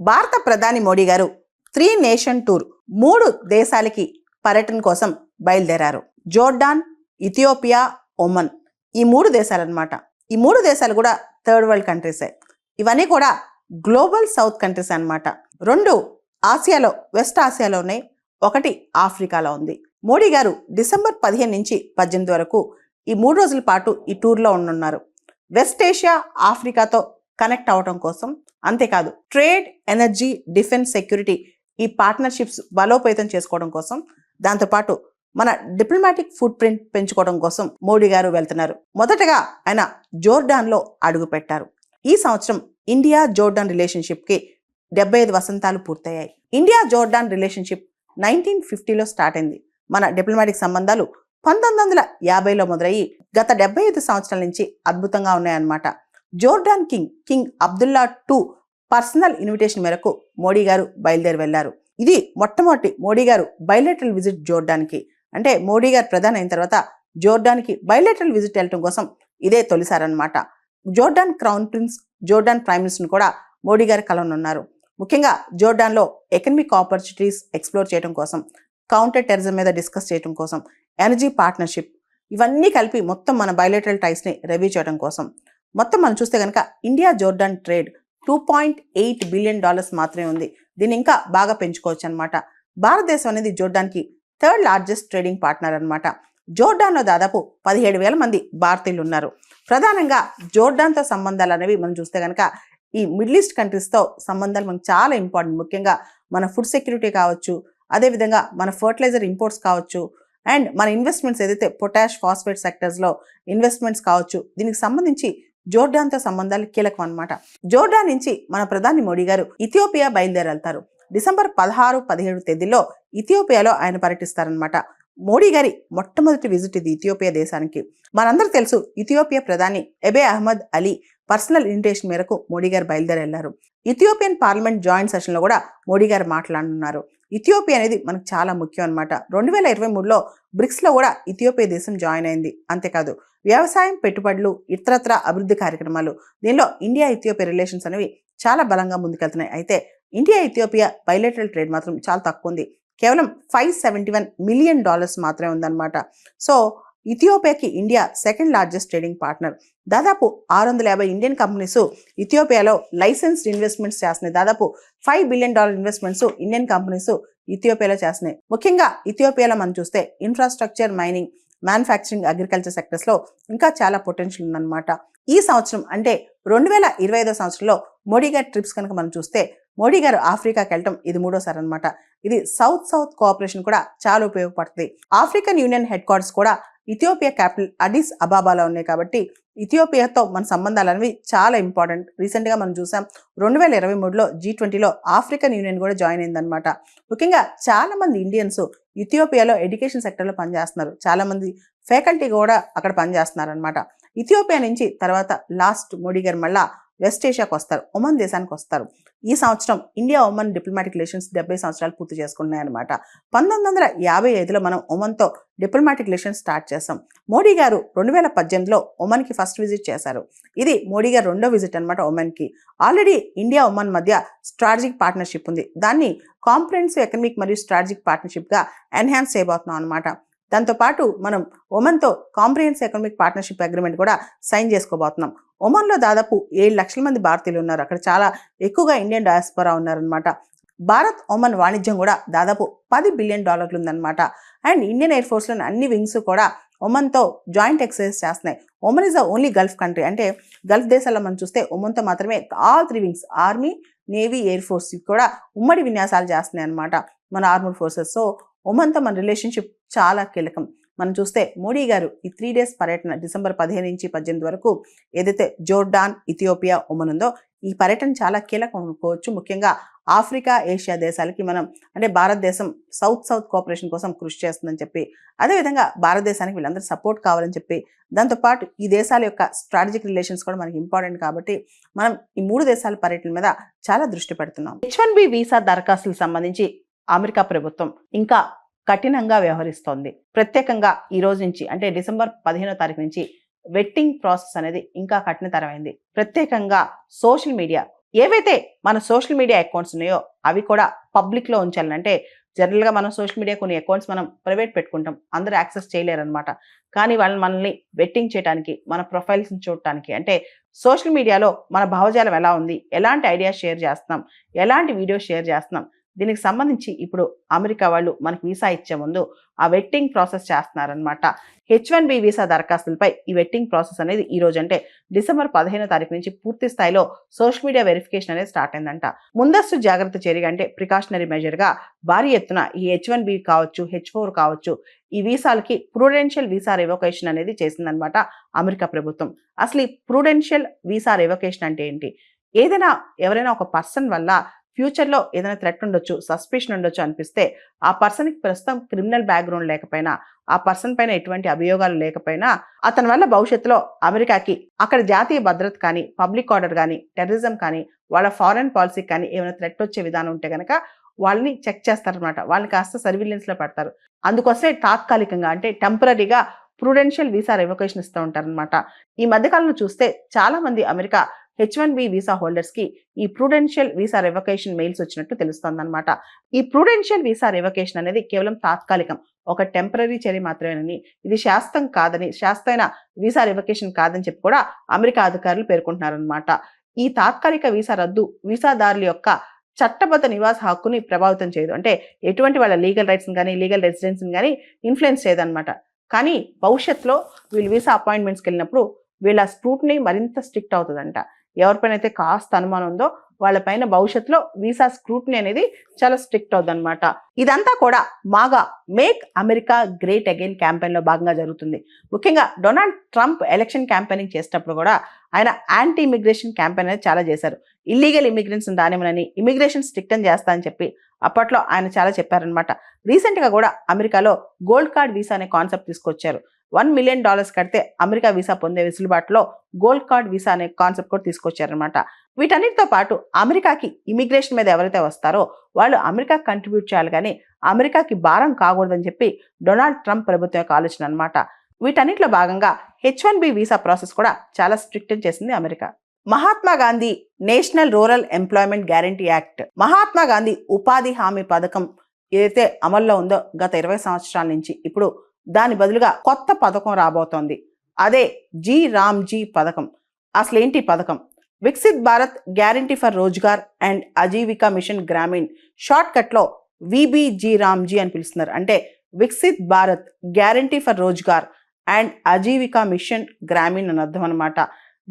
భారత ప్రధాని మోడీ గారు 3 నేషన్ టూర్ 3 దేశాలకి పర్యటన కోసం బయలుదేరారు. జోర్డాన్, ఇథియోపియా, ఒమన్ ఈ 3 దేశాలన్నమాట. ఈ 3 దేశాలు కూడా థర్డ్ వరల్డ్ కంట్రీసే. ఇవన్నీ కూడా గ్లోబల్ సౌత్ కంట్రీస్ అన్నమాట. 2 ఆసియాలో, వెస్ట్ ఆసియాలో ఉన్నాయి, 1 ఆఫ్రికాలో ఉంది. మోడీ గారు డిసెంబర్ 15 నుంచి 18 వరకు ఈ 3 రోజుల పాటు ఈ టూర్లో ఉండనున్నారు. వెస్ట్ ఏషియా, ఆఫ్రికాతో కనెక్ట్ అవడం కోసం, అంతేకాదు ట్రేడ్, ఎనర్జీ, డిఫెన్స్, సెక్యూరిటీ ఈ పార్ట్నర్షిప్స్ బలోపేతం చేసుకోవడం కోసం, దాంతోపాటు మన డిప్లొమాటిక్ ఫుట్ ప్రింట్ పెంచుకోవడం కోసం మోడీ గారు వెళ్తున్నారు. మొదటగా ఆయన జోర్డాన్లో అడుగు పెట్టారు. ఈ సంవత్సరం ఇండియా జోర్డాన్ రిలేషన్షిప్కి 75 వసంతాలు పూర్తయ్యాయి. ఇండియా జోర్డాన్ రిలేషన్షిప్ 1950లో స్టార్ట్ అయింది. మన డిప్లొమాటిక్ సంబంధాలు 1950లో మొదలయ్యి గత 75 సంవత్సరాల నుంచి అద్భుతంగా ఉన్నాయన్నమాట. Jordan king Abdullah II personal invitation మేరకు మోడీ గారు బయలుదేరి వెళ్లారు. ఇది మొట్టమొదటి మోడీ గారు బైలేటరల్ విజిట్ జోర్డాన్కి. అంటే మోడీ గారు ప్రధాని అయిన తర్వాత జోర్డాన్కి బైలేటరల్ విజిట్ వెళ్ళటం కోసం ఇదే తొలిసారనమాట. Jordan crown prince, Jordan prime మినిస్టర్ని కూడా మోడీ గారు కలవనున్నారు. ముఖ్యంగా జోర్డాన్లో ఎకనమిక్ ఆపర్చునిటీస్ ఎక్స్ప్లోర్ చేయడం కోసం, కౌంటర్ టెర్రరిజం మీద డిస్కస్ చేయడం కోసం, ఎనర్జీ పార్ట్నర్షిప్ ఇవన్నీ కలిపి మొత్తం మన బైలేటరల్ టైస్ని రివ్యూ చేయడం కోసం. మొత్తం మనం చూస్తే కనుక ఇండియా జోర్డాన్ ట్రేడ్ $2.8 బిలియన్ మాత్రమే ఉంది. దీన్ని ఇంకా బాగా పెంచుకోవచ్చు అనమాట. భారతదేశం అనేది జోర్డాన్కి థర్డ్ లార్జెస్ట్ ట్రేడింగ్ పార్ట్నర్ అనమాట. జోర్డాన్లో దాదాపు 17,000 మంది భారతీయులు ఉన్నారు. ప్రధానంగా జోర్డాన్తో సంబంధాలు అనేవి మనం చూస్తే కనుక ఈ మిడిల్ ఈస్ట్ కంట్రీస్తో సంబంధాలు మనకు చాలా ఇంపార్టెంట్. ముఖ్యంగా మన ఫుడ్ సెక్యూరిటీ కావచ్చు, అదేవిధంగా మన ఫర్టిలైజర్ ఇంపోర్ట్స్ కావచ్చు, అండ్ మన ఇన్వెస్ట్మెంట్స్ ఏదైతే పొటాష్, ఫాస్ఫేట్ సెక్టర్స్లో ఇన్వెస్ట్మెంట్స్ కావచ్చు, దీనికి సంబంధించి జోర్డాన్తో సంబంధాలు కీలకం అనమాట. జోర్డాన్ నుంచి మన ప్రధాని మోడీ గారు ఇథియోపియా బయలుదేరెళ్తారు. డిసెంబర్ 16, 17 తేదీల్లో ఇథియోపియాలో ఆయన పర్యటిస్తారనమాట. మోడీ గారి మొట్టమొదటి విజిట్ ఇది ఇథియోపియా దేశానికి. మనందరూ తెలుసు ఇథియోపియా ప్రధాని అబే అహ్మద్ అలీ పర్సనల్ ఇన్విటేషన్ మేరకు మోడీ గారు బయలుదేరెళ్లారు. ఇథియోపియన్ పార్లమెంట్ జాయింట్ సెషన్లో కూడా మోడీ గారు మాట్లాడనున్నారు. ఇథియోపియా అనేది మనకు చాలా ముఖ్యం అనమాట. 2023లో బ్రిక్స్లో కూడా ఇథియోపియా దేశం జాయిన్ అయింది. అంతేకాదు వ్యవసాయం, పెట్టుబడులు, ఇతరత్ర అభివృద్ధి కార్యక్రమాలు, దీనిలో ఇండియా ఇథియోపియా రిలేషన్స్ అనేవి చాలా బలంగా ముందుకెళ్తున్నాయి. అయితే ఇండియా ఇథియోపియా బైలేటరల్ ట్రేడ్ మాత్రం చాలా తక్కువ ఉంది. కేవలం $571 మిలియన్ మాత్రమే ఉందన్నమాట. సో ఇథియోపియాకి India second largest trading partner. దాదాపు 650 ఇండియన్ కంపెనీస్ ఇథియోపియాలో లైసెన్స్డ్ ఇన్వెస్ట్మెంట్స్ చేస్తున్నాయి. దాదాపు $5 బిలియన్ ఇన్వెస్ట్మెంట్స్ ఇండియన్ కంపెనీస్ ఇథియోపియాలో చేస్తున్నాయి. ముఖ్యంగా ఇథియోపియాలో మనం చూస్తే ఇన్ఫ్రాస్ట్రక్చర్, మైనింగ్, మ్యానుఫ్యాక్చరింగ్, అగ్రికల్చర్ సెక్టర్స్లో ఇంకా చాలా పొటెన్షియల్ ఉందన్నమాట. ఈ సంవత్సరం అంటే 2025 సంవత్సరంలో మోడీ గారి ట్రిప్స్ కనుక మనం చూస్తే, మోడీ గారు ఆఫ్రికాకి వెళ్ళటం ఇది 3వసారి అనమాట. ఇది సౌత్ కోఆపరేషన్ కూడా చాలా ఉపయోగపడుతుంది. ఆఫ్రికన్ యూనియన్ హెడ్ క్వార్టర్స్ కూడా ఇథియోపియా క్యాపిటల్ అడిస్ అబాబాలో ఉన్నాయి. కాబట్టి ఇథియోపియాతో మన సంబంధాలు అనేవి చాలా ఇంపార్టెంట్. రీసెంట్గా మనం చూసాం 2023లో G20లో ఆఫ్రికన్ యూనియన్ కూడా జాయిన్ అయిందనమాట. ముఖ్యంగా చాలా మంది ఇండియన్స్ ఇథియోపియాలో ఎడ్యుకేషన్ సెక్టర్లో పనిచేస్తున్నారు. చాలా మంది ఫ్యాకల్టీ కూడా అక్కడ పనిచేస్తున్నారు అనమాట. ఇథియోపియా నుంచి తర్వాత లాస్ట్ మోడీ గారు మళ్ళా వెస్ట్ ఏషియాకి వస్తారు, ఒమన్ దేశానికి వస్తారు. ఈ సంవత్సరం ఇండియా ఒమన్ డిప్లొమాటిక్ రిలేషన్స్ 70 సంవత్సరాలు పూర్తి చేసుకున్నాయన్నమాట. 1955లో మనం ఒమన్తో డిప్లొమాటిక్ రిలేషన్స్ స్టార్ట్ చేస్తాం. మోడీ గారు 2018లో ఒమన్కి ఫస్ట్ విజిట్ చేశారు. ఇది మోడీ గారు 2వ విజిట్ అనమాట ఒమన్కి. ఆల్రెడీ ఇండియా ఒమన్ మధ్య స్ట్రాటజిక్ పార్ట్నర్షిప్ ఉంది. దాన్ని కాంప్రహెన్సివ్ ఎకనమిక్ మరియు స్ట్రాటజిక్ పార్ట్నర్షిప్గా ఎన్హాన్స్ చేయబోతున్నాం అనమాట. దాంతోపాటు మనం ఒమన్తో కాంప్రహెన్సివ్ ఎకనమిక్ పార్ట్నర్షిప్ అగ్రిమెంట్ కూడా సైన్ చేసుకోబోతున్నాం. ఒమన్లో దాదాపు 7 లక్షల మంది భారతీయులు ఉన్నారు. అక్కడ చాలా ఎక్కువగా ఇండియన్ డయాస్పోరా ఉన్నారనమాట. భారత్ ఒమన్ వాణిజ్యం కూడా దాదాపు $10 బిలియన్ ఉందన్నమాట. అండ్ ఇండియన్ ఎయిర్ ఫోర్స్లోని అన్ని వింగ్స్ కూడా ఒమన్తో జాయింట్ ఎక్సర్సైజ్ చేస్తున్నాయి. Oman is the only Gulf country. అంటే గల్ఫ్ దేశాల్లో మనం చూస్తే ఒమన్తో మాత్రమే all 3 wings, army, navy, air force కూడా ఉమ్మడి విన్యాసాలు చేస్తున్నాయి అనమాట మన ఆర్మడ్ ఫోర్సెస్. సో ఒమన్తో మన రిలేషన్షిప్ చాలా కీలకం. మనం చూస్తే మోడీ గారు ఈ 3 డేస్ పర్యటన డిసెంబర్ 15 నుంచి 18 వరకు ఏదైతే జోర్డాన్, ఇథియోపియా, ఒమన్ ఉందో ఈ పర్యటన చాలా కీలకం అనుకోవచ్చు. ముఖ్యంగా ఆఫ్రికా, ఏషియా దేశాలకి మనం అంటే భారతదేశం సౌత్ కోఆపరేషన్ కోసం కృషి చేస్తుందని చెప్పి, అదేవిధంగా భారతదేశానికి వీళ్ళందరూ సపోర్ట్ కావాలని చెప్పి, దాంతోపాటు ఈ దేశాల యొక్క స్ట్రాటజిక్ రిలేషన్స్ కూడా మనకి ఇంపార్టెంట్. కాబట్టి మనం ఈ 3 దేశాల పర్యటన మీద చాలా దృష్టి పెడుతున్నాం. H1B వీసా దరఖాస్తులకు సంబంధించి అమెరికా ప్రభుత్వం ఇంకా కఠినంగా వ్యవహరిస్తోంది. ప్రత్యేకంగా ఈ రోజు నుంచి అంటే డిసెంబర్ 15వ తారీఖు నుంచి వెట్టింగ్ ప్రాసెస్ అనేది ఇంకా కఠినతరమైంది. ప్రత్యేకంగా సోషల్ మీడియా ఏవైతే మన సోషల్ మీడియా అకౌంట్స్ ఉన్నాయో అవి కూడా పబ్లిక్లో ఉంచాలని, అంటే జనరల్గా మనం సోషల్ మీడియా కొన్ని అకౌంట్స్ మనం ప్రైవేట్ పెట్టుకుంటాం, అందరూ యాక్సెస్ చేయలేరనమాట. కానీ వాళ్ళని మనల్ని బెట్టింగ్ చేయడానికి, మన ప్రొఫైల్స్ని చూడటానికి, అంటే సోషల్ మీడియాలో మన భావజాలం ఎలా ఉంది, ఎలాంటి ఐడియాస్ షేర్ చేస్తున్నాం, ఎలాంటి వీడియోస్ షేర్ చేస్తున్నాం, దీనికి సంబంధించి ఇప్పుడు అమెరికా వాళ్ళు మనకి వీసా ఇచ్చే ముందు ఆ వెట్టింగ్ ప్రాసెస్ చేస్తున్నారనమాట. H1B వీసా దరఖాస్తులపై ఈ వెట్టింగ్ ప్రాసెస్ అనేది ఈ రోజు, అంటే డిసెంబర్ 15వ తారీఖు నుంచి పూర్తి స్థాయిలో సోషల్ మీడియా వెరిఫికేషన్ అనేది స్టార్ట్ అయిందంట. ముందస్తు జాగ్రత్త చర్యగా, అంటే ప్రికాషనరీ మెజర్గా భారీ ఎత్తున ఈ H1B కావచ్చు, H4 కావచ్చు, ఈ వీసాలకి ప్రూడెన్షియల్ వీసా రివోకేషన్ అనేది చేసిందనమాట అమెరికా ప్రభుత్వం. అసలు ఈ ప్రూడెన్షియల్ వీసా రివోకేషన్ అంటే ఏంటి? ఎవరైనా ఒక పర్సన్ వల్ల ఫ్యూచర్లో ఏదైనా థ్రెట్ ఉండొచ్చు, సస్పిషన్ ఉండొచ్చు అనిపిస్తే, ఆ పర్సన్కి ప్రస్తుతం క్రిమినల్ బ్యాక్గ్రౌండ్ లేకపోయినా, ఆ పర్సన్ పైన ఎటువంటి అభియోగాలు లేకపోయినా, అతని వల్ల భవిష్యత్తులో అమెరికాకి అక్కడ జాతీయ భద్రత కానీ, పబ్లిక్ ఆర్డర్ కానీ, టెర్రరిజం కానీ, వాళ్ళ ఫారెన్ పాలసీకి కానీ ఏమైనా థ్రెట్ వచ్చే విధానం ఉంటే కనుక వాళ్ళని చెక్ చేస్తారనమాట. వాళ్ళని కాస్త సర్విలెన్స్లో పెడతారు. అందుకోసమే తాత్కాలికంగా, అంటే టెంపరీగా ప్రూడెన్షియల్ వీసా రివోకేషన్ ఇస్తూ ఉంటారనమాట. ఈ మధ్యకాలంలో చూస్తే చాలా మంది అమెరికా H1B వీసా హోల్డర్స్కి ఈ ప్రూడెన్షియల్ వీసా రివోకేషన్ మెయిల్స్ వచ్చినట్టు తెలుస్తోందన్నమాట. ఈ ప్రూడెన్షియల్ వీసా రివోకేషన్ అనేది కేవలం తాత్కాలికం, ఒక టెంపరీ చర్య మాత్రమేనని, ఇది శాశ్వతం కాదని, శాశ్వతమైన వీసా రివోకేషన్ కాదని చెప్పి కూడా అమెరికా అధికారులు పేర్కొంటున్నారనమాట. ఈ తాత్కాలిక వీసా రద్దు వీసాదారుల యొక్క చట్టబద్ధ నివాస హక్కుని ప్రభావితం చేయదు, అంటే ఎటువంటి వాళ్ళ లీగల్ రైట్స్ని కానీ, లీగల్ రెసిడెన్స్ని కానీ ఇన్ఫ్లుయెన్స్ చేయదన్నమాట. కానీ భవిష్యత్తులో వీళ్ళు వీసా అపాయింట్మెంట్స్కి వెళ్ళినప్పుడు వీళ్ళ స్క్రూటినీ మరింత స్ట్రిక్ట్ అవుతుందంట. ఎవరిపైన అయితే కాస్త అనుమానం ఉందో వాళ్ళపైన భవిష్యత్తులో వీసా స్క్రూటినీ అనేది చాలా స్ట్రిక్ట్ అవుతుందన్నమాట. ఇదంతా కూడా మాగా మేక్ అమెరికా గ్రేట్ అగైన్ క్యాంపెయిన్లో భాగంగా జరుగుతుంది. ముఖ్యంగా డొనాల్డ్ ట్రంప్ ఎలక్షన్ క్యాంపెయినింగ్ చేసేటప్పుడు కూడా ఆయన యాంటీ ఇమిగ్రేషన్ క్యాంపెయిన్ అనేది చాలా చేశారు. ఇల్లీగల్ ఇమిగ్రెంట్స్ దానిమని, ఇమిగ్రేషన్ స్ట్రిక్ట్ అని చేస్తా అని చెప్పి అప్పట్లో ఆయన చాలా చెప్పారనమాట. రీసెంట్గా కూడా అమెరికాలో గోల్డ్ కార్డ్ వీసా అనే కాన్సెప్ట్ తీసుకొచ్చారు. $1 మిలియన్ కడితే అమెరికా వీసా పొందే వెసులుబాటులో గోల్డ్ కార్డ్ వీసా అనే కాన్సెప్ట్ కూడా తీసుకొచ్చారనమాట. వీటన్నిటితో పాటు అమెరికాకి ఇమిగ్రేషన్ మీద ఎవరైతే వస్తారో వాళ్ళు అమెరికా కంట్రిబ్యూట్ చేయాలి, కానీ అమెరికాకి భారం కాకూడదని చెప్పి డొనాల్డ్ ట్రంప్ ప్రభుత్వం యొక్క ఆలోచన అనమాట. వీటన్నిటిలో భాగంగా H1B వీసా ప్రాసెస్ కూడా చాలా స్ట్రిక్ట్ చేసింది America. Mahatma Gandhi national rural employment guarantee act, Mahatma Gandhi ఉపాధి హామీ పథకం ఏదైతే అమల్లో ఉందో గత 20 సంవత్సరాల నుంచి, ఇప్పుడు దాని బదులుగా కొత్త పథకం రాబోతోంది. అదే రామ్జీ పథకం. అసలు ఏంటి పథకం? Viksit Bharat guarantee for Rozgar and Ajeevika mission Gramin, short కట్లో రామ్జీ అని పిలుస్తున్నారు. అంటే Viksit Bharat guarantee for Rozgar and Ajeevika mission Gramin అని అర్థం అనమాట.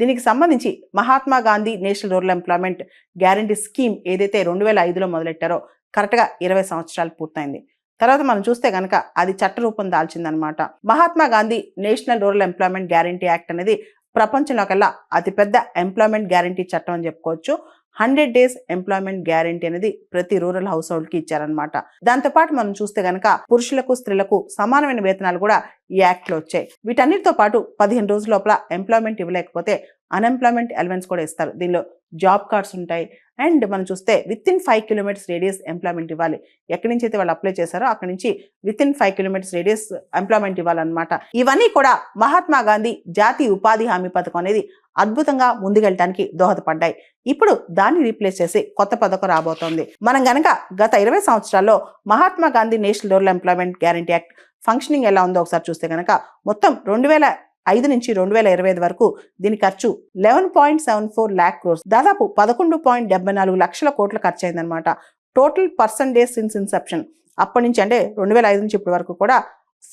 దీనికి సంబంధించి Mahatma Gandhi national rural employment guarantee scheme ఏదైతే 2005లో మొదలెట్టారో కరెక్ట్గా 20 సంవత్సరాలు పూర్తయింది. తర్వాత మనం చూస్తే కనుక అది చట్టరూపం దాల్చిందనమాట. Mahatma Gandhi national rural employment guarantee act అనేది ప్రపంచంలోకెల్లా అతిపెద్ద ఎంప్లాయ్మెంట్ గ్యారంటీ చట్టం అని చెప్పుకోవచ్చు. 100 డేస్ ఎంప్లాయ్మెంట్ గ్యారంటీ అనేది ప్రతి రూరల్ హౌస్ హోల్డ్ కి ఇచ్చారనమాట. దాంతోపాటు మనం చూస్తే కనుక పురుషులకు స్త్రీలకు సమానమైన వేతనాలు కూడా ఈ యాక్ట్ లో వచ్చాయి. వీటన్నిటితో పాటు 15 రోజుల లోపల ఎంప్లాయ్మెంట్ ఇవ్వలేకపోతే అన్ఎంప్లాయ్మెంట్ అలవెన్స్ కూడా ఇస్తారు. దీనిలో జాబ్ కార్డ్స్ ఉంటాయి. అండ్ మనం చూస్తే within 5 kilometres radius employment ఇవ్వాలి. ఎక్కడి నుంచి అయితే వాళ్ళు అప్లై చేశారో అక్కడి నుంచి within 5 kilometres radius employment ఇవ్వాలన్నమాట. ఇవన్నీ కూడా మహాత్మా గాంధీ జాతీయ ఉపాధి హామీ పథకం అనేది అద్భుతంగా ముందుకెళ్ళడానికి దోహదపడ్డాయి. ఇప్పుడు దాన్ని రీప్లేస్ చేసి కొత్త పథకం రాబోతోంది. మనం గనక గత 20 సంవత్సరాల్లో Mahatma Gandhi national rural employment guarantee act functioning ఎలా ఉందో ఒకసారి చూస్తే కనుక మొత్తం 2005 నుంచి 2025 వరకు దీని ఖర్చు 11.74 lakh crores, దాదాపు 11.74 లక్షల కోట్ల ఖర్చు అయిందనమాట. టోటల్ పర్సంటేజ్ సిన్స్ ఇన్సెప్షన్, అప్పటి నుంచి అంటే 2005 నుంచి ఇప్పటి వరకు కూడా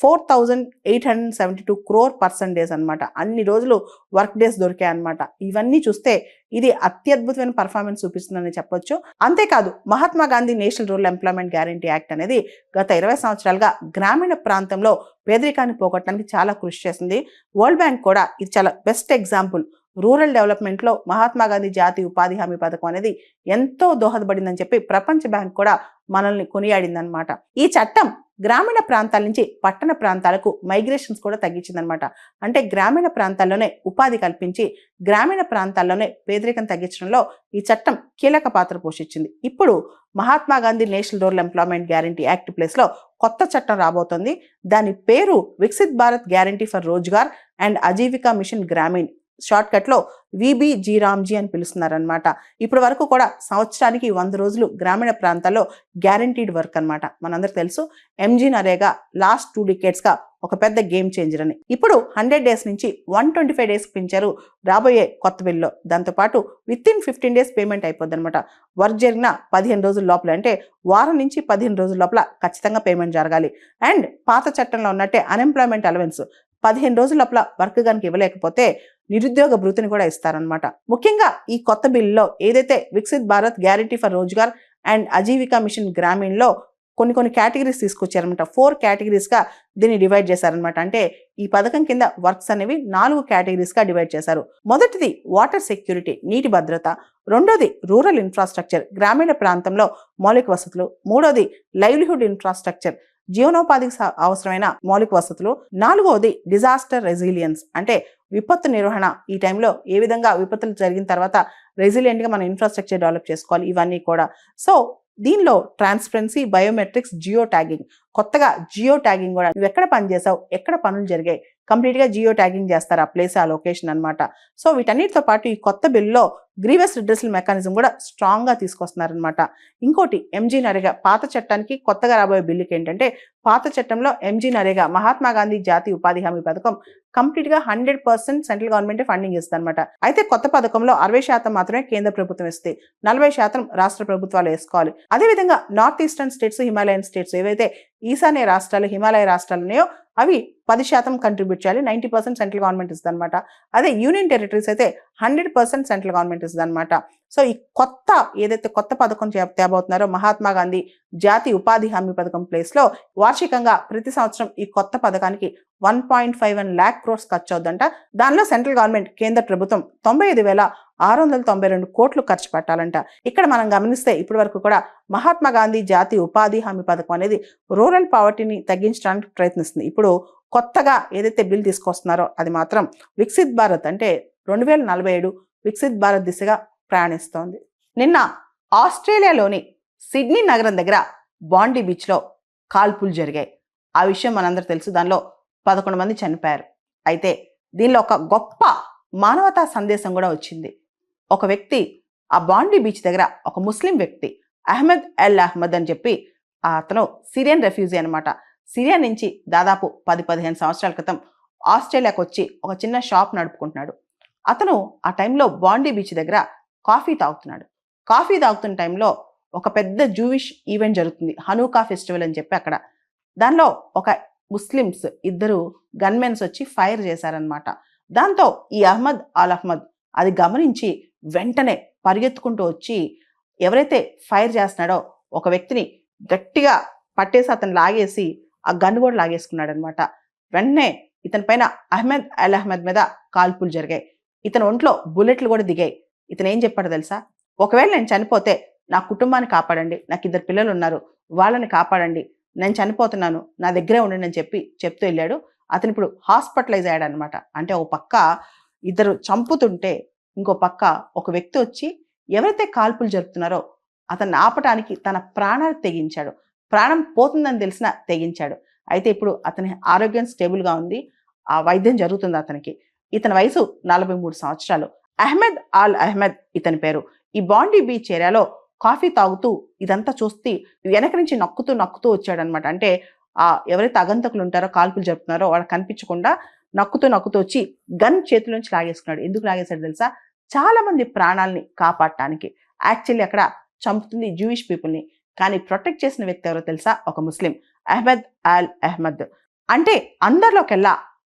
4,872 crore పర్సంటేజ్ అనమాట. అన్ని రోజులు వర్క్ డేస్ దొరికాయి అనమాట. ఇవన్నీ చూస్తే ఇది అత్యద్భుతమైన పర్ఫార్మెన్స్ చూపిస్తుందని చెప్పొచ్చు. అంతేకాదు Mahatma Gandhi national rural employment guarantee act అనేది గత 20 సంవత్సరాలుగా గ్రామీణ ప్రాంతంలో పేదరికాన్ని పోగొట్టడానికి చాలా కృషి చేసింది. వరల్డ్ బ్యాంక్ కూడా ఇది చాలా బెస్ట్ ఎగ్జాంపుల్. రూరల్ డెవలప్మెంట్లో మహాత్మా గాంధీ జాతీయ ఉపాధి హామీ పథకం అనేది ఎంతో దోహదపడిందని చెప్పి ప్రపంచ బ్యాంక్ కూడా మనల్ని కొనియాడిందనమాట. ఈ చట్టం గ్రామీణ ప్రాంతాల నుంచి పట్టణ ప్రాంతాలకు మైగ్రేషన్స్ కూడా తగ్గించిందనమాట. అంటే గ్రామీణ ప్రాంతాల్లోనే ఉపాధి కల్పించి గ్రామీణ ప్రాంతాల్లోనే పేదరికం తగ్గించడంలో ఈ చట్టం కీలక పాత్ర పోషించింది. ఇప్పుడు Mahatma Gandhi national rural employment guarantee act ప్లేస్లో కొత్త చట్టం రాబోతోంది. దాని పేరు Viksit Bharat guarantee for Rozgar and Ajeevika mission Gramin. Short cut లో విబిజీ రామ్జీ అని పిలుస్తున్నారనమాట. ఇప్పటి వరకు కూడా సంవత్సరానికి 100 రోజులు గ్రామీణ ప్రాంతాల్లో గ్యారంటీడ్ వర్క్ అనమాట. మనందరికి తెలుసు ఎంజీ నరేగా లాస్ట్ 2 decades గా ఒక పెద్ద గేమ్ చేంజర్ అని. ఇప్పుడు 100 days నుంచి 125 days పెంచారు రాబోయే కొత్త బిల్లో. దాంతోపాటు విత్ ఇన్ 15 days పేమెంట్ అయిపోద్ది అనమాట. వర్క్ జరిగిన 15 రోజుల లోపల, అంటే వారం నుంచి 15 రోజుల లోపల ఖచ్చితంగా పేమెంట్ జరగాలి. అండ్ పాత చట్టంలో ఉన్నట్టే అన్ఎంప్లాయ్మెంట్ అలవెన్స్ 15 రోజుల లోపల వర్క్ కనుక ఇవ్వలేకపోతే నిరుద్యోగ భృతిని కూడా ఇస్తారనమాట. ముఖ్యంగా ఈ కొత్త బిల్లులో ఏదైతే Viksit Bharat guarantee for Rozgar and Ajeevika mission గ్రామీణ్లో కొన్ని కేటగిరీస్ తీసుకొచ్చారనమాట. 4 categories గా దీన్ని డివైడ్ చేశారనమాట. అంటే ఈ పథకం కింద వర్క్స్ అనేవి 4 categories గా డివైడ్ చేశారు. మొదటిది వాటర్ సెక్యూరిటీ, నీటి భద్రత. రెండోది రూరల్ ఇన్ఫ్రాస్ట్రక్చర్, గ్రామీణ ప్రాంతంలో మౌలిక వసతులు. మూడోది లైవ్లీహుడ్ ఇన్ఫ్రాస్ట్రక్చర్, జీవనోపాధికి అవసరమైన మౌలిక వసతులు. నాలుగవది డిజాస్టర్ రెసిలియన్స్, అంటే విపత్తు నిర్వహణ. ఈ టైంలో ఏ విధంగా విపత్తులు జరిగిన తర్వాత రెసిలియంట్ గా మన ఇన్ఫ్రాస్ట్రక్చర్ డెవలప్ చేసుకోవాలి, ఇవన్నీ కూడా. సో దీనిలో ట్రాన్స్పరెన్సీ, బయోమెట్రిక్స్, జియో ట్యాగింగ్. కొత్తగా జియో ట్యాగింగ్ కూడా, నువ్వు ఎక్కడ పని చేసావు, ఎక్కడ పనులు జరిగాయి, కంప్లీట్ గా జియో ట్యాగింగ్ చేస్తారు, ఆ ప్లేస్, ఆ లొకేషన్ అనమాట. సో వీటన్నిటితో పాటు ఈ కొత్త బిల్లులో గ్రీవెస్ రిడ్రెసల్ మెకానిజం కూడా స్ట్రాంగ్ గా తీసుకొస్తున్నారనమాట. ఇంకోటి ఎంజీ నరేగా, పాత చట్టానికి కొత్తగా రాబోయే బిల్లుకి ఏంటంటే, పాత చట్టంలో ఎంజీ నరేగా మహాత్మా గాంధీ జాతీయ ఉపాధి హామీ పథకం కంప్లీట్ గా 100% సెంట్రల్ గవర్నమెంట్ ఫండింగ్ ఇస్తుంది అనమాట. అయితే కొత్త పథకంలో 60% మాత్రమే కేంద్ర ప్రభుత్వం ఇస్తుంది, 40% రాష్ట్ర ప్రభుత్వాలు వేసుకోవాలి. అదేవిధంగా north eastern states, Himalayan states, ఏవైతే ఈశాన్య రాష్ట్రాలు, హిమాలయ రాష్ట్రాలు ఉన్నాయో అవి 10% కంట్రిబ్యూట్ చేయాలి, 90% సెంట్రల్ గవర్నమెంట్ ఇస్తుంది అనమాట. అదే యూనియన్ టెరిటరీస్ అయితే 100% సెంట్రల్ గవర్నమెంట్ ఇస్తుంది అనమాట. సో ఈ ఏదైతే కొత్త పథకం తేబోతున్నారో మహాత్మా గాంధీ జాతీయ ఉపాధి హామీ పథకం ప్లేస్ లో వార్షికంగా ప్రతి సంవత్సరం ఈ కొత్త పథకానికి 1.51 lakh crores ఖర్చు అవుద్దంట. దానిలో సెంట్రల్ గవర్నమెంట్, కేంద్ర ప్రభుత్వం 95,692 కోట్లు ఖర్చు పెట్టాలంట. ఇక్కడ మనం గమనిస్తే ఇప్పటి వరకు కూడా మహాత్మా గాంధీ జాతీయ ఉపాధి హామీ పథకం అనేది రూరల్ పావర్టీని తగ్గించడానికి ప్రయత్నిస్తుంది. ఇప్పుడు కొత్తగా ఏదైతే బిల్ తీసుకొస్తున్నారో అది మాత్రం వికసిత్ భారత్, అంటే 2047 వికసిత్ భారత్ దిశగా ప్రయాణిస్తోంది. నిన్న ఆస్ట్రేలియాలోని సిడ్నీ నగరం దగ్గర బాండీ బీచ్ లో కాల్పులు జరిగాయి. ఆ విషయం మనందరూ తెలుసు. దానిలో 11 మంది చనిపోయారు. అయితే దీనిలో ఒక గొప్ప మానవతా సందేశం కూడా వచ్చింది. ఒక వ్యక్తి ఆ బాండీ బీచ్ దగ్గర, ఒక ముస్లిం వ్యక్తి అహ్మద్ అల్ అహ్మద్ అని చెప్పి, అతను సిరియన్ రెఫ్యూజీ అనమాట. సిరియా నుంచి దాదాపు 10-15 సంవత్సరాల క్రితం ఆస్ట్రేలియాకు వచ్చి ఒక చిన్న షాప్ నడుపుకుంటున్నాడు. అతను ఆ టైంలో బాండీ బీచ్ దగ్గర కాఫీ తాగుతున్నాడు. కాఫీ తాగుతున్న టైంలో ఒక పెద్ద జూవిష్ ఈవెంట్ జరుగుతుంది, హనూకా ఫెస్టివల్ అని చెప్పి అక్కడ. దానిలో ఒక ముస్లిమ్స్ 2 గన్మెన్స్ వచ్చి ఫైర్ చేశారనమాట. దాంతో ఈ అహ్మద్ అల్ అహ్మద్ అది గమనించి వెంటనే పరిగెత్తుకుంటూ వచ్చి ఎవరైతే ఫైర్ చేస్తున్నాడో ఒక వ్యక్తిని గట్టిగా పట్టేసి అతను లాగేసి ఆ గన్ కూడా లాగేసుకున్నాడు అనమాట. వెంటనే ఇతని పైన అహ్మద్ అల్ అహ్మద్ మీద కాల్పులు జరిగాయి. ఇతని ఒంట్లో బుల్లెట్లు కూడా దిగాయి. ఇతను ఏం చెప్పాడు తెలుసా? ఒకవేళ నేను చనిపోతే నా కుటుంబాన్ని కాపాడండి, నాకు 2 పిల్లలు ఉన్నారు, వాళ్ళని కాపాడండి, నేను చనిపోతున్నాను, నా దగ్గరే ఉండండి అని చెప్తూ వెళ్ళాడు. అతను ఇప్పుడు హాస్పిటలైజ్ అయ్యాడు అనమాట. అంటే ఒక పక్క 2 చంపుతుంటే ఇంకో పక్క ఒక వ్యక్తి వచ్చి ఎవరైతే కాల్పులు జరుపుతున్నారో అతన్ని ఆపటానికి తన ప్రాణాలు తెగించాడు. ప్రాణం పోతుందని తెలిసినా తెగించాడు. అయితే ఇప్పుడు అతని ఆరోగ్యం స్టేబుల్గా ఉంది, ఆ వైద్యం జరుగుతుంది అతనికి. ఇతని వయసు 43 సంవత్సరాలు. అహ్మద్ అల్ అహ్మద్ ఇతని పేరు. ఈ బాండీ బీచ్ ఏరియాలో కాఫీ తాగుతూ ఇదంతా చూస్తే వెనక నుంచి నక్కుతూ వచ్చాడనమాట. అంటే ఎవరైతే అగంతకులు ఉంటారో, కాల్పులు జరుపుతున్నారో వాళ్ళకి కనిపించకుండా నక్కుతూ వచ్చి గన్ చేతుల నుంచి లాగేసుకున్నాడు. ఎందుకు లాగేశాడు తెలుసా? చాలా మంది ప్రాణాలని కాపాడటానికి. యాక్చువల్లీ అక్కడ చంపుతుంది జూయిష్ పీపుల్ని, కానీ ప్రొటెక్ట్ చేసిన వ్యక్తి ఎవరో తెలుసా? ఒక ముస్లిం, అహ్మద్ అల్ అహ్మద్. అంటే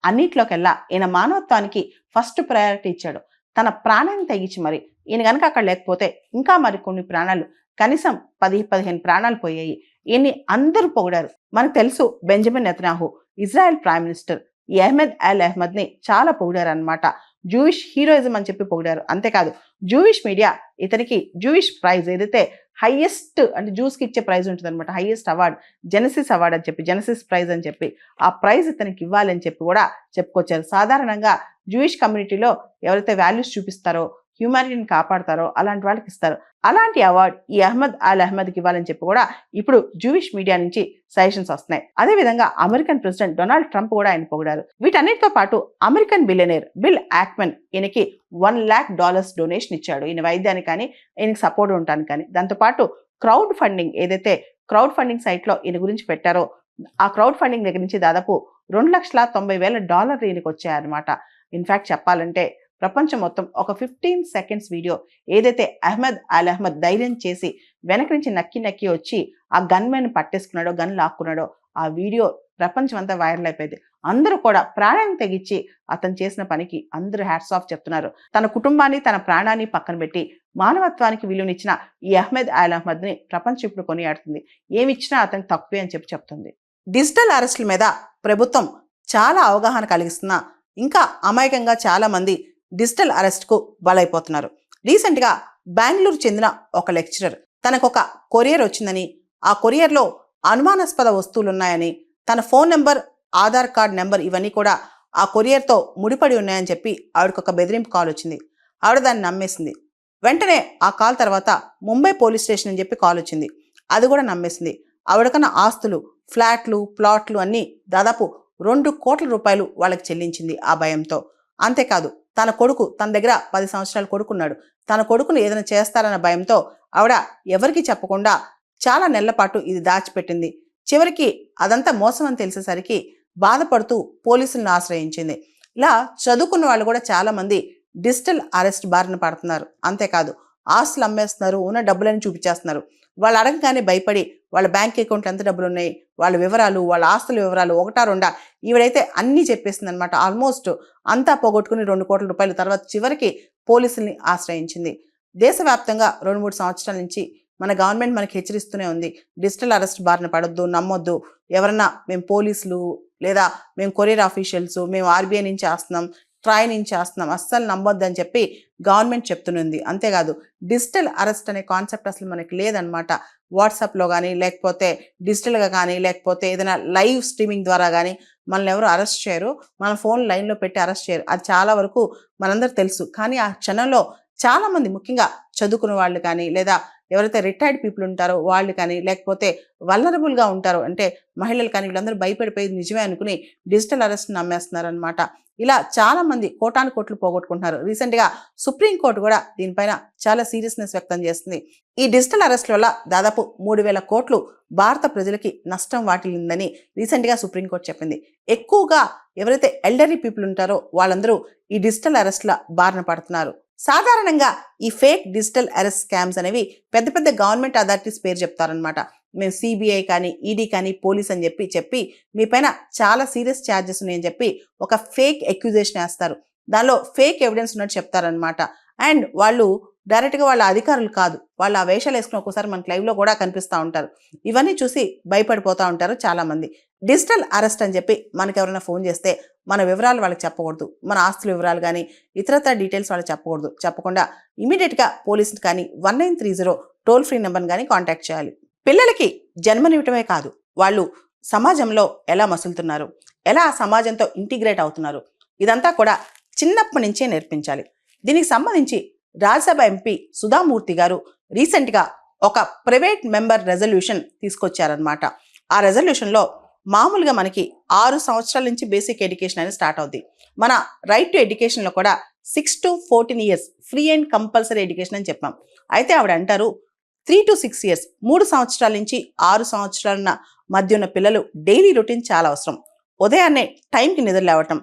అన్నిట్లోకెల్లా ఈయన మానవత్వానికి ఫస్ట్ ప్రయారిటీ ఇచ్చాడు. తన ప్రాణాన్ని తెగించి మరి ఈయన కనుక అక్కడ లేకపోతే ఇంకా మరి కొన్ని ప్రాణాలు, కనీసం 10-15 ప్రాణాలు పోయాయి. ఈయన్ని అందరూ పొగిడారు. మనకు తెలుసు Benjamin Netanyahu Israel prime minister ఈ అహ్మద్ అల్ అహ్మద్ ని చాలా పొగిడారు అనమాట. జూయిష్ హీరోయిజం అని చెప్పి పొగిడారు. అంతేకాదు జూయిష్ మీడియా ఇతనికి జూయిష్ ప్రైజ్, ఏదైతే హైయెస్ట్ అంటే జూస్ కి ఇచ్చే ప్రైజ్ ఉంటుంది అనమాట, హైయెస్ట్ అవార్డ్ జెనసిస్ అవార్డ్ అని చెప్పి, జెనసిస్ ప్రైజ్ అని చెప్పి, ఆ ప్రైజ్ ఇతనికి ఇవ్వాలి అని చెప్పి కూడా చెప్పుకొచ్చారు. సాధారణంగా జూయిష్ కమ్యూనిటీలో ఎవరైతే వాల్యూస్ చూపిస్తారో, హ్యూమానిటీని కాపాడతారో అలాంటి వాళ్ళకి ఇస్తారు. అలాంటి అవార్డు ఈ అహ్మద్ అల్ అహ్మద్కి ఇవ్వాలని చెప్పి కూడా ఇప్పుడు జూవిష్ మీడియా నుంచి సజెషన్స్ వస్తున్నాయి. అదేవిధంగా అమెరికన్ ప్రెసిడెంట్ డొనాల్డ్ ట్రంప్ కూడా ఆయన పొగిడారు. వీటన్నిటితో పాటు అమెరికన్ బిలియనీర్ బిల్ యాక్మెన్ ఈయనకి $1,00,000 డొనేషన్ ఇచ్చాడు. ఈయన వైద్యానికి కానీ ఈయనకి సపోర్ట్ ఉండటానికి కానీ. దాంతోపాటు క్రౌడ్ ఫండింగ్ ఏదైతే క్రౌడ్ ఫండింగ్ సైట్లో ఈయన గురించి పెట్టారో ఆ క్రౌడ్ ఫండింగ్ దగ్గర నుంచి దాదాపు $2,90,000 ఈయనకి వచ్చాయన్నమాట. ఇన్ఫాక్ట్ చెప్పాలంటే ప్రపంచం మొత్తం ఒక 15 సెకండ్స్ వీడియో ఏదైతే అహ్మద్ అల్ అహ్మద్ ధైర్యం చేసి వెనక నుంచి నక్కి వచ్చి ఆ గన్ మ్యాన్ పట్టేసుకున్నాడో గన్ లాక్కున్నాడో ఆ వీడియో ప్రపంచం అంతా వైరల్ అయిపోయింది. అందరూ కూడా ప్రాణాన్ని తెగించి అతను చేసిన పనికి అందరూ హ్యాట్స్ ఆఫ్ చెప్తున్నారు. తన కుటుంబాన్ని తన ప్రాణాన్ని పక్కన పెట్టి మానవత్వానికి విలువనిచ్చిన ఈ అహ్మద్ అల్ అహ్మద్ని ప్రపంచం ఇప్పుడు కొనియాడుతుంది. ఏమిచ్చినా అతనికి తక్కువే అని చెప్తుంది. డిజిటల్ అరెస్టుల మీద ప్రభుత్వం చాలా అవగాహన కలిగిస్తున్నా ఇంకా అమాయకంగా చాలా మంది డిజిటల్ అరెస్ట్కు బలైపోతున్నారు. రీసెంట్గా బెంగళూరు చెందిన ఒక లెక్చరర్ తనకు ఒక కొరియర్ వచ్చిందని, ఆ కొరియర్లో అనుమానాస్పద వస్తువులు ఉన్నాయని, తన phone number, Aadhaar card number ఇవన్నీ కూడా ఆ కొరియర్తో ముడిపడి ఉన్నాయని చెప్పి ఆవిడకు ఒక బెదిరింపు కాల్ వచ్చింది. ఆవిడ దాన్ని నమ్మేసింది. వెంటనే ఆ కాల్ తర్వాత ముంబై పోలీస్ స్టేషన్ అని చెప్పి కాల్ వచ్చింది. అది కూడా నమ్మేసింది. ఆవిడకన్న ఆస్తులు, ఫ్లాట్లు, ప్లాట్లు అన్నీ దాదాపు ₹2 కోట్ల వాళ్ళకి చెల్లించింది ఆ భయంతో. అంతేకాదు తన కొడుకు, తన దగ్గర 10 సంవత్సరాల కొడుకున్నాడు, తన కొడుకును ఏదైనా చేస్తారన్న భయంతో ఆవిడ ఎవరికి చెప్పకుండా చాలా నెలల పాటు ఇది దాచిపెట్టింది. చివరికి అదంతా మోసం అని తెలిసేసరికి బాధపడుతూ పోలీసులను ఆశ్రయించింది. ఇలా చదువుకున్న వాళ్ళు కూడా చాలా మంది డిజిటల్ అరెస్ట్ బారిన పడుతున్నారు. అంతేకాదు ఆస్తులు అమ్మేస్తున్నారు, ఉన్న డబ్బులని చూపించేస్తున్నారు. వాళ్ళు అడగగానే భయపడి వాళ్ళ బ్యాంక్ అకౌంట్లో ఎంత డబ్బులు ఉన్నాయి, వాళ్ళ వివరాలు, వాళ్ళ ఆస్తుల వివరాలు ఒకటా రెండా ఈవిడైతే అన్నీ చెప్పేసింది అనమాట. ఆల్మోస్ట్ అంతా పోగొట్టుకుని ₹2 కోట్ల తర్వాత చివరికి పోలీసుల్ని ఆశ్రయించింది. దేశవ్యాప్తంగా 2-3 సంవత్సరాల నుంచి మన గవర్నమెంట్ మనకి హెచ్చరిస్తూనే ఉంది, డిజిటల్ అరెస్ట్ బారిన పడొద్దు, నమ్మొద్దు, ఎవరన్నా మేము పోలీసులు లేదా మేము కొరియర్ ఆఫీషియల్స్, మేము ఆర్బీఐ నుంచి చేస్తున్నాం, ట్రాయ్ నుంచి చేస్తున్నాం, అస్సలు నమ్మొద్దని చెప్పి గవర్నమెంట్ చెప్తున్నది. అంతేకాదు డిజిటల్ అరెస్ట్ అనే కాన్సెప్ట్ అసలు మనకి లేదనమాట. వాట్సాప్లో కానీ లేకపోతే డిజిటల్గా కానీ లేకపోతే ఏదైనా లైవ్ స్ట్రీమింగ్ ద్వారా కానీ మనల్ని ఎవరు అరెస్ట్ చేయరు, మన ఫోన్ లైన్లో పెట్టి అరెస్ట్ చేయరు. అది చాలా వరకు మనందరూ తెలుసు. కానీ ఆ క్షణంలో చాలామంది ముఖ్యంగా చదువుకున్న వాళ్ళు కానీ లేదా ఎవరైతే రిటైర్డ్ పీపుల్ ఉంటారో వాళ్ళు కానీ లేకపోతే వల్నరబుల్గా ఉంటారో అంటే మహిళలు కానీ వీళ్ళందరూ భయపడిపోయి నిజమే అనుకుని డిజిటల్ అరెస్ట్ నమ్మేస్తున్నారు అనమాట. ఇలా చాలా మంది కోటాను కోట్లు పోగొట్టుకుంటున్నారు. రీసెంట్గా సుప్రీంకోర్టు కూడా దీనిపైన చాలా సీరియస్నెస్ వ్యక్తం చేస్తుంది. ఈ డిజిటల్ అరెస్ట్ల వల్ల దాదాపు 3,000 కోట్లు భారత ప్రజలకి నష్టం వాటిల్లిందని రీసెంట్గా సుప్రీంకోర్టు చెప్పింది. ఎక్కువగా ఎవరైతే ఎల్డర్లీ పీపుల్ ఉంటారో వాళ్ళందరూ ఈ డిజిటల్ అరెస్ట్ల బారిన పడుతున్నారు. సాధారణంగా ఈ ఫేక్ డిజిటల్ అరెస్ట్ స్కామ్స్ అనేవి పెద్ద పెద్ద గవర్నమెంట్ అథారిటీస్ పేరు చెప్తారనమాట. మేము సిబిఐ కానీ ఈడీ కానీ పోలీస్ అని చెప్పి మీ పైన చాలా సీరియస్ ఛార్జెస్ ఉన్నాయని చెప్పి ఒక ఫేక్ అక్యూజేషన్ వేస్తారు. దానిలో ఫేక్ ఎవిడెన్స్ ఉన్నట్టు చెప్తారనమాట. అండ్ వాళ్ళు డైరెక్ట్గా వాళ్ళ అధికారులు కాదు, వాళ్ళు ఆ వేషాలు వేసుకుని ఒక్కోసారి మనకి లైవ్లో కూడా కనిపిస్తూ ఉంటారు. ఇవన్నీ చూసి భయపడిపోతూ ఉంటారు చాలామంది. డిజిటల్ అరెస్ట్ అని చెప్పి మనకు ఎవరైనా ఫోన్ చేస్తే మన వివరాలు వాళ్ళకి చెప్పకూడదు, మన ఆస్తుల వివరాలు కానీ ఇతరత్ర డీటెయిల్స్ వాళ్ళకి చెప్పకూడదు. చెప్పకుండా ఇమీడియట్గా పోలీసుని కానీ 1930 టోల్ ఫ్రీ నెంబర్ని కానీ కాంటాక్ట్ చేయాలి. పిల్లలకి జన్మనివ్వటమే కాదు, వాళ్ళు సమాజంలో ఎలా మసులుతున్నారు, ఎలా ఆ సమాజంతో ఇంటిగ్రేట్ అవుతున్నారు, ఇదంతా కూడా చిన్నప్పటి నుంచే నేర్పించాలి. దీనికి సంబంధించి రాజ్యసభ ఎంపీ సుధామూర్తి గారు రీసెంట్గా ఒక ప్రైవేట్ మెంబర్ రెజల్యూషన్ తీసుకొచ్చారనమాట. ఆ రెజల్యూషన్లో మామూలుగా మనకి 6 సంవత్సరాల నుంచి బేసిక్ ఎడ్యుకేషన్ అనేది స్టార్ట్ అవుద్ది. మన రైట్ టు ఎడ్యుకేషన్లో కూడా 6 to 14 years free and compulsory education అని చెప్పాం. అయితే ఆవిడ అంటారు 3 to 6 ఇయర్స్ 3 సంవత్సరాల నుంచి 6 సంవత్సరాల మధ్య ఉన్న పిల్లలు డైలీ రొటీన్ చాలా అవసరం. ఉదయాన్నే టైంకి నిద్ర లేవటం,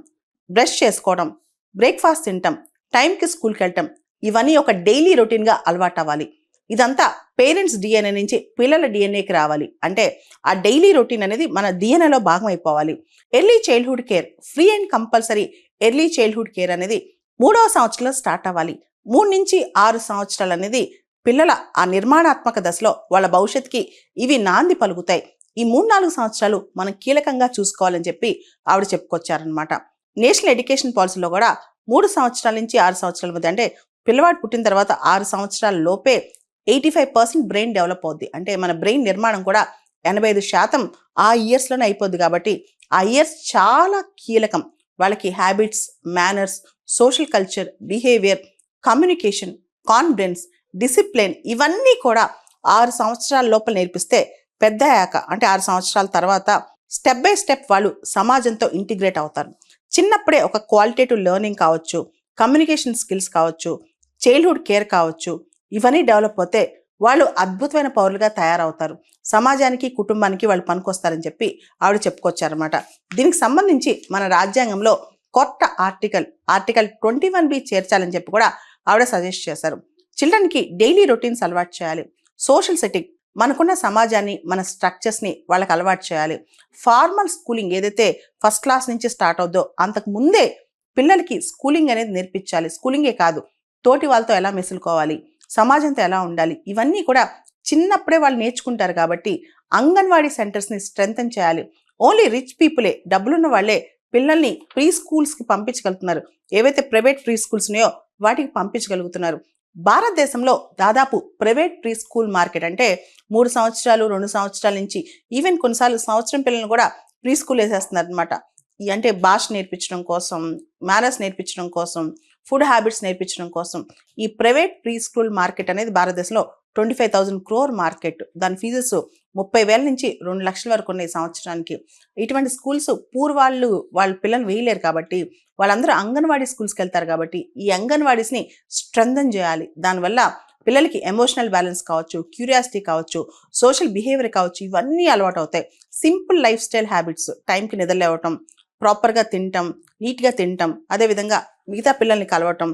బ్రష్ చేసుకోవడం, బ్రేక్ఫాస్ట్ తినటం, టైంకి స్కూల్కి వెళ్ళటం, ఇవన్నీ ఒక డైలీ రొటీన్గా అలవాటు అవ్వాలి. ఇదంతా పేరెంట్స్ డిఎన్ఏ నుంచి పిల్లల డిఎన్ఏకి రావాలి. అంటే ఆ డైలీ రొటీన్ అనేది మన డిఎన్ఏలో భాగం అయిపోవాలి. Early childhood care, free and compulsory early childhood care అనేది 3వ సంవత్సరంలో స్టార్ట్ అవ్వాలి. 3 నుంచి 6 సంవత్సరాలు అనేది పిల్లల ఆ నిర్మాణాత్మక దశలో వాళ్ళ భవిష్యత్తుకి ఇవి నాంది పలుకుతాయి. ఈ 3-4 సంవత్సరాలు మనం కీలకంగా చూసుకోవాలని చెప్పి ఆవిడ చెప్పుకొచ్చారనమాట. నేషనల్ ఎడ్యుకేషన్ పాలసీలో కూడా 3 సంవత్సరాల నుంచి 6 సంవత్సరాల మధ్య అంటే పిల్లవాడు పుట్టిన తర్వాత 6 సంవత్సరాల లోపే 85% బ్రెయిన్ డెవలప్ అవుద్ది. అంటే మన బ్రెయిన్ నిర్మాణం కూడా 85% ఆ ఇయర్స్లోనే అయిపోద్ది. కాబట్టి ఆ ఇయర్స్ చాలా కీలకం. వాళ్ళకి habits, manners, social culture, behaviour communication, confidence, discipline ఇవన్నీ కూడా 6 సంవత్సరాల లోపల నేర్పిస్తే పెద్ద అయ్యాక అంటే 6 సంవత్సరాల తర్వాత స్టెప్ బై స్టెప్ వాళ్ళు సమాజంతో ఇంటిగ్రేట్ అవుతారు. చిన్నప్పుడే ఒక క్వాలిటేటివ్ లెర్నింగ్ కావచ్చు, కమ్యూనికేషన్ స్కిల్స్ కావచ్చు, చైల్డ్హుడ్ కేర్ కావచ్చు, ఇవన్నీ డెవలప్ అవుతే వాళ్ళు అద్భుతమైన పౌరులుగా తయారవుతారు. సమాజానికి, కుటుంబానికి వాళ్ళు పనికొస్తారని చెప్పి ఆవిడ చెప్పుకొచ్చారనమాట. దీనికి సంబంధించి మన రాజ్యాంగంలో కొత్త ఆర్టికల్ 21B చేర్చాలని చెప్పి కూడా ఆవిడ సజెస్ట్ చేశారు. చిల్డ్రన్కి డైలీ రొటీన్స్ అలవాటు చేయాలి. సోషల్ సెట్టింగ్, మనకున్న సమాజాన్ని, మన స్ట్రక్చర్స్ని వాళ్ళకి అలవాటు చేయాలి. ఫార్మల్ స్కూలింగ్ ఏదైతే ఫస్ట్ క్లాస్ నుంచి స్టార్ట్ అవుద్దో అంతకు ముందే పిల్లలకి స్కూలింగ్ అనేది నేర్పించాలి. స్కూలింగే కాదు, తోటి వాళ్ళతో ఎలా మెసులుకోవాలి, సమాజంతో ఎలా ఉండాలి, ఇవన్నీ కూడా చిన్నప్పుడే వాళ్ళు నేర్చుకుంటారు. కాబట్టి అంగన్వాడీ సెంటర్స్ని స్ట్రెంథెన్ చేయాలి. ఓన్లీ రిచ్ పీపులే, డబ్బులున్న వాళ్ళే పిల్లల్ని ప్రీ స్కూల్స్కి పంపించగలుగుతున్నారు. ఏవైతే ప్రైవేట్ ప్రీ స్కూల్స్ ఉన్నాయో వాటికి పంపించగలుగుతున్నారు. భారతదేశంలో దాదాపు ప్రైవేట్ ప్రీ స్కూల్ మార్కెట్ అంటే 3 సంవత్సరాలు 2 సంవత్సరాల నుంచి ఈవెన్ కొన్నిసార్లు సంవత్సరం పిల్లలను కూడా ప్రీ స్కూల్ వేసేస్తున్నారు అనమాట. అంటే భాష నేర్పించడం కోసం, మేనర్స్ నేర్పించడం కోసం, ఫుడ్ హ్యాబిట్స్ నేర్పించడం కోసం ఈ ప్రైవేట్ ప్రీ స్కూల్ మార్కెట్ అనేది భారతదేశంలో 25,000 crore మార్కెట్. దాని ఫీజెస్ 30,000 నుంచి 2 లక్షల వరకు ఉన్నాయి సంవత్సరానికి. ఇటువంటి స్కూల్స్ వాళ్ళ పిల్లలు వేయలేరు కాబట్టి వాళ్ళందరూ అంగన్వాడీ స్కూల్స్కి వెళ్తారు. కాబట్టి ఈ అంగన్వాడీస్ని స్ట్రెంథెన్ చేయాలి. దానివల్ల పిల్లలకి ఎమోషనల్ బ్యాలెన్స్ కావచ్చు, క్యూరియాసిటీ కావచ్చు, సోషల్ బిహేవియర్ కావచ్చు, ఇవన్నీ అలవాటు అవుతాయి. సింపుల్ లైఫ్ స్టైల్ హ్యాబిట్స్, టైంకి నిద్రలేవటం, ప్రాపర్గా తినటం, నీట్గా తినటం, అదేవిధంగా మిగతా పిల్లల్ని కలవటం,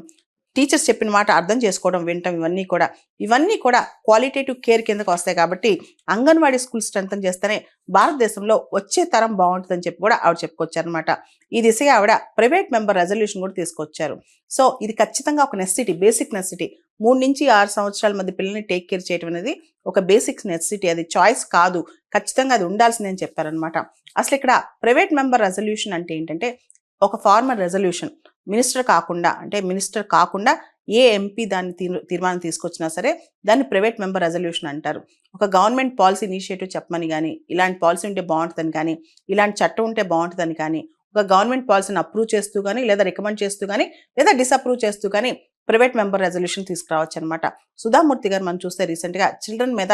టీచర్స్ చెప్పిన మాట అర్థం చేసుకోవడం, వినటం, ఇవన్నీ కూడా క్వాలిటేటివ్ కేర్ కిందకు వస్తాయి. కాబట్టి అంగన్వాడీ స్కూల్ స్ట్రెంథెన్ చేస్తేనే భారతదేశంలో వచ్చే తరం బాగుంటుందని చెప్పి కూడా ఆవిడ చెప్పుకొచ్చారనమాట. ఈ దిశగా ఆవిడ ప్రైవేట్ మెంబర్ రెజల్యూషన్ కూడా తీసుకొచ్చారు. సో ఇది ఖచ్చితంగా ఒక నెసెసిటీ, బేసిక్ నెసెసిటీ. 3 నుంచి 6 సంవత్సరాల మధ్య పిల్లల్ని టేక్ కేర్ చేయడం అనేది ఒక బేసిక్ నెసెసిటీ. అది చాయిస్ కాదు, ఖచ్చితంగా అది ఉండాల్సిందే అని చెప్పారనమాట. అసలు ఇక్కడ ప్రైవేట్ మెంబర్ రెజల్యూషన్ అంటే ఏంటంటే ఒక ఫార్మల్ రెజల్యూషన్. మినిస్టర్ కాకుండా ఏ ఎంపీ దాన్ని తీర్మానం తీసుకొచ్చినా సరే దాన్ని ప్రైవేట్ మెంబర్ రెజల్యూషన్ అంటారు. ఒక గవర్నమెంట్ పాలసీ ఇనిషియేటివ్ చెప్పమని కానీ, ఇలాంటి పాలసీ ఉంటే బాగుంటుందని కానీ, ఇలాంటి చట్టం ఉంటే బాగుంటుందని కానీ, ఒక గవర్నమెంట్ పాలసీని అప్రూవ్ చేస్తూ కానీ, లేదా రికమెండ్ చేస్తూ కానీ, లేదా డిసప్రూవ్ చేస్తూ కానీ ప్రైవేట్ మెంబర్ రెజల్యూషన్ తీసుకురావచ్చు అనమాట. సుధామూర్తి గారు మనం చూస్తే రీసెంట్గా చిల్డ్రన్ మీద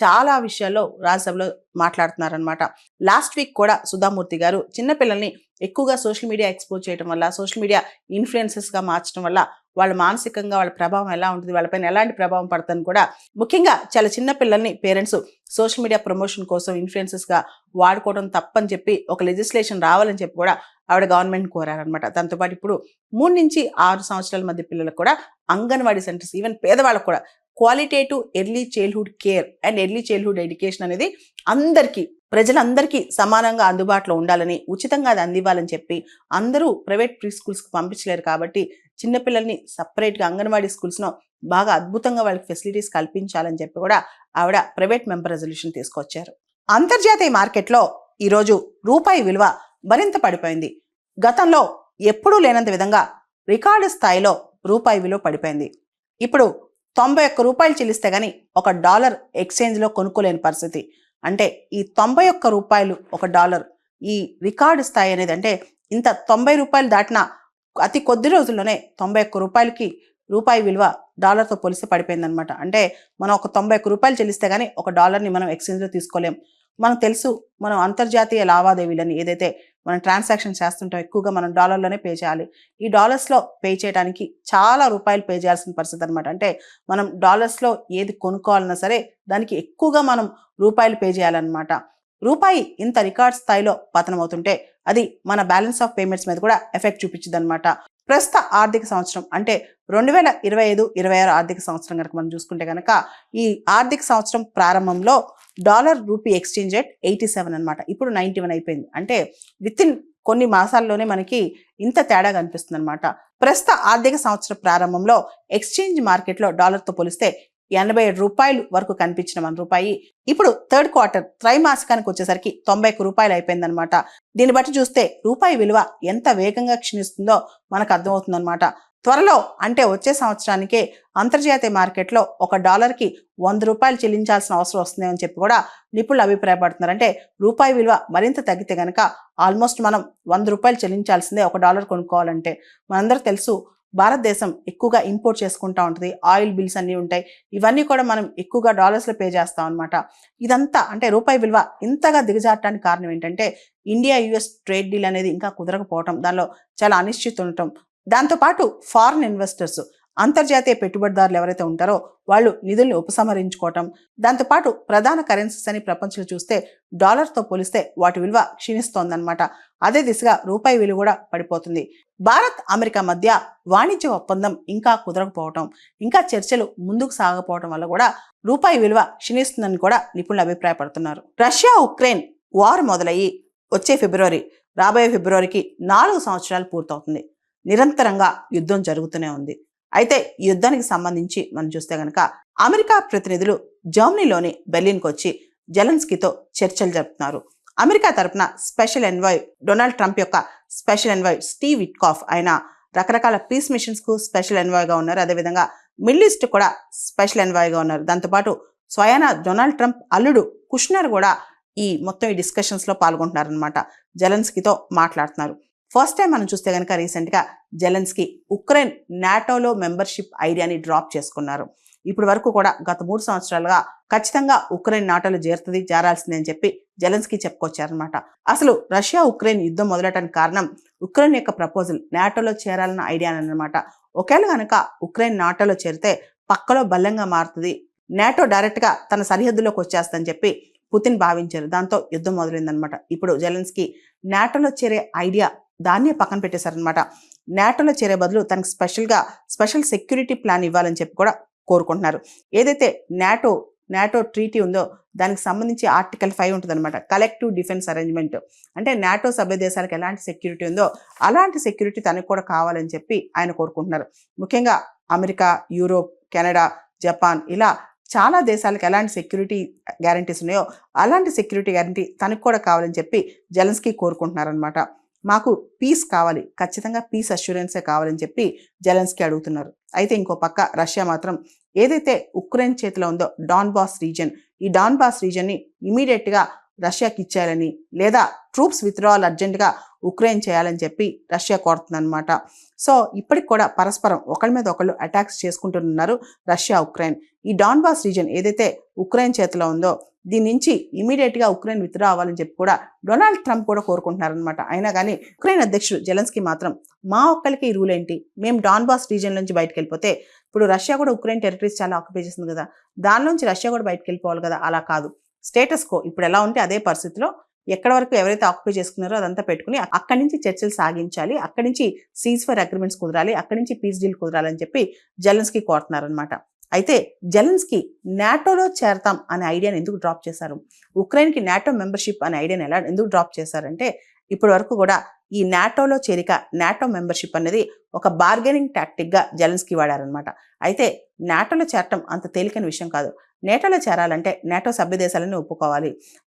చాలా విషయాల్లో రాజ్యసభలో మాట్లాడుతున్నారనమాట. లాస్ట్ వీక్ కూడా సుధామూర్తి గారు చిన్నపిల్లల్ని ఎక్కువగా సోషల్ మీడియా ఎక్స్పోజ్ చేయడం వల్ల, సోషల్ మీడియా ఇన్ఫ్లుయెన్సెస్గా మార్చడం వల్ల వాళ్ళ మానసికంగా వాళ్ళ ప్రభావం ఎలా ఉంటుంది, వాళ్ళపైన ఎలాంటి ప్రభావం పడుతుందని కూడా, ముఖ్యంగా చాలా చిన్న పిల్లల్ని పేరెంట్స్ సోషల్ మీడియా ప్రమోషన్ కోసం ఇన్ఫ్లుయెన్సెస్గా వాడుకోవడం తప్పని చెప్పి ఒక లెజిస్లేషన్ రావాలని చెప్పి కూడా ఆవిడ గవర్నమెంట్ కోరారనమాట. దాంతోపాటు ఇప్పుడు 3 నుంచి 6 సంవత్సరాల మధ్య పిల్లలకు కూడా అంగన్వాడీ సెంటర్స్, ఈవెన్ పేదవాళ్ళకు కూడా qualitative early childhood care and early childhood education అనేది ప్రజలందరికీ సమానంగా అందుబాటులో ఉండాలని, ఉచితంగా అది అందివ్వాలని చెప్పి అందరూ ప్రైవేట్ ప్రీ స్కూల్స్కి పంపించలేరు. కాబట్టి చిన్నపిల్లల్ని సపరేట్గా అంగన్వాడీ స్కూల్స్లో బాగా అద్భుతంగా వాళ్ళకి ఫెసిలిటీస్ కల్పించాలని చెప్పి కూడా ఆవిడ ప్రైవేట్ మెంబర్ రెజల్యూషన్ తీసుకొచ్చారు. అంతర్జాతీయ మార్కెట్లో ఈరోజు రూపాయి విలువ మరింత పడిపోయింది. గతంలో ఎప్పుడూ లేనంత విధంగా రికార్డు స్థాయిలో రూపాయి విలువ పడిపోయింది. ఇప్పుడు 91 రూపాయలు చెల్లిస్తే గానీ $1 ఎక్స్చేంజ్లో కొనుక్కోలేని పరిస్థితి. అంటే ఈ 91 రూపాయలు $1 ఈ రికార్డు స్థాయి అనేది, అంటే ఇంత 90 రూపాయలు దాటిన అతి కొద్ది రోజుల్లోనే 91 రూపాయలకి రూపాయి విలువ డాలర్తో పోలిస్తే పడిపోయిందనమాట. అంటే మనం ఒక 91 రూపాయలు చెల్లిస్తే గానీ $1ని మనం ఎక్స్చేంజ్లో తీసుకోలేం. మనకు తెలుసు, మనం అంతర్జాతీయ లావాదేవీలని ఏదైతే మనం ట్రాన్సాక్షన్ చేస్తుంటాం ఎక్కువగా మనం డాలర్లోనే పే చేయాలి. ఈ డాలర్స్లో పే చేయడానికి చాలా రూపాయలు పే చేయాల్సిన పరిస్థితి అనమాట. అంటే మనం డాలర్స్లో ఏది కొనుక్కోవాలన్నా సరే దానికి ఎక్కువగా మనం రూపాయలు పే చేయాలన్నమాట. రూపాయి ఇంత రికార్డ్ స్థాయిలో పతనమవుతుంటే అది మన బ్యాలెన్స్ ఆఫ్ పేమెంట్స్ మీద కూడా ఎఫెక్ట్ చూపించింది అనమాట. ప్రస్తుత ఆర్థిక సంవత్సరం అంటే 2025-26 ఆర్థిక సంవత్సరం కనుక మనం చూసుకుంటే కనుక ఈ ఆర్థిక సంవత్సరం ప్రారంభంలో డాలర్ రూపీ ఎక్స్చేంజ్ రేట్ 87 అనమాట. ఇప్పుడు 91 అయిపోయింది. అంటే వితిన్ కొన్ని మాసాల్లోనే మనకి ఇంత తేడా కనిపిస్తుంది అనమాట. ప్రస్తుత ఆర్థిక సంవత్సరం ప్రారంభంలో ఎక్స్చేంజ్ మార్కెట్లో డాలర్తో పోలిస్తే 87 రూపాయలు వరకు కనిపించిన మన రూపాయి ఇప్పుడు థర్డ్ క్వార్టర్ త్రైమాసికానికి వచ్చేసరికి 91 రూపాయలు అయిపోయిందనమాట. దీన్ని బట్టి చూస్తే రూపాయి విలువ ఎంత వేగంగా క్షీణిస్తుందో మనకు అర్థమవుతుందన్నమాట. త్వరలో అంటే వచ్చే సంవత్సరానికే అంతర్జాతీయ మార్కెట్లో $1కి 100 రూపాయలు చెల్లించాల్సిన అవసరం వస్తుంది అని చెప్పి కూడా నిపుణులు అభిప్రాయపడుతున్నారు. అంటే రూపాయి విలువ మరింత తగ్గితే కనుక ఆల్మోస్ట్ మనం 100 రూపాయలు చెల్లించాల్సిందే $1 కొనుక్కోవాలంటే. మనందరూ తెలుసు భారతదేశం ఎక్కువగా ఇంపోర్ట్ చేసుకుంటా ఉంటుంది. ఆయిల్ బిల్స్ అన్నీ ఉంటాయి. ఇవన్నీ కూడా మనం ఎక్కువగా డాలర్స్లో పే చేస్తాం అనమాట. ఇదంతా అంటే రూపాయి విలువ ఇంతగా దిగజారటానికి కారణం ఏంటంటే ఇండియా యుఎస్ ట్రేడ్ డీల్ అనేది ఇంకా కుదరకపోవటం, దానిలో చాలా అనిశ్చితి ఉండటం, దాంతోపాటు ఫారిన్ ఇన్వెస్టర్స్ అంతర్జాతీయ పెట్టుబడిదారులు ఎవరైతే ఉంటారో వాళ్ళు నిధుల్ని ఉపసంహరించుకోవటం, దాంతోపాటు ప్రధాన కరెన్సీస్ అని ప్రపంచంలో చూస్తే డాలర్తో పోలిస్తే వాటి విలువ క్షీణిస్తోందన్నమాట. అదే దిశగా రూపాయి విలువ కూడా పడిపోతుంది. భారత్ అమెరికా మధ్య వాణిజ్య ఒప్పందం ఇంకా కుదరకపోవటం, ఇంకా చర్చలు ముందుకు సాగపోవటం వల్ల కూడా రూపాయి విలువ క్షీణిస్తుందని కూడా నిపుణులు అభిప్రాయపడుతున్నారు. రష్యా ఉక్రెయిన్ వార్ మొదలయ్యి వచ్చే రాబోయే ఫిబ్రవరికి 4 సంవత్సరాలు పూర్తవుతుంది. నిరంతరంగా యుద్ధం జరుగుతూనే ఉంది. అయితే ఈ యుద్ధానికి సంబంధించి మనం చూస్తే గనక అమెరికా ప్రతినిధులు జర్మనీలోని బెర్లిన్కి వచ్చి జెలెన్స్కీతో చర్చలు జరుపుతున్నారు. అమెరికా తరపున స్పెషల్ ఎన్వాయ్ డొనాల్డ్ ట్రంప్ యొక్క స్పెషల్ ఎన్వాయ్ స్టీవ్ విట్కాఫ్ ఆయన రకరకాల పీస్ మిషన్స్కు స్పెషల్ ఎన్వాయ్గా ఉన్నారు. అదేవిధంగా మిడిల్ ఈస్ట్ కూడా స్పెషల్ ఎన్వాయ్గా ఉన్నారు. దాంతోపాటు స్వయాన డొనాల్డ్ ట్రంప్ అల్లుడు కుష్నర్ కూడా ఈ మొత్తం ఈ డిస్కషన్స్లో పాల్గొంటున్నారనమాట. జెలెన్స్కీతో మాట్లాడుతున్నారు. ఫస్ట్ టైం మనం చూస్తే కనుక రీసెంట్గా జెలెన్స్కీ ఉక్రెయిన్ నాటోలో మెంబర్షిప్ ఐడియాని డ్రాప్ చేసుకున్నారు. ఇప్పటి వరకు కూడా గత 3 సంవత్సరాలుగా ఖచ్చితంగా ఉక్రెయిన్ నాటోలో జారాల్సిందే అని చెప్పి జెలెన్స్కీ చెప్పుకొచ్చారనమాట. అసలు రష్యా ఉక్రెయిన్ యుద్ధం మొదలటానికి కారణం ఉక్రెయిన్ యొక్క ప్రపోజల్ నాటోలో చేరాలన్న ఐడియా అనమాట. ఒకవేళ కనుక ఉక్రెయిన్ నాటోలో చేరితే పక్కలో బలంగా మారుతుంది, నాటో డైరెక్ట్గా తన సరిహద్దులోకి వచ్చేస్తుందని చెప్పి పుతిన్ భావించారు. దాంతో యుద్ధం మొదలైందనమాట. ఇప్పుడు జెలెన్స్కీ నాటోలో చేరే ఐడియా దాన్నే పక్కన పెట్టేశారనమాట. నాటోలో చేరే బదులు తనకు స్పెషల్ సెక్యూరిటీ ప్లాన్ ఇవ్వాలని చెప్పి కూడా కోరుకుంటున్నారు. ఏదైతే నాటో ట్రీటీ ఉందో దానికి సంబంధించి ఆర్టికల్ 5 ఉంటుందన్నమాట. కలెక్టివ్ డిఫెన్స్ అరేంజ్మెంట్ అంటే నాటో సభ్య దేశాలకు ఎలాంటి సెక్యూరిటీ ఉందో అలాంటి సెక్యూరిటీ తనకు కూడా కావాలని చెప్పి ఆయన కోరుకుంటున్నారు. ముఖ్యంగా అమెరికా, యూరోప్, కెనడా, జపాన్ ఇలా చాలా దేశాలకు ఎలాంటి సెక్యూరిటీ గ్యారంటీస్ ఉన్నాయో అలాంటి సెక్యూరిటీ గ్యారంటీ తనకు కూడా కావాలని చెప్పి జెలెన్స్కీ కోరుకుంటున్నారనమాట. మాకు పీస్ కావాలి, ఖచ్చితంగా పీస్ అష్యూరెన్సే కావాలని చెప్పి జెలెన్స్కీ అడుగుతున్నారు. అయితే ఇంకో పక్క రష్యా మాత్రం ఏదైతే ఉక్రెయిన్ చేతిలో ఉందో డాన్బాస్ రీజన్, ఈ డాన్బాస్ రీజన్ని ఇమీడియట్గా రష్యాకి ఇచ్చేయాలని లేదా ట్రూప్స్ విత్డ్రావల్ అర్జెంటుగా ఉక్రెయిన్ చేయాలని చెప్పి రష్యా కోరుతుందన్నమాట. సో ఇప్పటికి కూడా పరస్పరం ఒకళ్ళ మీద ఒకళ్ళు అటాక్స్ చేసుకుంటున్నారు రష్యా ఉక్రెయిన్. ఈ డాన్బాస్ రీజన్ ఏదైతే ఉక్రెయిన్ చేతిలో ఉందో దీని నుంచి ఇమీడియట్గా ఉక్రెయిన్ విత్డ్రా అవ్వాలని చెప్పి కూడా డొనాల్డ్ ట్రంప్ కూడా కోరుకుంటున్నారనమాట. అయినా కానీ ఉక్రెయిన్ అధ్యక్షుడు జెలెన్స్కీ మాత్రం మా ఒక్కరికి ఈ రూల్ ఏంటి, మేము డాన్బాస్ రీజన్ నుంచి బయటకు వెళ్ళిపోతే ఇప్పుడు రష్యా కూడా ఉక్రెయిన్ టెరిటరీస్ చాలా ఆక్యుపై చేస్తుంది కదా, దాని నుంచి రష్యా కూడా బయటకు వెళ్ళిపోవాలి కదా. అలా కాదు, స్టేటస్ కో ఇప్పుడు ఎలా ఉంటే అదే పరిస్థితిలో ఎక్కడ వరకు ఎవరైతే ఆక్యుపై చేసుకున్నారో అదంతా పెట్టుకుని అక్కడి నుంచి చర్చలు సాగించాలి, అక్కడి నుంచి సీజ్ ఫైర్ అగ్రిమెంట్స్ కుదరాలి, అక్కడి నుంచి పీస్ డీల్ కుదరాలని చెప్పి జెలెన్స్కీ కోరుతున్నారనమాట. అయితే జెలెన్స్కీ నాటోలో చేరతాం అనే ఐడియాని ఎందుకు డ్రాప్ చేశారు, ఉక్రెయిన్కి నాటో మెంబర్షిప్ అనే ఐడియాని ఎందుకు డ్రాప్ చేశారంటే ఇప్పటి వరకు కూడా ఈ నాటోలో చేరిక, నాటో మెంబర్షిప్ అనేది ఒక బార్గెనింగ్ టాక్టిక్గా జెలెన్స్కీ వాడారనమాట. అయితే నాటోలో చేరటం అంత తేలికైన విషయం కాదు. నాటోలో చేరాలంటే నాటో సభ్య దేశాలను ఒప్పుకోవాలి.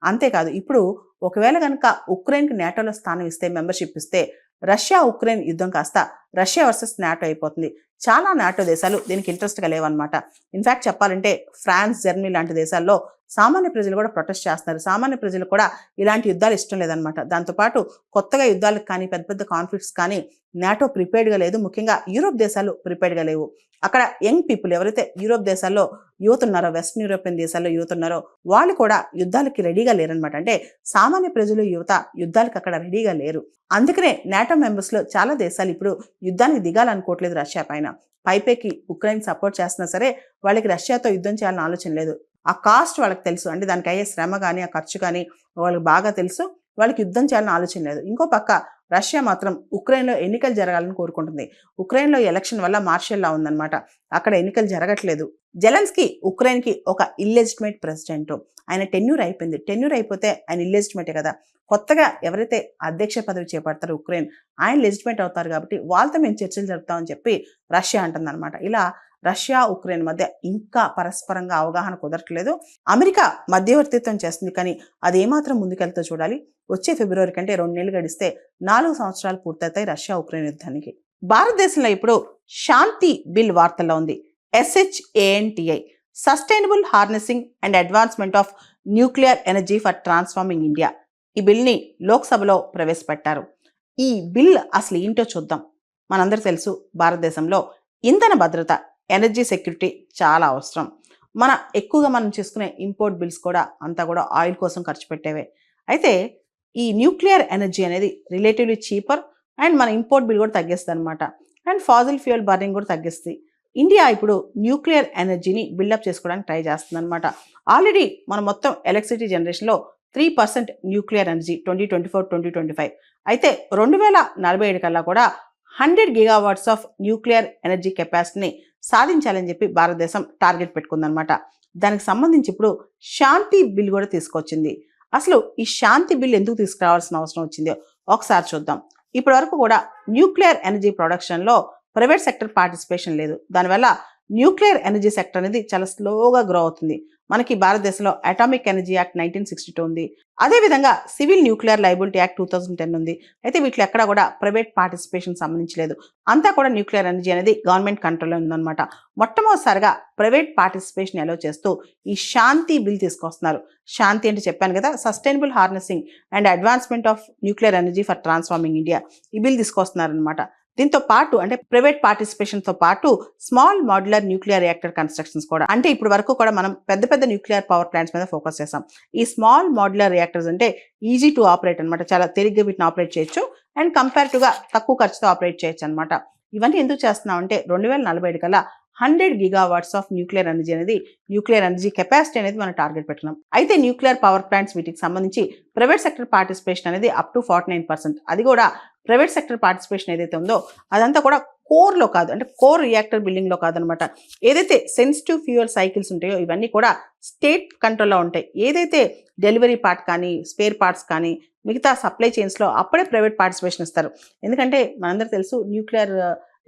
అంతేకాదు ఇప్పుడు ఒకవేళ కనుక ఉక్రెయిన్కి నాటోలో స్థానం ఇస్తే, మెంబర్షిప్ ఇస్తే రష్యా ఉక్రెయిన్ యుద్ధం కాస్త రష్యా వర్సెస్ నాటో అయిపోతుంది. చాలా నాటో దేశాలు దీనికి ఇంట్రెస్ట్గా లేవన్నమాట. ఇన్ఫ్యాక్ట్ చెప్పాలంటే ఫ్రాన్స్, జర్మనీ లాంటి దేశాల్లో సామాన్య ప్రజలు కూడా ప్రొటెస్ట్ చేస్తున్నారు. సామాన్య ప్రజలు కూడా ఇలాంటి యుద్ధాలు ఇష్టం లేదనమాట. దాంతోపాటు కొత్తగా యుద్ధాలకు కానీ పెద్ద పెద్ద కాన్ఫ్లిక్ట్స్ కానీ నాటో ప్రిపేర్డ్గా లేదు. ముఖ్యంగా యూరోప్ దేశాలు ప్రిపేర్డ్గా లేవు. అక్కడ యంగ్ పీపుల్ ఎవరైతే యూరోప్ దేశాల్లో యూత్ ఉన్నారో, వెస్ట్రన్ యూరోపియన్ దేశాల్లో యూత్ ఉన్నారో వాళ్ళు కూడా యుద్ధాలకి రెడీగా లేరనమాట. అంటే సామాన్య ప్రజలు, యువత యుద్ధాలకు అక్కడ రెడీగా లేరు. అందుకనే నాటో మెంబర్స్లో చాలా దేశాలు ఇప్పుడు యుద్ధానికి దిగాలనుకోవట్లేదు రష్యా పైన. పైపైకి ఉక్రెయిన్ సపోర్ట్ చేస్తున్నా సరే వాళ్ళకి రష్యాతో యుద్ధం చేయాలని ఆలోచన లేదు. ఆ కాస్ట్ వాళ్ళకి తెలుసు, అంటే దానికి అయ్యే శ్రమ కానీ ఆ ఖర్చు కానీ వాళ్ళకి బాగా తెలుసు. వాళ్ళకి యుద్ధం చేయాలని ఆలోచన లేదు. ఇంకో పక్క రష్యా మాత్రం ఉక్రెయిన్లో ఎన్నికలు జరగాలని కోరుకుంటుంది. ఉక్రెయిన్లో ఎలక్షన్ వల్ల మార్షల్ లా ఉందన్నమాట. అక్కడ ఎన్నికలు జరగట్లేదు. జెలెన్స్కీ ఉక్రెయిన్కి ఒక ఇల్లెజిటిమేట్ ప్రెసిడెంట్. ఆయన టెన్యూర్ అయిపోయింది. టెన్యూర్ అయిపోతే ఆయన ఇల్లెజిటిమేటే కదా. కొత్తగా ఎవరైతే అధ్యక్ష పదవి చేపడతారో ఉక్రెయిన్, ఆయన లెజిటిమేట్ అవుతారు కాబట్టి వాళ్ళతో మేము చర్చలు జరుపుతామని చెప్పి రష్యా అంటుందన్నమాట. ఇలా రష్యా ఉక్రెయిన్ మధ్య ఇంకా పరస్పరంగా అవగాహన కుదరట్లేదు. అమెరికా మధ్యవర్తిత్వం చేస్తుంది, కానీ అది ఏమాత్రం ముందుకెళ్తో చూడాలి. వచ్చే ఫిబ్రవరి కంటే 2 నెలలు గడిస్తే 4 సంవత్సరాలు పూర్తవుతాయి రష్యా ఉక్రెయిన్ యుద్ధానికి. భారతదేశంలో ఇప్పుడు శాంతి బిల్ వార్తల్లో ఉంది. SHANTI, sustainable harnessing and advancement of nuclear energy for transforming India. ఈ బిల్ని లోక్సభలో ప్రవేశపెట్టారు. ఈ బిల్ అసలు ఏంటో చూద్దాం. మనందరూ తెలుసు భారతదేశంలో ఇంధన భద్రత, ఎనర్జీ సెక్యూరిటీ చాలా అవసరం. ఎక్కువగా మనం చేసుకునే ఇంపోర్ట్ బిల్స్ కూడా అంతా కూడా ఆయిల్ కోసం ఖర్చు పెట్టేవే. అయితే ఈ న్యూక్లియర్ ఎనర్జీ అనేది రిలేటివ్లీ చీపర్ అండ్ మన ఇంపోర్ట్ బిల్ కూడా తగ్గిస్తుంది అనమాట. అండ్ ఫాజిల్ ఫ్యూయల్ బర్నింగ్ కూడా తగ్గిస్తుంది. ఇండియా ఇప్పుడు న్యూక్లియర్ ఎనర్జీని బిల్డప్ చేసుకోవడానికి ట్రై చేస్తుంది అనమాట. ఆల్రెడీ మనం మొత్తం ఎలక్ట్రిసిటీ జనరేషన్లో 3% న్యూక్లియర్ ఎనర్జీ 2024-2025. అయితే 2047 కల్లా కూడా 100 GW ఆఫ్ న్యూక్లియర్ ఎనర్జీ కెపాసిటీని సాధించాలని చెప్పి భారతదేశం టార్గెట్ పెట్టుకుందనమాట. దానికి సంబంధించి ఇప్పుడు శాంతి బిల్ కూడా తీసుకొచ్చింది. అసలు ఈ శాంతి బిల్ ఎందుకు తీసుకురావాల్సిన అవసరం వచ్చిందో ఒకసారి చూద్దాం. ఇప్పటి వరకు కూడా న్యూక్లియర్ ఎనర్జీ ప్రొడక్షన్లో ప్రైవేట్ సెక్టర్ పార్టిసిపేషన్ లేదు. దానివల్ల న్యూక్లియర్ ఎనర్జీ సెక్టర్ అనేది చాలా స్లోగా గ్రో అవుతుంది. మనకి భారతదేశంలో అటామిక్ ఎనర్జీ యాక్ట్ 1962 ఉంది. అదేవిధంగా సివిల్ న్యూక్లియర్ లైబిలిటీ యాక్ట్ 2010 ఉంది. అయితే వీటిలో ఎక్కడ కూడా ప్రైవేట్ పార్టిసిపేషన్ సంబంధించలేదు. అంతా కూడా న్యూక్లియర్ ఎనర్జీ అనేది గవర్నమెంట్ కంట్రోల్లో ఉందన్నమాట. మొట్టమొదటిసారిగా ప్రైవేట్ పార్టిసిపేషన్ అలో చేస్తూ ఈ శాంతి బిల్ తీసుకొస్తున్నారు. శాంతి అంటే చెప్పాను కదా, sustainable harnessing and advancement of nuclear energy for transforming India. ఈ బిల్ తీసుకొస్తున్నారనమాట. దీంతో పాటు అంటే ప్రైవేట్ పార్టిసిపేషన్తో పాటు small modular nuclear reactor constructions కూడా, అంటే ఇప్పుడు వరకు కూడా మనం పెద్ద పెద్ద న్యూక్లియర్ పవర్ ప్లాంట్స్ మీద ఫోకస్ చేసాం. ఈ స్మాల్ మాడ్యులర్ రియాక్టర్స్ అంటే ఈజీ టు ఆపరేట్ అనమాట. చాలా తేలిగ్గా వీటిని ఆపరేట్ చేయొచ్చు అండ్ కంపేరిటివ్గా తక్కువ ఖర్చుతో ఆపరేట్ చేయొచ్చు అనమాట. ఇవన్నీ ఎందుకు చేస్తున్నాం అంటే 2047 కల్లా 100 GW ఆఫ్ న్యూక్లియర్ ఎనర్జీ అనేది, న్యూక్లియర్ ఎనర్జీ కెపాసిటీ అనేది మనం టార్గెట్ పెట్టుకున్నాం. అయితే న్యూక్లియర్ పవర్ ప్లాంట్స్ వీటికి సంబంధించి ప్రైవేట్ సెక్టర్ పార్టిసిపేషన్ అనేది అప్ టు 49%. అది కూడా ప్రైవేట్ సెక్టర్ పార్టిసిపేషన్ ఏదైతే ఉందో అదంతా కూడా కోర్లో కాదు, అంటే కోర్ రియాక్టర్ బిల్డింగ్లో కాదనమాట. ఏదైతే సెన్సిటివ్ ఫ్యూయల్ సైకిల్స్ ఉంటాయో ఇవన్నీ కూడా స్టేట్ కంట్రోల్లో ఉంటాయి. ఏదైతే డెలివరీ పార్ట్ కానీ, స్పేర్ పార్ట్స్ కానీ, మిగతా సప్లై చైన్స్లో అప్పుడే ప్రైవేట్ పార్టిసిపేషన్ ఇస్తారు. ఎందుకంటే మనందరూ తెలుసు న్యూక్లియర్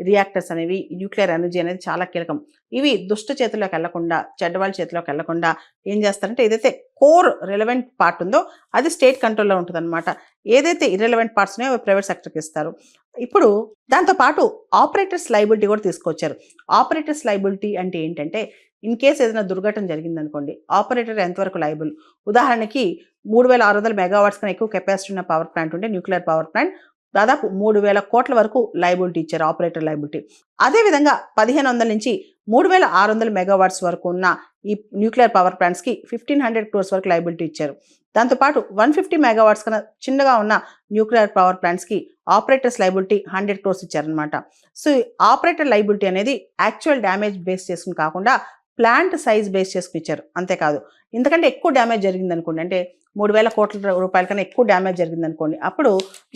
రియాక్టర్స్ అనేవి, న్యూక్లియర్ ఎనర్జీ అనేది చాలా కీలకం. ఇవి దుష్ట చేతుల్లోకి వెళ్లకుండా, చెడ్డవాళ్ళ చేతిలోకి వెళ్లకుండా ఏం చేస్తారంటే ఏదైతే కోర్ రిలవెంట్ పార్ట్ ఉందో అది స్టేట్ కంట్రోల్లో ఉంటుంది అనమాట. ఏదైతే ఇర్రెలవెంట్ పార్ట్స్ ఉన్నాయో అవి ప్రైవేట్ సెక్టర్కి ఇస్తారు. ఇప్పుడు దాంతోపాటు ఆపరేటర్స్ లైబిలిటీ కూడా తీసుకొచ్చారు. ఆపరేటర్స్ లైబిలిటీ అంటే ఏంటంటే ఇన్ కేసు ఏదైనా దుర్ఘటన జరిగిందనుకోండి, ఆపరేటర్ ఎంతవరకు లైబుల్. ఉదాహరణకి 3600 మెగావాట్స్ కన్నా ఎక్కువ కెపాసిటీ ఉన్న పవర్ ప్లాంట్ ఉంటే, న్యూక్లియర్ పవర్ ప్లాంట్ దాదాపు 3000 కోట్ల వరకు లైబిలిటీ ఇచ్చారు, ఆపరేటర్ లైబిలిటీ. అదేవిధంగా 1500 నుంచి 3600 మెగావాట్స్ వరకు ఉన్న ఈ న్యూక్లియర్ పవర్ ప్లాంట్స్కి 1500 crores వరకు లైబిలిటీ ఇచ్చారు. దాంతోపాటు 150 మెగావాట్స్ కన్నా చిన్నగా ఉన్న న్యూక్లియర్ పవర్ ప్లాంట్స్కి ఆపరేటర్స్ లైబిలిటీ 100 crores ఇచ్చారనమాట. సో ఆపరేటర్ లైబిలిటీ అనేది యాక్చువల్ డ్యామేజ్ బేస్ చేసుకుని కాకుండా ప్లాంట్ సైజ్ బేస్ చేసుకుని ఇచ్చారు. అంతేకాదు, ఇంతకంటే ఎక్కువ డ్యామేజ్ జరిగింది అనుకోండి, అంటే 3000 కోట్ల రూపాయల కన్నా ఎక్కువ డ్యామేజ్ జరిగింది అనుకోండి, అప్పుడు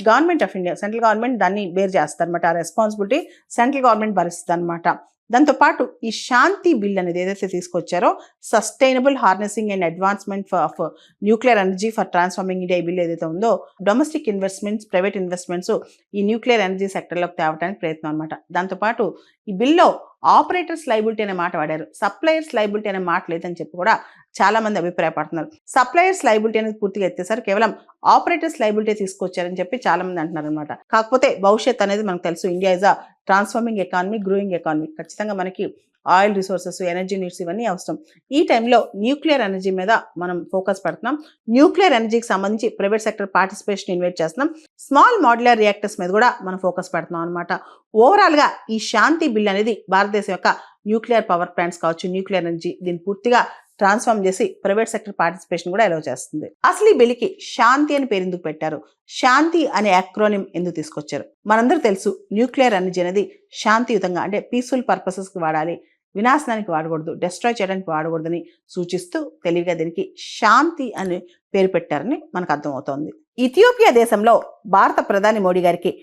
government of India, central government దాన్ని బేర్ చేస్తారు అనమాట. ఆ రెస్పాన్సిబిలిటీ సెంట్రల్ గవర్నమెంట్ భరిస్తుంది అనమాట. దాంతోపాటు ఈ శాంతి బిల్ అనేది ఏదైతే తీసుకొచ్చారో, sustainable harnessing and advancement of nuclear energy for transforming India ఈ బిల్ ఏదైతే ఉందో, డొమెస్టిక్ ఇన్వెస్ట్మెంట్స్, ప్రైవేట్ ఇన్వెస్ట్మెంట్స్ ఈ న్యూక్లియర్ ఎనర్జీ సెక్టర్లోకి తేవడానికి ప్రయత్నం అనమాట. దాంతోపాటు ఈ బిల్లో ఆపరేటర్స్ లైబిలిటీ అనే మాట వాడారు, సప్లయర్స్ లైబిలిటీ అనే మాట లేదని చెప్పి కూడా చాలా మంది అభిప్రాయపడుతున్నారు. సప్లయర్స్ లైబిలిటీ అనేది పూర్తిగా ఎత్తేసారు, కేవలం ఆపరేటర్స్ లైబిలిటీ తీసుకొచ్చారని చెప్పి చాలా మంది అంటున్నారు అనమాట. కాకపోతే భవిష్యత్ అనేది మనకు తెలుసు, India is a transforming economy, growing economy. ఖచ్చితంగా మనకి ఆయిల్ రిసోర్సెస్, ఎనర్జీ నీడ్స్ ఇవన్నీ అవసరం. ఈ టైంలో న్యూక్లియర్ ఎనర్జీ మీద మనం ఫోకస్ పెడుతున్నాం. న్యూక్లియర్ ఎనర్జీకి సంబంధించి ప్రైవేట్ సెక్టర్ పార్టిసిపేషన్ ఇన్వైట్ చేస్తున్నాం. స్మాల్ మాడ్యులర్ రియాక్టర్స్ మీద కూడా మనం ఫోకస్ పెడుతున్నాం అనమాట. ఓవరాల్గా ఈ శాంతి బిల్ అనేది భారతదేశం యొక్క న్యూక్లియర్ పవర్ ప్లాంట్స్ కావచ్చు, న్యూక్లియర్ ఎనర్జీ, దీన్ని పూర్తిగా ట్రాన్స్ఫార్మ్ చేసి ప్రైవేట్ సెక్టర్ పార్టిసిపేషన్ కూడా అలౌ చేస్తుంది. అసలు ఈ బిల్లుకి శాంతి అని పేరు ఎందుకు పెట్టారు, శాంతి అనే యాక్రోనిమ్ ఎందుకు తీసుకొచ్చారు? మనందరూ తెలుసు న్యూక్లియర్ ఎనర్జీ అనేది శాంతియుతంగా, అంటే పీస్ఫుల్ పర్పసెస్కి వాడాలి, వినాశనానికి వాడకూడదు, డెస్ట్రాయ్ చేయడానికి వాడకూడదని సూచిస్తూ తెలివిగా దీనికి శాంతి అని పేరు పెట్టారని మనకు అర్థమవుతోంది. ఇథియోపియా దేశంలో భారత ప్రధాని మోడీ గారికి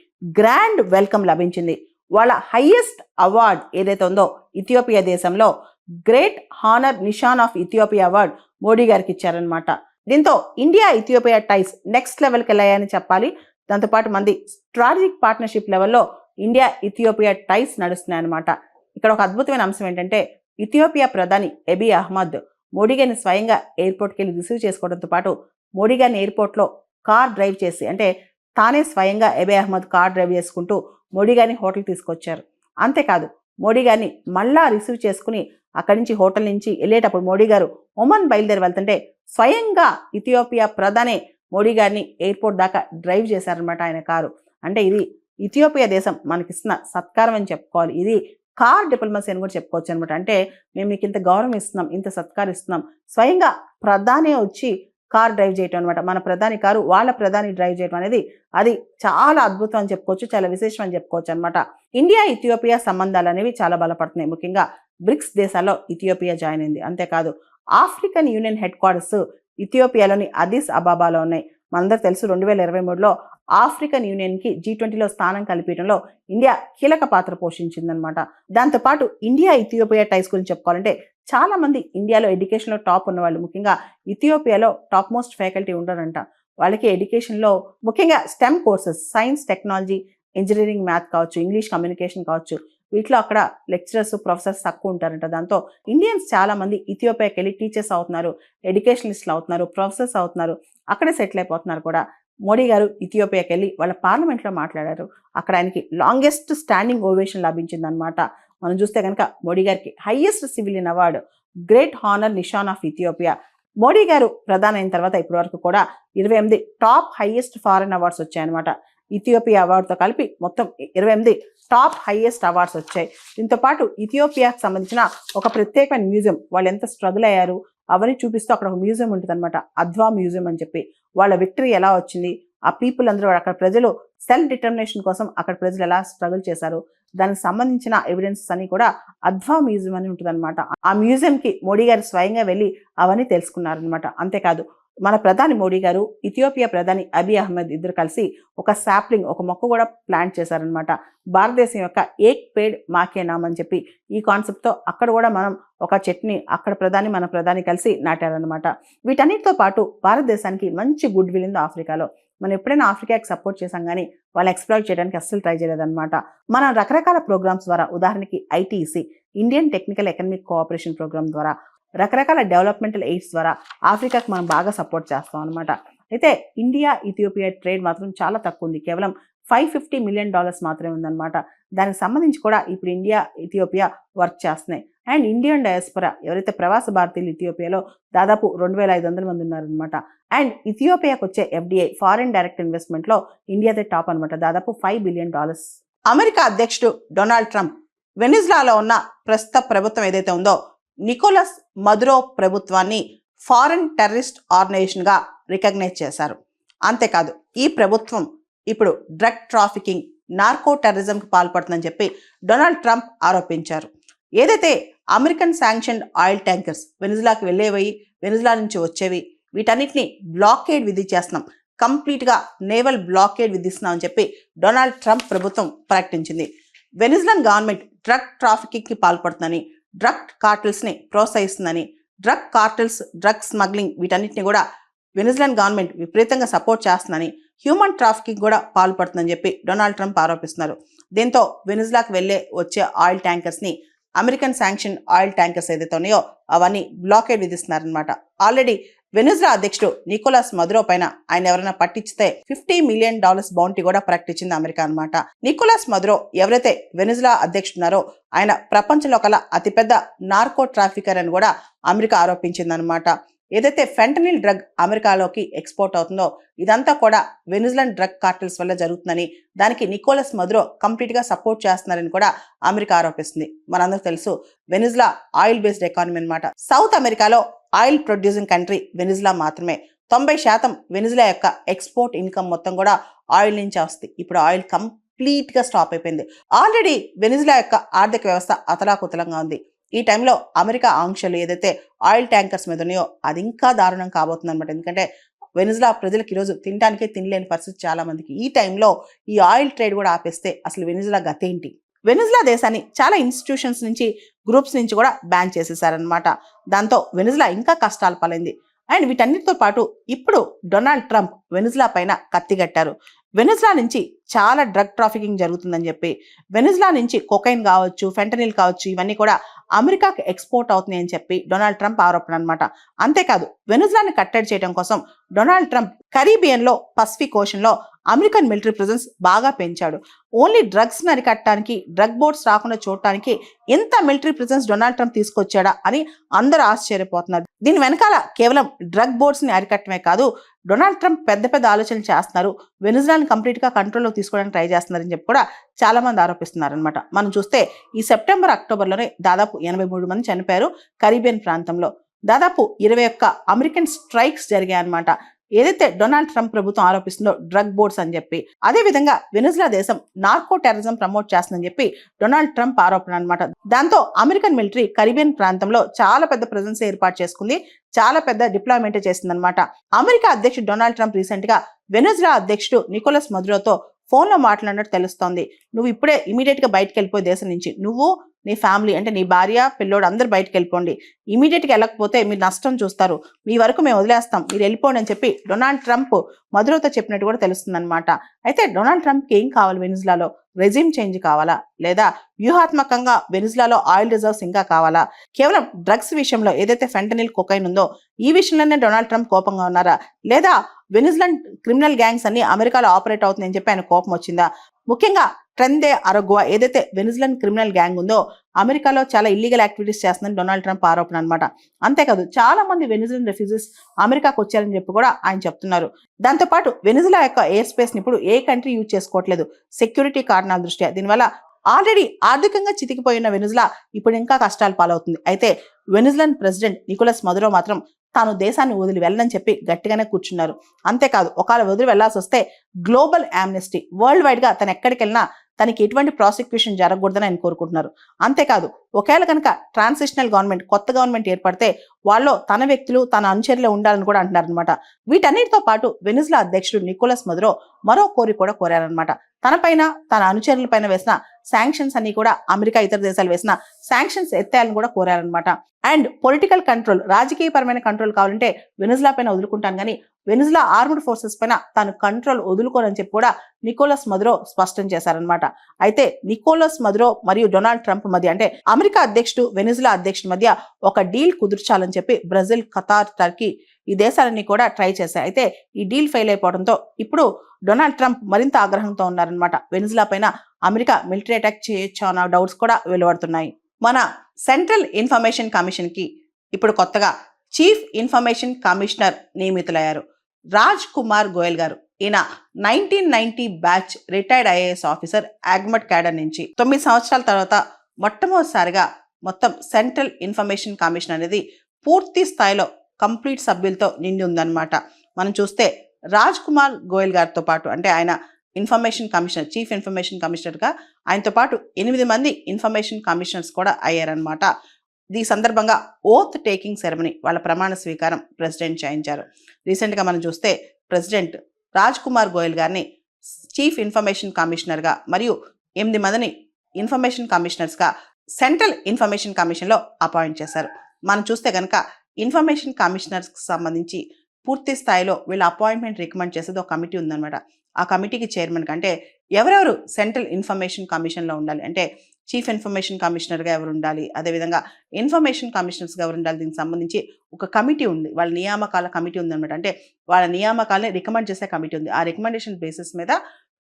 గ్రాండ్ వెల్కమ్ లభించింది. వాళ్ళ హైయెస్ట్ అవార్డ్ ఏదైతే ఉందో ఇథియోపియా దేశంలో great honour Nishan of Ethiopia award Modi గారికి ఇచ్చారనమాట. దీంతో ఇండియా ఇథియోపియా టైస్ నెక్స్ట్ లెవెల్కి వెళ్ళాయని చెప్పాలి. దాంతోపాటు మంది స్ట్రాటజిక్ పార్ట్నర్షిప్ లెవెల్లో ఇండియా ఇథియోపియా టైస్ నడుస్తున్నాయి అనమాట. ఇక్కడ ఒక అద్భుతమైన అంశం ఏంటంటే, ఇథియోపియా ప్రధాని అబీ అహ్మద్ మోడీ గారిని స్వయంగా ఎయిర్పోర్ట్కి వెళ్ళి రిసీవ్ చేసుకోవడంతో పాటు మోడీ గారిని ఎయిర్పోర్ట్లో కార్ డ్రైవ్ చేసి, అంటే తానే స్వయంగా అబీ అహ్మద్ కార్ డ్రైవ్ చేసుకుంటూ మోడీ గారిని హోటల్ తీసుకొచ్చారు. అంతేకాదు, మోడీ గారిని మళ్ళా రిసీవ్ చేసుకుని అక్కడి నుంచి హోటల్ నుంచి వెళ్ళేటప్పుడు మోడీ గారు ఒమన్ బయలుదేరి వెళ్తుంటే స్వయంగా ఇథియోపియా ప్రధాని మోడీ గారిని ఎయిర్పోర్ట్ దాకా డ్రైవ్ చేశారనమాట ఆయన కారు. అంటే ఇది ఇథియోపియా దేశం మనకిస్తున్న సత్కారం అని చెప్పుకోవాలి. ఇది కార్ డిప్లొమసీ అని కూడా చెప్పుకోవచ్చు అనమాట. అంటే మేము మీకు ఇంత గౌరవం ఇస్తున్నాం, ఇంత సత్కారిస్తున్నాం. స్వయంగా ప్రధాని వచ్చి కార్ డ్రైవ్ చేయటం అనమాట. మన ప్రధాని కారు వాళ్ళ ప్రధాని డ్రైవ్ చేయడం అనేది అది చాలా అద్భుతం అని చెప్పుకోవచ్చు, చాలా విశేషం అని చెప్పుకోవచ్చు అనమాట. ఇండియా ఇథియోపియా సంబంధాలు అనేవి చాలా బలపడుతున్నాయి. ముఖ్యంగా బ్రిక్స్ దేశాల్లో ఇథియోపియా జాయిన్ అయింది. అంతేకాదు ఆఫ్రికన్ యూనియన్ హెడ్ క్వార్టర్స్ ఇథియోపియాలోని అదిస్ అబాబాలో ఉన్నాయి. మనందరూ తెలుసు 2023లో ఆఫ్రికన్ యూనియన్కి G20లో స్థానం కల్పించడంలో ఇండియా కీలక పాత్ర పోషించిందనమాట. దాంతోపాటు ఇండియా ఇథియోపియా టైస్ గురించి చెప్పుకోవాలంటే చాలా మంది ఇండియాలో ఎడ్యుకేషన్లో టాప్ ఉన్నవాళ్ళు, ముఖ్యంగా ఇథియోపియాలో టాప్ మోస్ట్ ఫ్యాకల్టీ ఉండరంట. వాళ్ళకి ఎడ్యుకేషన్లో ముఖ్యంగా stem courses, science, technology, engineering, math కావచ్చు, ఇంగ్లీష్ కమ్యూనికేషన్ కావచ్చు, వీటిలో అక్కడ లెక్చరర్స్, ప్రొఫెసర్స్ తక్కువ ఉంటారంట. దాంతో ఇండియన్స్ చాలా మంది ఇథియోపియాకి వెళ్ళి టీచర్స్ అవుతున్నారు, ఎడ్యుకేషనలిస్టులు అవుతున్నారు, ప్రొఫెసర్స్ అవుతున్నారు, అక్కడే సెటిల్ అయిపోతున్నారు కూడా. మోడీ గారు ఇథియోపియాకి వెళ్ళి వాళ్ళ పార్లమెంట్లో మాట్లాడారు. అక్కడ ఆయనకి లాంగెస్ట్ స్టాండింగ్ ఓవేషన్ లభించిందనమాట. మనం చూస్తే కనుక మోడీ గారికి highest civilian award great honour Nishan of Ethiopia. Modi గారు ప్రధాని అయిన తర్వాత ఇప్పటి వరకు కూడా 28 టాప్ హైయెస్ట్ ఫారెన్ అవార్డ్స్ వచ్చాయన్నమాట. ఇథియోపియా అవార్డుతో కలిపి మొత్తం 28 టాప్ హైయెస్ట్ అవార్డ్స్ వచ్చాయి. దీంతో పాటు ఇథియోపియాకి సంబంధించిన ఒక ప్రత్యేకమైన మ్యూజియం, వాళ్ళు ఎంత స్ట్రగుల్ అయ్యారు అవన్నీ చూపిస్తూ అక్కడ ఒక మ్యూజియం ఉంటుంది అనమాట, అద్వా మ్యూజియం అని చెప్పి. వాళ్ళ విక్టరీ ఎలా వచ్చింది, ఆ పీపుల్ అందరూ అక్కడ ప్రజలు సెల్ఫ్ డిటర్మినేషన్ కోసం అక్కడ ప్రజలు ఎలా స్ట్రగుల్ చేశారు, దానికి సంబంధించిన ఎవిడెన్సెస్ అన్ని కూడా అద్వా మ్యూజియం అని ఉంటుంది అనమాట. ఆ మ్యూజియంకి మోడీ గారు స్వయంగా వెళ్ళి అవన్నీ తెలుసుకున్నారనమాట. అంతేకాదు మన ప్రధాని మోడీ గారు ఇథియోపియా ప్రధాని అబీ అహ్మద్ ఇద్దరు కలిసి ఒక సాప్లింగ్, ఒక మొక్క కూడా ప్లాంట్ చేశారనమాట. భారతదేశం యొక్క ఏక్ పేడ్ మాకే నామ్ అని చెప్పి ఈ కాన్సెప్ట్తో అక్కడ కూడా మనం ఒక చెట్టుని అక్కడ ప్రధాని మన ప్రధాని కలిసి నాటారనమాట. వీటన్నిటితో పాటు భారతదేశానికి మంచి గుడ్ విల్ ఉంది ఆఫ్రికాలో. మనం ఎప్పుడైనా ఆఫ్రికాకి సపోర్ట్ చేసాం కానీ వాళ్ళు ఎక్స్ప్లాయిట్ చేయడానికి అస్సలు ట్రై చేయలేదన్నమాట. మనం రకరకాల ప్రోగ్రామ్స్ ద్వారా, ఉదాహరణకి ITC, Indian technical economic cooperation programme ద్వారా, రకరకాల డెవలప్మెంటల్ ఎయిడ్స్ ద్వారా ఆఫ్రికాకి మనం బాగా సపోర్ట్ చేస్తాం అనమాట. అయితే ఇండియా ఇథియోపియా ట్రేడ్ మాత్రం చాలా తక్కువ ఉంది, కేవలం $550 మిలియన్ మాత్రమే ఉందన్నమాట. దానికి సంబంధించి కూడా ఇప్పుడు ఇండియా ఇథియోపియా వర్క్ చేస్తున్నాయి. అండ్ ఇండియన్ డయాస్పొరా, ఎవరైతే ప్రవాస భారతీయులు ఇథియోపియాలో దాదాపు 2500 మంది ఉన్నారనమాట. అండ్ ఇథియోపియాకి వచ్చే FDI, ఫారిన్ డైరెక్ట్ ఇన్వెస్ట్మెంట్లో ఇండియాదే టాప్ అనమాట, దాదాపు $5 బిలియన్. అమెరికా అధ్యక్షుడు డొనాల్డ్ ట్రంప్ వెనిజులాలో ఉన్న ప్రస్తుత ప్రభుత్వం ఏదైతే ఉందో నికోలస్ మదురో ప్రభుత్వాన్ని ఫారెన్ టెర్రరిస్ట్ ఆర్గనైజేషన్గా రికగ్నైజ్ చేశారు. అంతేకాదు ఈ ప్రభుత్వం ఇప్పుడు డ్రగ్ ట్రాఫికింగ్, నార్కో టెర్రరిజంకి పాల్పడుతుందని చెప్పి డొనాల్డ్ ట్రంప్ ఆరోపించారు. ఏదైతే అమెరికన్ శాంక్షన్డ్ ఆయిల్ ట్యాంకర్స్ వెనిజులాకి వెళ్ళేవి, వెనిజులా నుంచి వచ్చేవి, వీటన్నిటిని బ్లాకేడ్ విధించేస్తున్నాం, కంప్లీట్గా నేవల్ బ్లాకేడ్ విధిస్తున్నాం అని చెప్పి డొనాల్డ్ ట్రంప్ ప్రభుత్వం ప్రకటించింది. వెనిజులన్ గవర్నమెంట్ డ్రగ్ ట్రాఫికింగ్కి పాల్పడుతుందని, డ్రగ్ కార్టెల్స్ని ప్రోత్సహిస్తుందని, డ్రగ్ కార్టెల్స్, డ్రగ్ స్మగ్లింగ్ వీటన్నిటిని కూడా వెనిజులన్ గవర్నమెంట్ విపరీతంగా సపోర్ట్ చేస్తుందని, హ్యూమన్ ట్రాఫికింగ్ కూడా పాల్పడుతుందని చెప్పి డొనాల్డ్ ట్రంప్ ఆరోపిస్తున్నారు. దీంతో వెనిజులాకి వచ్చే ఆయిల్ ట్యాంకర్స్ని, అమెరికన్ శాంక్షన్ ఆయిల్ ట్యాంకర్స్ ఏదైతే ఉన్నాయో అవన్నీ బ్లాకేడ్ విధిస్తున్నారనమాట. ఆల్రెడీ వెనిజులా అధ్యక్షుడు నికోలస్ మదురో పైన ఆయన ఎవరైనా పట్టించితే $50 మిలియన్ బౌంటీ కూడా ప్రకటించింది అమెరికా అనమాట. నికోలస్ మదురో ఎవరైతే వెనిజులా అధ్యక్షుడున్నారో ఆయన ప్రపంచంలో కల అతిపెద్ద నార్కో ట్రాఫికర్ అని కూడా అమెరికా ఆరోపించిందనమాట. ఏదైతే ఫెంటనిల్ డ్రగ్ అమెరికాలోకి ఎక్స్పోర్ట్ అవుతుందో ఇదంతా కూడా వెనిజులన్ డ్రగ్ కార్టెల్స్ వల్ల జరుగుతుందని, దానికి నికోలస్ మదురో కంప్లీట్గా సపోర్ట్ చేస్తున్నారని కూడా అమెరికా ఆరోపిస్తుంది. మనందరూ తెలుసు వెనిజులా ఆయిల్ బేస్డ్ ఎకానమీ అనమాట. సౌత్ అమెరికాలో ఆయిల్ ప్రొడ్యూసింగ్ కంట్రీ వెనిజులా మాత్రమే. 90% వెనిజులా యొక్క ఎక్స్పోర్ట్ ఇన్కమ్ మొత్తం కూడా ఆయిల్ నుంచి వస్తుంది. ఇప్పుడు ఆయిల్ కంప్లీట్గా స్టాప్ అయిపోయింది. ఆల్రెడీ వెనిజులా యొక్క ఆర్థిక వ్యవస్థ అతలాకుతలంగా ఉంది. ఈ టైంలో అమెరికా ఆంక్షలు ఏదైతే ఆయిల్ ట్యాంకర్స్ మీద ఉన్నాయో అది ఇంకా దారుణం కాబోతుంది అనమాట. ఎందుకంటే వెనిజులా ప్రజలకు ఈరోజు తినడానికే తినలేని పరిస్థితి చాలా మందికి. ఈ టైంలో ఈ ఆయిల్ ట్రేడ్ కూడా ఆపేస్తే అసలు వెనిజులా గతేంటి? వెనిజులా దేశాన్ని చాలా ఇన్స్టిట్యూషన్స్ నుంచి, గ్రూప్స్ నుంచి కూడా బ్యాన్ చేసేసారనమాట. దాంతో వెనిజులా ఇంకా కష్టాలు పాలైంది. అండ్ వీటన్నిటితో పాటు ఇప్పుడు డొనాల్డ్ ట్రంప్ వెనిజులా పైన కత్తిగట్టారు. వెనిజులా నుంచి చాలా డ్రగ్ ట్రాఫికింగ్ జరుగుతుందని చెప్పి, వెనిజులా నుంచి కొకైన్ కావచ్చు, ఫెంటనిల్ కావచ్చు, ఇవన్నీ కూడా అమెరికాకి ఎక్స్పోర్ట్ అవుతున్నాయి అని చెప్పి డొనాల్డ్ ట్రంప్ ఆరోపణ అనమాట. అంతేకాదు వెనిజులాని కట్టడి చేయడం కోసం డొనాల్డ్ ట్రంప్ కరీబియన్లో, పసిఫిక్ ఓషన్లో అమెరికన్ మిలిటరీ ప్రెజెన్స్ బాగా పెంచాడు. ఓన్లీ డ్రగ్స్ ని అరికట్టడానికి, డ్రగ్ బోర్డ్స్ రాకుండా చూడటానికి ఎంత మిలిటరీ ప్రెజెన్స్ డొనాల్డ్ ట్రంప్ తీసుకొచ్చాడా అని అందరూ ఆశ్చర్యపోతున్నారు. దీని వెనకాల కేవలం డ్రగ్ బోర్డ్స్ ని అరికట్టమే కాదు, డొనాల్డ్ ట్రంప్ పెద్ద పెద్ద ఆలోచనలు చేస్తున్నారు, వెనిజులాని కంప్లీట్ గా కంట్రోల్లో తీసుకోవడానికి ట్రై చేస్తున్నారని చెప్పి కూడా చాలా మంది ఆరోపిస్తున్నారు అనమాట. మనం చూస్తే ఈ సెప్టెంబర్, అక్టోబర్లోనే దాదాపు 83 మంది చనిపోయారు కరీబియన్ ప్రాంతంలో. దాదాపు 21 అమెరికన్ స్ట్రైక్స్ జరిగాయి అనమాట. ఏదైతే డొనాల్డ్ ట్రంప్ ప్రభుత్వం ఆరోపిస్తుందో డ్రగ్ బోర్డ్స్ అని చెప్పి, అదే విధంగా వెనిజులా దేశం నార్కో టెర్రరిజం ప్రమోట్ చేస్తుందని చెప్పి డొనాల్డ్ ట్రంప్ ఆరోపణ అనమాట. దాంతో అమెరికన్ మిలిటరీ కరీబియన్ ప్రాంతంలో చాలా పెద్ద ప్రెజెన్స్ ఏర్పాటు చేసుకుంది, చాలా పెద్ద డిప్లాయ్మెంట్ చేసింది అనమాట. అమెరికా అధ్యక్షుడు డొనాల్డ్ ట్రంప్ రీసెంట్ గా వెనిజులా అధ్యక్షుడు నికోలస్ మదురోతో ఫోన్ లో మాట్లాడినట్టు తెలుస్తోంది. నువ్వు ఇప్పుడే ఇమీడియట్ గా బయటకు వెళ్ళిపోయి దేశం నుంచి, నువ్వు నీ ఫ్యామిలీ అంటే నీ భార్య పిల్లోడు అందరు బయటకు వెళ్ళిపోండి, ఇమీడియట్ గా వెళ్ళకపోతే మీరు నష్టం చూస్తారు, మీ వరకు మేము వదిలేస్తాం, మీరు వెళ్ళిపోండి అని చెప్పి డొనాల్డ్ ట్రంప్ మదురోతో చెప్పినట్టు కూడా తెలుస్తుంది అనమాట. అయితే డొనాల్డ్ ట్రంప్ కి ఏం కావాలి వెనిజులాలో? రెజిమ్ చేంజ్ కావాలా, లేదా వ్యూహాత్మకంగా వెనిజులాలో ఆయిల్ రిజర్వ్స్ ఇంకా కావాలా? కేవలం డ్రగ్స్ విషయంలో ఏదైతే ఫెంటనిల్, కొకైన్ ఉందో ఈ విషయంలోనే డొనాల్డ్ ట్రంప్ కోపంగా ఉన్నారా, లేదా వెనిజులన్ క్రిమినల్ గ్యాంగ్స్ అన్ని అమెరికాలో ఆపరేట్ అవుతుందని చెప్పి ఆయన కోపం వచ్చిందా? ముఖ్యంగా ట్రెన్ దే అరగువా ఏదైతే వెనిజులన్ క్రిమినల్ గ్యాంగ్ ఉందో అమెరికాలో చాలా ఇల్లీగల్ యాక్టివిటీస్ చేస్తుందని డొనాల్డ్ ట్రంప్ ఆరోపణ అనమాట. అంతేకాదు చాలా మంది వెనిజులన్ రెఫ్యూజీస్ అమెరికాకు వచ్చారని చెప్పి కూడా ఆయన చెప్తున్నారు. దాంతోపాటు వెనిజులా యొక్క ఎయిర్ స్పేస్ ని ఇప్పుడు ఏ కంట్రీ యూజ్ చేసుకోవట్లేదు సెక్యూరిటీ కారణాల దృష్ట్యా. దీనివల్ల ఆల్రెడీ ఆర్థికంగా చితికిపోయిన వెనిజులా ఇప్పుడు ఇంకా కష్టాలు పాలవుతుంది. అయితే వెనిజులన్ ప్రెసిడెంట్ నికోలస్ మదురో మాత్రం తాను దేశాన్ని వదిలి వెళ్ళని చెప్పి గట్టిగానే కూర్చున్నారు. అంతేకాదు ఒకవేళ వదిలి వెళ్లాల్సి వస్తే గ్లోబల్ ఆమ్నెస్టీ, వరల్డ్ వైడ్ గా తను ఎక్కడికి వెళ్ళినా తనకి ఎటువంటి ప్రాసిక్యూషన్ జరగకూడదని ఆయన కోరుకుంటున్నారు. అంతేకాదు ఒకవేళ కనుక ట్రాన్సిషనల్ గవర్నమెంట్, కొత్త గవర్నమెంట్ ఏర్పడితే వాళ్ళు తన వ్యక్తులు, తన అనుచరులే ఉండాలని కూడా అంటున్నారు అనమాట. వీటన్నిటితో పాటు వెనిజులా అధ్యక్షుడు నికోలస్ మదురో మరో కోరిక కూడా కోరారనమాట. తనపైన, తన అనుచరుల పైన వేసిన శాంక్షన్స్ అన్ని కూడా అమెరికా ఇతర దేశాలు వేసిన శాంక్షన్స్ ఎత్తేయాలని కూడా కోరారనమాట. అండ్ పొలిటికల్ కంట్రోల్, రాజకీయపరమైన కంట్రోల్ కావాలంటే వెనిజులా పైన వదులుకుంటాను కానీ వెనిజులా ఆర్మ్డ్ ఫోర్సెస్ పైన తాను కంట్రోల్ వదులుకోనని చెప్పి కూడా నికోలస్ మదురో స్పష్టం చేశారనమాట. అయితే నికోలస్ మదురో మరియు డొనాల్డ్ ట్రంప్ మధ్య, అంటే అమెరికా అధ్యక్షుడు, వెనిజులా అధ్యక్షుడి మధ్య ఒక డీల్ కుదుర్చాలని చెప్పి బ్రెజిల్, ఖతార్, టర్కీ ఈ దేశాలన్నీ కూడా ట్రై చేశాయి. అయితే ఈ డీల్ ఫెయిల్ అయిపోవడంతో ఇప్పుడు డొనాల్డ్ ట్రంప్ మరింత ఆగ్రహంతో ఉన్నారనమాట. వెనిజులా పైన అమెరికా మిలిటరీ అటాక్ చేయొచ్చు అన్న డౌట్స్ కూడా వెలువడుతున్నాయి. మన సెంట్రల్ ఇన్ఫర్మేషన్ కమిషన్ కి ఇప్పుడు కొత్తగా చీఫ్ ఇన్ఫర్మేషన్ కమిషనర్ నియమితులయ్యారు రాజ్ కుమార్ గోయల్ గారు. ఈయన 1990 batch retired IAS officer, AGMUT cadre నుంచి 9 సంవత్సరాల తర్వాత మొట్టమొదటిసారిగా మొత్తం సెంట్రల్ ఇన్ఫర్మేషన్ కమిషన్ అనేది పూర్తి స్థాయిలో కంప్లీట్ సభ్యులతో నిండి ఉందన్నమాట. మనం చూస్తే రాజ్ కుమార్ గోయల్ గారితో పాటు, అంటే ఆయన information commissioner, chief information commissioner గా ఆయనతో పాటు 8 మంది ఇన్ఫర్మేషన్ కమిషనర్స్ కూడా అయ్యారనమాట. ఈ సందర్భంగా ఓత్ టేకింగ్ సెరమనీ, వాళ్ళ ప్రమాణ స్వీకారం ప్రెసిడెంట్ చేయించారు. రీసెంట్ గా మనం చూస్తే ప్రెసిడెంట్ రాజ్ కుమార్ గోయల్ గారిని చీఫ్ ఇన్ఫర్మేషన్ కమిషనర్ గా మరియు 8 మందిని ఇన్ఫర్మేషన్ కమిషనర్స్ గా సెంట్రల్ ఇన్ఫర్మేషన్ కమిషన్ లో అపాయింట్ చేశారు. మనం చూస్తే కనుక ఇన్ఫర్మేషన్ కమిషనర్స్ కి సంబంధించి పూర్తి స్థాయిలో వీళ్ళ అపాయింట్మెంట్ రికమెండ్ చేసేది ఒక కమిటీ ఉందన్నమాట. ఆ కమిటీకి చైర్మన్ కంటే ఎవరెవరు సెంట్రల్ ఇన్ఫర్మేషన్ కమిషన్ లో ఉండాలి, అంటే చీఫ్ ఇన్ఫర్మేషన్ కమిషనర్ గా ఎవరు ఉండాలి, అదేవిధంగా ఇన్ఫర్మేషన్ కమిషనర్స్ గా ఎవరు ఉండాలి, దీనికి సంబంధించి ఒక కమిటీ ఉంది. వాళ్ళ నియామకాల కమిటీ ఉందన్నమాట. అంటే వాళ్ళ నియామకాలని రికమెండ్ చేసే కమిటీ ఉంది. ఆ రికమెండేషన్ బేసిస్ మీద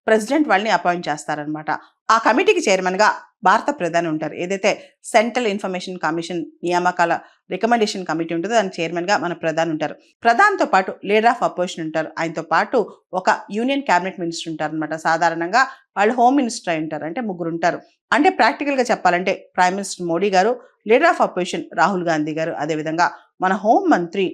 ప్రెసిడెంట్ వాళ్ళని అపాయింట్ చేస్తారనమాట. ఆ కమిటీకి చైర్మన్ గా భారత ప్రధాని ఉంటారు. ఏదైతే సెంట్రల్ ఇన్ఫర్మేషన్ కమిషన్ నియామకాల రికమెండేషన్ కమిటీ ఉంటుందో దానికి చైర్మన్ గా మన ప్రధాని ఉంటారు. ప్రధానితో పాటు లీడర్ ఆఫ్ అపోజిషన్ ఉంటారు. ఆయనతో పాటు ఒక యూనియన్ క్యాబినెట్ మినిస్టర్ ఉంటారు అనమాట. సాధారణంగా వాళ్ళు హోమ్ మినిస్టర్ అయి ఉంటారు. అంటే 3 ఉంటారు. అంటే ప్రాక్టికల్ గా చెప్పాలంటే ప్రైమ్ మినిస్టర్ మోడీ గారు, leader of opposition Rahul Gandhi గారు, అదేవిధంగా మన హోం మంత్రి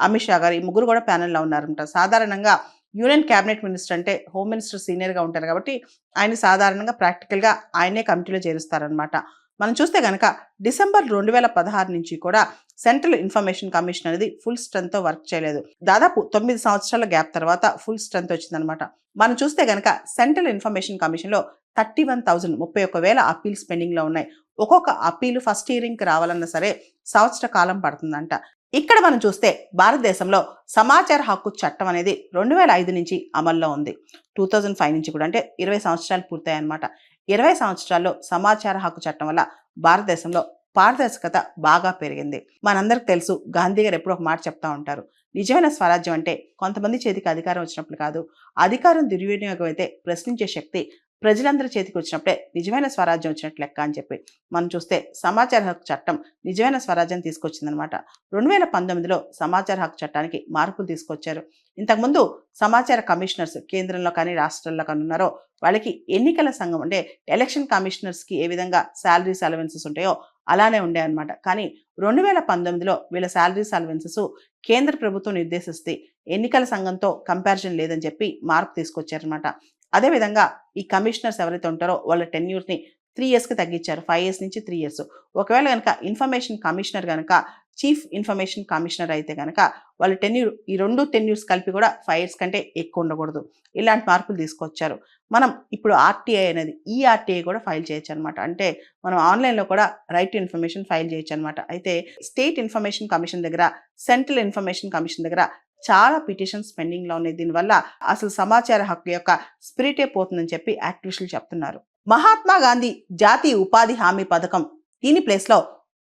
అమిత్ షా గారు, ఈ 3 కూడా ప్యానెల్లో ఉన్నారంట. సాధారణంగా యూనియన్ క్యాబినెట్ మినిస్టర్ అంటే హోమ్ మినిస్టర్ సీనియర్ గా ఉంటారు కాబట్టి ఆయన సాధారణంగా ప్రాక్టికల్ గా ఆయనే కమిటీలో చేరుస్తారనమాట. మనం చూస్తే కనుక డిసెంబర్ 2016 నుంచి కూడా సెంట్రల్ ఇన్ఫర్మేషన్ కమిషన్ అనేది ఫుల్ స్ట్రెంత్ తో వర్క్ చేయలేదు. దాదాపు 9 సంవత్సరాల గ్యాప్ తర్వాత ఫుల్ స్ట్రెంత్ వచ్చిందనమాట. మనం చూస్తే కనుక సెంట్రల్ ఇన్ఫర్మేషన్ కమిషన్ లో 31,000 అప్పీల్స్ పెండింగ్ లో ఉన్నాయి. ఒక్కొక్క అప్పీలు ఫస్ట్ హియరింగ్ కి రావాలన్నా సరే సంవత్సర కాలం పడుతుందంట. ఇక్కడ మనం చూస్తే భారతదేశంలో సమాచార హక్కు చట్టం అనేది 2005 నుంచి అమల్లో ఉంది. 2005 నుంచి కూడా, అంటే 20 సంవత్సరాలు పూర్తయ్యాయి అనమాట. 20 సంవత్సరాల్లో సమాచార హక్కు చట్టం వల్ల భారతదేశంలో పారదర్శకత బాగా పెరిగింది. మనందరికి తెలుసు, గాంధీ గారు ఎప్పుడో ఒక మాట చెప్తా ఉంటారు, నిజమైన స్వరాజ్యం అంటే కొంతమంది చేతికి అధికారం వచ్చినప్పుడు కాదు, అధికారం దుర్వినియోగం అయితే ప్రశ్నించే శక్తి ప్రజలందరి చేతికి వచ్చినప్పుడే నిజమైన స్వరాజ్యం వచ్చినట్లు లెక్క అని చెప్పి మనం చూస్తే సమాచార హక్కు చట్టం నిజమైన స్వరాజ్యం తీసుకొచ్చిందనమాట. 2019లో సమాచార హక్కు చట్టానికి మార్పులు తీసుకొచ్చారు. ఇంతకుముందు సమాచార కమిషనర్స్ కేంద్రంలో కానీ రాష్ట్రాల్లో కానీ ఉన్నారో వాళ్ళకి ఎన్నికల సంఘం అంటే ఎలక్షన్ కమిషనర్స్కి ఏ విధంగా శాలరీస్ అలవెన్సెస్ ఉంటాయో అలానే ఉండే అనమాట. కానీ 2019లో వీళ్ళ శాలరీస్ అలవెన్సెస్ కేంద్ర ప్రభుత్వం నిర్దేశిస్తే ఎన్నికల సంఘంతో కంపారిజన్ లేదని చెప్పి మార్పు తీసుకొచ్చారనమాట. అదేవిధంగా ఈ కమిషనర్స్ ఎవరైతే ఉంటారో వాళ్ళ టెన్యూర్ని 3 yearsకి తగ్గించారు. 5 years నుంచి 3 years. ఒకవేళ కనుక ఇన్ఫర్మేషన్ కమిషనర్ కనుక చీఫ్ ఇన్ఫర్మేషన్ కమిషనర్ అయితే కనుక వాళ్ళ టెన్యూర్ ఈ 2 టెన్యూర్స్ కలిపి కూడా 5 years కంటే ఎక్కువ ఉండకూడదు. ఇలాంటి మార్పులు తీసుకొచ్చారు. మనం ఇప్పుడు ఆర్టీఐ అనేది ఈ ఆర్టీఐ కూడా ఫైల్ చేయొచ్చు అనమాట. అంటే మనం ఆన్లైన్లో కూడా రైట్ టు ఇన్ఫర్మేషన్ ఫైల్ చేయొచ్చు అనమాట. అయితే స్టేట్ ఇన్ఫర్మేషన్ కమిషన్ దగ్గర, సెంట్రల్ ఇన్ఫర్మేషన్ కమిషన్ దగ్గర చాలా పిటిషన్స్ పెండింగ్లో ఉన్నాయి. దీనివల్ల అసలు సమాచార హక్కు యొక్క స్పిరిటే పోతుందని చెప్పి యాక్టివిస్టులు చెప్తున్నారు. మహాత్మా గాంధీ జాతీయ ఉపాధి హామీ పథకం దీని ప్లేస్లో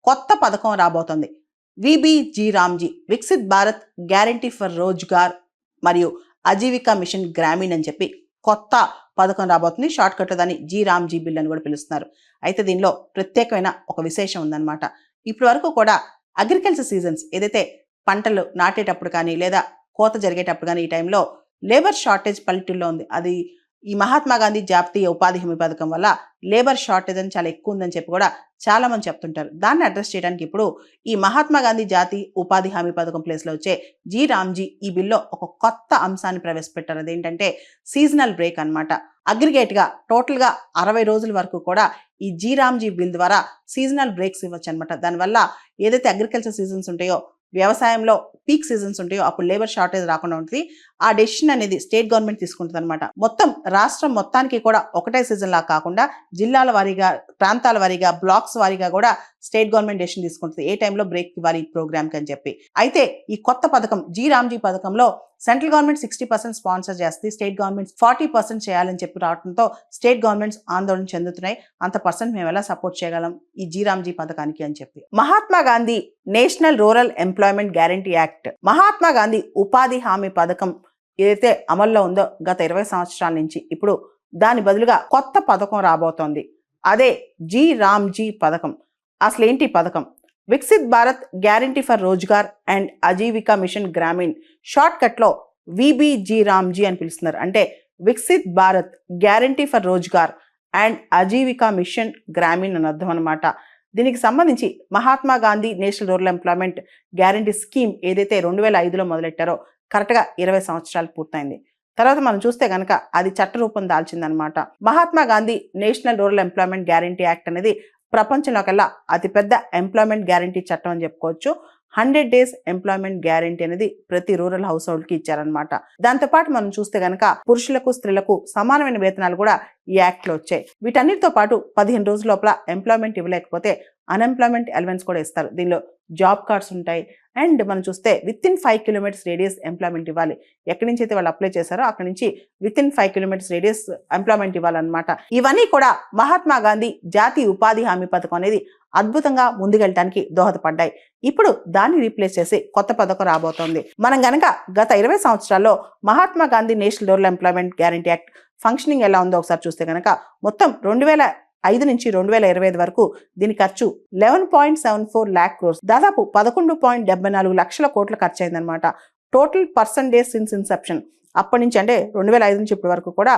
కొత్త పథకం రాబోతోంది. VBG Ramji Viksit Bharat guarantee for Rozgar మరియు ఆజీవికా మిషన్ గ్రామీణ్ అని చెప్పి కొత్త పథకం రాబోతుంది. షార్ట్ కట్లో దాన్ని జీ రామ్జీ బిల్ అని కూడా పిలుస్తున్నారు. అయితే దీనిలో ప్రత్యేకమైన ఒక విశేషం ఉందన్నమాట. ఇప్పటి వరకు కూడా అగ్రికల్చర్ సీజన్స్ ఏదైతే పంటలు నాటేటప్పుడు కానీ లేదా కోత జరిగేటప్పుడు కానీ ఈ టైంలో లేబర్ షార్టేజ్ పల్లెటూరులో ఉంది. అది ఈ మహాత్మా గాంధీ జాతీయ ఉపాధి హామీ పథకం వల్ల లేబర్ షార్టేజ్ అని చాలా ఎక్కువ ఉందని చెప్పి కూడా చాలా మంది చెప్తుంటారు. దాన్ని అడ్రస్ చేయడానికి ఇప్పుడు ఈ మహాత్మా గాంధీ జాతీయ ఉపాధి హామీ పథకం ప్లేస్లో వచ్చే జీ రామ్జీ ఈ బిల్లో ఒక కొత్త అంశాన్ని ప్రవేశపెట్టారు. అదేంటంటే సీజనల్ బ్రేక్ అనమాట. అగ్రిగేట్గా టోటల్గా 60 రోజుల వరకు కూడా ఈ జీ రామ్జీ బిల్ ద్వారా సీజనల్ బ్రేక్స్ ఇవ్వచ్చు అనమాట. దానివల్ల ఏదైతే అగ్రికల్చర్ సీజన్స్ ఉంటాయో, వ్యవసాయంలో పీక్ సీజన్స్ ఉంటాయో అప్పుడు లేబర్ షార్టేజ్ రాకుండా ఉంటుంది. ఆ డెసిషన్ అనేది స్టేట్ గవర్నమెంట్ తీసుకుంటుంది అనమాట. మొత్తం రాష్ట్రం మొత్తానికి కూడా ఒకటే సీజన్ లా కాకుండా జిల్లాల వారీగా, ప్రాంతాల వారీగా, బ్లాక్స్ వారీగా కూడా స్టేట్ గవర్నమెంట్ డెసిషన్ తీసుకుంటుంది ఏ టైంలో బ్రేక్ ఇవ్వాలి ఈ ప్రోగ్రామ్ కి అని చెప్పి. అయితే ఈ కొత్త పథకం జీ రామ్జీ పథకంలో సెంట్రల్ గవర్నమెంట్ 60% స్పాన్సర్ చేస్తుంది, స్టేట్ గవర్నమెంట్ 40% చేయాలని చెప్పి రావడంతో స్టేట్ గవర్నమెంట్స్ ఆందోళన చెందుతున్నాయి. అంత పర్సెంట్ మేము ఎలా సపోర్ట్ చేయగలం ఈ జీ రామ్జీ పథకానికి అని చెప్పి. Mahatma Gandhi national rural employment guarantee act, Mahatma Gandhi ఉపాధి హామీ పథకం ఏదైతే అమల్లో ఉందో గత 20 సంవత్సరాల నుంచి ఇప్పుడు దాని బదులుగా కొత్త పథకం రాబోతోంది. అదే జీ రామ్జీ పథకం. అసలు ఏంటి పథకం? Viksit Bharat guarantee for Rozgar and Ajeevika mission Gramin, short కట్లో విబిజీ రామ్జీ అని పిలుస్తున్నారు. అంటే Viksit Bharat guarantee for Rozgar and Ajeevika mission Gramin అని అర్థం అనమాట. దీనికి సంబంధించి Mahatma Gandhi national rural employment guarantee scheme ఏదైతే 2005లో మొదలెట్టారో కరెక్ట్గా 20 సంవత్సరాలు పూర్తయింది. తర్వాత మనం చూస్తే కనుక అది చట్ట రూపం దాల్చిందనమాట. Mahatma Gandhi national rural employment guarantee act అనేది ప్రపంచంలో కల్లా అతిపెద్ద ఎంప్లాయ్మెంట్ గ్యారంటీ చట్టం అని చెప్పుకోవచ్చు. 100 days ఎంప్లాయ్మెంట్ గ్యారంటీ అనేది ప్రతి రూరల్ హౌస్ హోల్డ్ కి ఇచ్చారనమాట. దాంతోపాటు మనం చూస్తే కనుక పురుషులకు స్త్రీలకు సమానమైన వేతనాలు కూడా ఈ యాక్ట్ లో వచ్చాయి. వీటన్నిటితో పాటు 15 రోజుల లోపల ఎంప్లాయ్మెంట్ ఇవ్వలేకపోతే అన్ఎంప్లాయ్మెంట్ అలవెన్స్ కూడా ఇస్తారు. దీనిలో జాబ్ కార్డ్స్ ఉంటాయి. అండ్ మనం చూస్తే within 5 kilometers radius employment ఇవ్వాలి. ఎక్కడి నుంచి అయితే వాళ్ళు అప్లై చేశారో అక్కడి నుంచి within 5 kilometers radius employment ఇవ్వాలన్నమాట. ఇవన్నీ కూడా మహాత్మా గాంధీ జాతీయ ఉపాధి హామీ పథకం అనేది అద్భుతంగా ముందుకెళ్ళడానికి దోహదపడ్డాయి. ఇప్పుడు దాన్ని రీప్లేస్ చేసి కొత్త పథకం రాబోతోంది. మనం గనక గత 20 సంవత్సరాల్లో Mahatma Gandhi national rural employment guarantee act functioning ఎలా ఉందో ఒకసారి చూస్తే కనుక మొత్తం 2005 నుంచి 2025 వరకు దీని ఖర్చు 11.74 lakh crores, దాదాపు 11.74 లక్షల కోట్ల ఖర్చు అయిందనమాట. Total person days since Inception, అప్పటి నుంచి అంటే 2005 నుంచి ఇప్పటి వరకు కూడా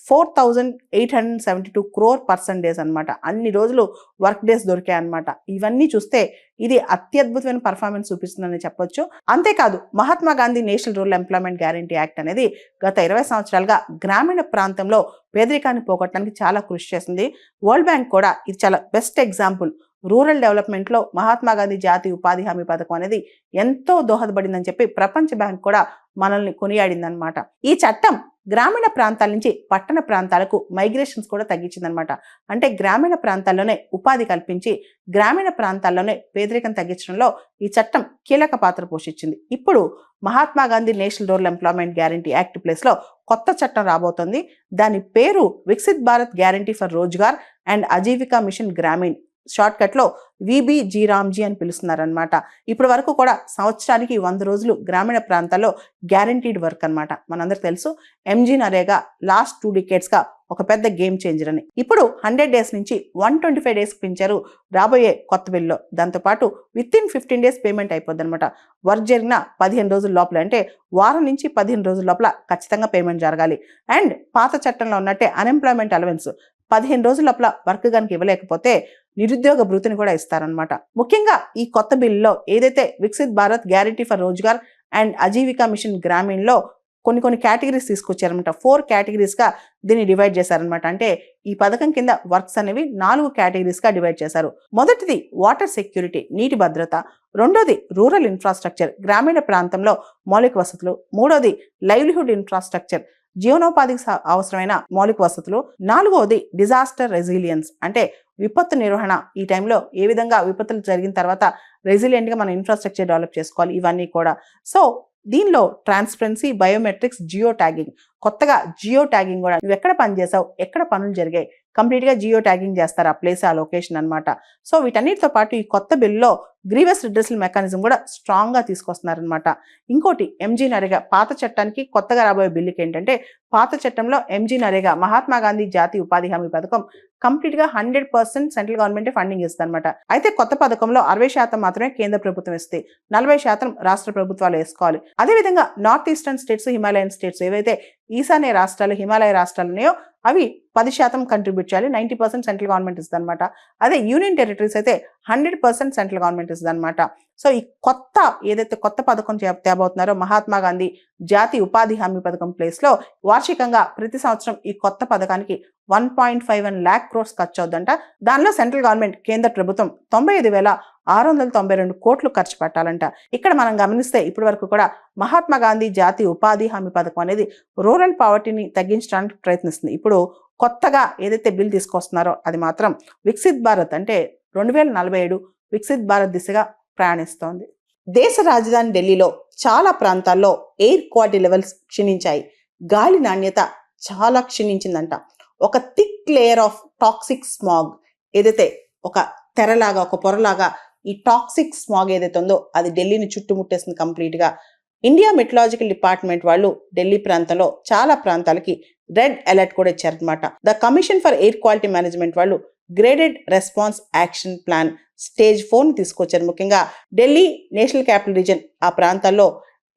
4,872 crore పర్సన్ డేస్ అనమాట. అన్ని రోజులు వర్క్ డేస్ దొరికాయి అనమాట. ఇవన్నీ చూస్తే ఇది అత్యద్భుతమైన పర్ఫార్మెన్స్ చూపిస్తుందని చెప్పొచ్చు. అంతేకాదు Mahatma Gandhi national rural employment guarantee act అనేది గత 20 సంవత్సరాలుగా గ్రామీణ ప్రాంతంలో పేదరికాన్ని పోగొట్టడానికి చాలా కృషి చేసింది. వరల్డ్ బ్యాంక్ కూడా ఇది చాలా బెస్ట్ ఎగ్జాంపుల్. రూరల్ డెవలప్మెంట్లో మహాత్మా గాంధీ జాతీయ ఉపాధి హామీ పథకం అనేది ఎంతో దోహదపడిందని చెప్పి ప్రపంచ బ్యాంక్ కూడా మనల్ని కొనియాడిందనమాట. ఈ చట్టం గ్రామీణ ప్రాంతాల నుంచి పట్టణ ప్రాంతాలకు మైగ్రేషన్స్ కూడా తగ్గించిందనమాట. అంటే గ్రామీణ ప్రాంతాల్లోనే ఉపాధి కల్పించి గ్రామీణ ప్రాంతాల్లోనే పేదరికం తగ్గించడంలో ఈ చట్టం కీలక పాత్ర పోషించింది. ఇప్పుడు Mahatma Gandhi national rural employment guarantee act place లో కొత్త చట్టం రాబోతోంది. దాని పేరు Viksit Bharat guarantee for Rozgar and Ajeevika mission Gramin. Short cut లో విబిజీ రామ్జీ అని పిలుస్తున్నారనమాట. ఇప్పటి వరకు కూడా సంవత్సరానికి 100 రోజులు గ్రామీణ ప్రాంతాల్లో గ్యారంటీడ్ వర్క్ అనమాట. మనందరికి తెలుసు ఎంజీ నరేగా లాస్ట్ 2 decades గా ఒక పెద్ద గేమ్ చేంజర్ అని. ఇప్పుడు 100 days నుంచి 125 days పెంచారు రాబోయే కొత్త బిల్లో. దాంతోపాటు విత్ ఇన్ 15 days పేమెంట్ అయిపోద్ది అనమాట. వర్క్ జరిగిన 15 రోజుల లోపల, అంటే వారం నుంచి 15 రోజుల లోపల ఖచ్చితంగా పేమెంట్ జరగాలి. అండ్ పాత చట్టంలో ఉన్నట్టే అన్ఎంప్లాయ్మెంట్ అలవెన్స్ 15 రోజుల లోపల వర్క్ కనుక ఇవ్వలేకపోతే నిరుద్యోగ భృతిని కూడా ఇస్తారనమాట. ముఖ్యంగా ఈ కొత్త బిల్లులో ఏదైతే Viksit Bharat guarantee for Rozgar and Ajeevika mission గ్రామీణ్లో కొన్ని కేటగిరీస్ తీసుకొచ్చారనమాట. 4 categories గా దీన్ని డివైడ్ చేశారనమాట. అంటే ఈ పథకం కింద వర్క్స్ అనేవి 4 categories గా డివైడ్ చేశారు. మొదటిది వాటర్ సెక్యూరిటీ, నీటి భద్రత. రెండోది రూరల్ ఇన్ఫ్రాస్ట్రక్చర్, గ్రామీణ ప్రాంతంలో మౌలిక వసతులు. మూడోది లైవ్లీహుడ్ ఇన్ఫ్రాస్ట్రక్చర్, జీవనోపాధికి అవసరమైన మౌలిక వసతులు. నాలుగవది డిజాస్టర్ రెసిలియన్స్, అంటే విపత్తు నిర్వహణ. ఈ టైంలో ఏ విధంగా విపత్తులు జరిగిన తర్వాత రెసిలియంట్ గా మనం ఇన్ఫ్రాస్ట్రక్చర్ డెవలప్ చేసుకోవాలి, ఇవన్నీ కూడా. సో దీనిలో ట్రాన్స్పరెన్సీ, బయోమెట్రిక్స్, జియో ట్యాగింగ్. కొత్తగా జియో ట్యాగింగ్ కూడా, నువ్వు ఎక్కడ పని చేసావు, ఎక్కడ పనులు జరిగాయి, కంప్లీట్ గా జియో ట్యాగింగ్ చేస్తారు, ఆ ప్లేస్, ఆ లొకేషన్ అనమాట. సో వీటన్నిటితో పాటు ఈ కొత్త బిల్లో గ్రీవెస్ రిడ్రెసల్ మెకానిజం కూడా స్ట్రాంగ్ గా తీసుకొస్తున్నారనమాట. ఇంకోటి ఎంజీ నరేగా, పాత చట్టానికి కొత్తగా రాబోయే బిల్లుకి ఏంటంటే, పాత చట్టంలో ఎంజీ నరేగా మహాత్మా గాంధీ జాతీయ ఉపాధి హామీ పథకం కంప్లీట్ గా 100% సెంట్రల్ గవర్నమెంట్ ఫండింగ్ ఇస్తుంది అనమాట. అయితే కొత్త పథకంలో 60% మాత్రమే కేంద్ర ప్రభుత్వం ఇస్తే, 40% రాష్ట్ర ప్రభుత్వాలు వేసుకోవాలి. అదేవిధంగా north eastern states, Himalayan states, ఏవైతే ఈశాన్య రాష్ట్రాలు, హిమాలయ రాష్ట్రాలు ఉన్నాయో అవి 10% కంట్రిబ్యూట్ చేయాలి. 90% సెంట్రల్ గవర్నమెంట్ ఇస్తుంది అనమాట. అదే యూనియన్ టెరిటరీస్ అయితే 100% సెంట్రల్ గవర్నమెంట్ ఇస్తుంది అనమాట. సో ఈ ఏదైతే కొత్త పథకం తేబోతున్నారో మహాత్మా గాంధీ జాతీయ ఉపాధి హామీ పథకం ప్లేస్ లో వార్షికంగా ప్రతి సంవత్సరం ఈ కొత్త పథకానికి 1.51 lakh crores ఖర్చు అవుతుందంట. దానిలో సెంట్రల్ గవర్నమెంట్, కేంద్ర ప్రభుత్వం 95,692 కోట్లు ఖర్చు పెట్టాలంట. ఇక్కడ మనం గమనిస్తే ఇప్పటి వరకు కూడా మహాత్మా గాంధీ జాతీయ ఉపాధి హామీ పథకం అనేది రూరల్ పావర్టీని తగ్గించడానికి ప్రయత్నిస్తుంది. ఇప్పుడు కొత్తగా ఏదైతే బిల్ తీసుకొస్తున్నారో అది మాత్రం వికసిత్ భారత్, అంటే 2047 వికసిత్ భారత్ దిశగా ప్రయాణిస్తోంది. దేశ రాజధాని ఢిల్లీలో చాలా ప్రాంతాల్లో ఎయిర్ క్వాలిటీ లెవెల్స్ క్షీణించాయి. గాలి నాణ్యత చాలా క్షీణించిందంట. ఒక thick layer of toxic smog, ఏదైతే ఒక తెరలాగా, ఒక పొరలాగా ఈ టాక్సిక్ స్మాగ్ ఏదైతే ఉందో అది ఢిల్లీని చుట్టుముట్టేసింది కంప్లీట్ గా. ఇండియా మెట్రలాజికల్ డిపార్ట్మెంట్ వాళ్ళు ఢిల్లీ ప్రాంతంలో చాలా ప్రాంతాలకి రెడ్ అలర్ట్ కూడా ఇచ్చారనమాట. The commission for air quality management వాళ్ళు graded response action plan stage 4 తీసుకొచ్చారు. ముఖ్యంగా ఢిల్లీ, నేషనల్ క్యాపిటల్ రీజన్ ఆ ప్రాంతాల్లో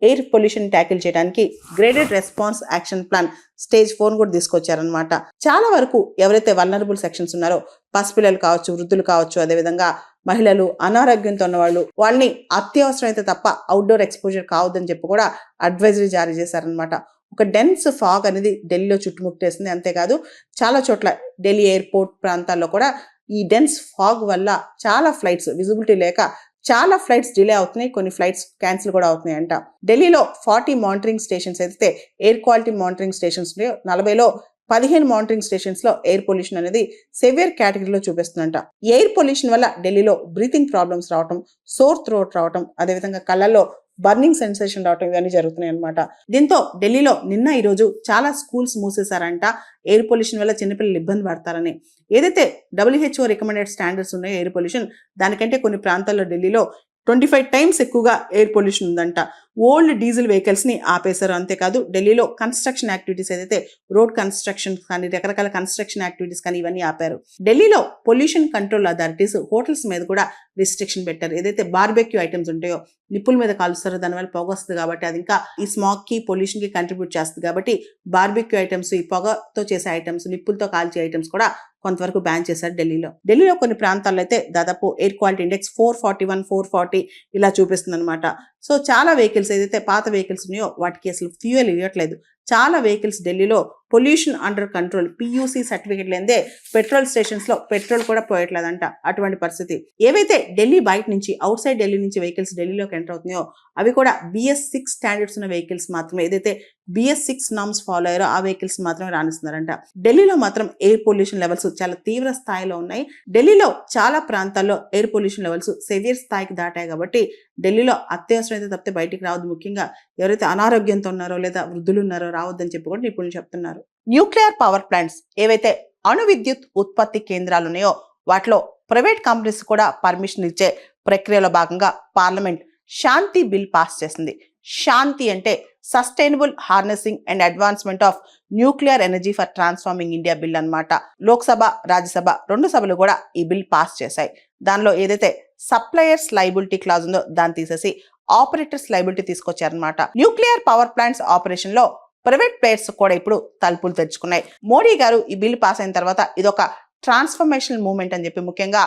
ఎయిర్ పొల్యూషన్ ట్యాకిల్ చేయడానికి graded response action plan stage 4 కూడా తీసుకొచ్చారనమాట. చాలా వరకు ఎవరైతే వల్నరబుల్ సెక్షన్స్ ఉన్నారో, పసిపిల్లలు కావచ్చు, వృద్ధులు కావచ్చు, అదేవిధంగా మహిళలు, అనారోగ్యంతో ఉన్న వాళ్ళని అత్యవసరం అయితే తప్ప అవుట్డోర్ ఎక్స్పోజర్ కావద్దని చెప్పి కూడా అడ్వైజరీ జారీ చేశారనమాట. ఒక డెన్స్ ఫాగ్ అనేది ఢిల్లీలో చుట్టుముట్టేసింది. అంతేకాదు చాలా చోట్ల ఢిల్లీ ఎయిర్పోర్ట్ ప్రాంతాల్లో కూడా ఈ డెన్స్ ఫాగ్ వల్ల చాలా ఫ్లైట్స్ విజిబిలిటీ లేక చాలా ఫ్లైట్స్ డిలే అవుతున్నాయి, కొన్ని ఫ్లైట్స్ క్యాన్సిల్ కూడా అవుతున్నాయి అంట. ఢిల్లీలో 40 మానిటరింగ్ స్టేషన్స్ అయితే ఎయిర్ క్వాలిటీ మానిటరింగ్ స్టేషన్స్ ఉన్నాయో 40లో 15 మానిటరింగ్ స్టేషన్స్ లో ఎయిర్ పొల్యూషన్ అనేది సెవియర్ కేటగిరీలో చూపిస్తుందంట. ఎయిర్ పొల్యూషన్ వల్ల ఢిల్లీలో బ్రీతింగ్ ప్రాబ్లమ్స్ రావటం, సోర్ థ్రోట్ రావటం, అదేవిధంగా కళ్ళల్లో బర్నింగ్ సెన్సేషన్ రావటం, ఇవన్నీ జరుగుతున్నాయి అనమాట. దీంతో ఢిల్లీలో నిన్న ఈ రోజు చాలా స్కూల్స్ మూసేశారంట. ఎయిర్ పొల్యూషన్ వల్ల చిన్నపిల్లలు ఇబ్బంది పడతారని. ఏదైతే WHO రికమెండెడ్ స్టాండర్డ్స్ ఉన్నాయో ఎయిర్ పొల్యూషన్, దానికంటే కొన్ని ప్రాంతాల్లో ఢిల్లీలో 25 times ఎక్కువగా ఎయిర్ పొల్యూషన్ ఉందంట. ఓల్డ్ డీజిల్ వెహికల్స్ ని ఆపేశారు. అంతేకాదు ఢిల్లీలో కన్స్ట్రక్షన్ యాక్టివిటీస్, ఏదైతే రోడ్ కన్స్ట్రక్షన్ కానీ, రకరకాల కన్స్ట్రక్షన్ యాక్టివిటీస్ కానీ, ఇవన్నీ ఆపారు. ఢిల్లీలో పొల్యూషన్ కంట్రోల్ అథారిటీస్ హోటల్స్ మీద కూడా రిస్ట్రిక్షన్ పెట్టారు. ఏదైతే బార్బెక్యూ ఐటమ్స్ ఉంటాయో, నిప్పుల మీద కాలుస్తారో, దానివల్ల పొగ వస్తుంది కాబట్టి అది ఇంకా ఈ స్మాగ్ కి, పొల్యూషన్ కి కంట్రిబ్యూట్ చేస్తుంది కాబట్టి బార్బెక్యూ ఐటమ్స్, ఈ పొగతో చేసే ఐటమ్స్, నిప్పులతో కాల్చే ఐటమ్స్ కూడా కొంతవరకు బ్యాన్ చేశారు ఢిల్లీలో కొన్ని ప్రాంతాల్లో అయితే దాదాపు ఎయిర్ క్వాలిటీ ఇండెక్స్ 441, 440 ఇలా చూపిస్తుంది అనమాట. సో చాలా వెహికల్స్, ఏదైతే పాత వెహికల్స్ ఉన్నాయో వాటికి అసలు ఫ్యూయల్ ఇవ్వట్లేదు. చాలా వెహికల్స్ ఢిల్లీలో pollution under control PUC certificate లేదే పెట్రోల్ స్టేషన్స్ లో పెట్రోల్ కూడా పోయట్లేదంట. అటువంటి పరిస్థితి. ఏవైతే ఢిల్లీ బయట నుంచి, అవుట్ సైడ్ ఢిల్లీ నుంచి వెహికల్స్ ఢిల్లీలోకి ఎంటర్ అవుతున్నాయో అవి కూడా BS6 స్టాండర్డ్స్ ఉన్న వెహికల్స్ మాత్రమే, ఏదైతే BS6 నామ్స్ ఫాలో అయ్యారో ఆ వెహికల్స్ మాత్రమే రాణిస్తున్నారంట. ఢిల్లీలో మాత్రం ఎయిర్ పొల్యూషన్ లెవెల్స్ చాలా తీవ్ర స్థాయిలో ఉన్నాయి. ఢిల్లీలో చాలా ప్రాంతాల్లో ఎయిర్ పొల్యూషన్ లెవెల్స్ సెవియర్ స్థాయికి దాటాయి కాబట్టి ఢిల్లీలో అత్యవసరం అయితే తప్పితే బయటికి రావద్దు. ముఖ్యంగా ఎవరైతే అనారోగ్యంతో ఉన్నారో లేదా వృద్ధులు ఉన్నారో రావద్దని చెప్పి కూడా నిపుణులు చెప్తున్నారు. న్యూక్లియర్ పవర్ ప్లాంట్స్, ఏవైతే అణు విద్యుత్ ఉత్పత్తి కేంద్రాలు ఉన్నాయో వాటిలో ప్రైవేట్ కంపెనీస్ కూడా పర్మిషన్ ఇచ్చే ప్రక్రియలో భాగంగా పార్లమెంట్ శాంతి బిల్ పాస్ చేసింది. శాంతి అంటే sustainable harnessing and advancement of nuclear energy for transforming India bill అన్నమాట. లోక్సభ, రాజ్యసభ 2 సభలు కూడా ఈ బిల్ పాస్ చేశాయి. దానిలో ఏదైతే సప్లయర్స్ లైబిలిటీ క్లాజ్ ఉందో దాన్ని తీసేసి ఆపరేటర్స్ లైబిలిటీ తీసుకొచ్చారనమాట. న్యూక్లియర్ పవర్ ప్లాంట్స్ ఆపరేషన్ లో ప్రైవేట్ ప్లేయర్స్ కూడా ఇప్పుడు తలుపులు తెరుచుకున్నాయి. మోడీ గారు ఈ బిల్ పాస్ అయిన తర్వాత ఇదొక ట్రాన్స్ఫర్మేషనల్ మూవ్మెంట్ అని చెప్పి, ముఖ్యంగా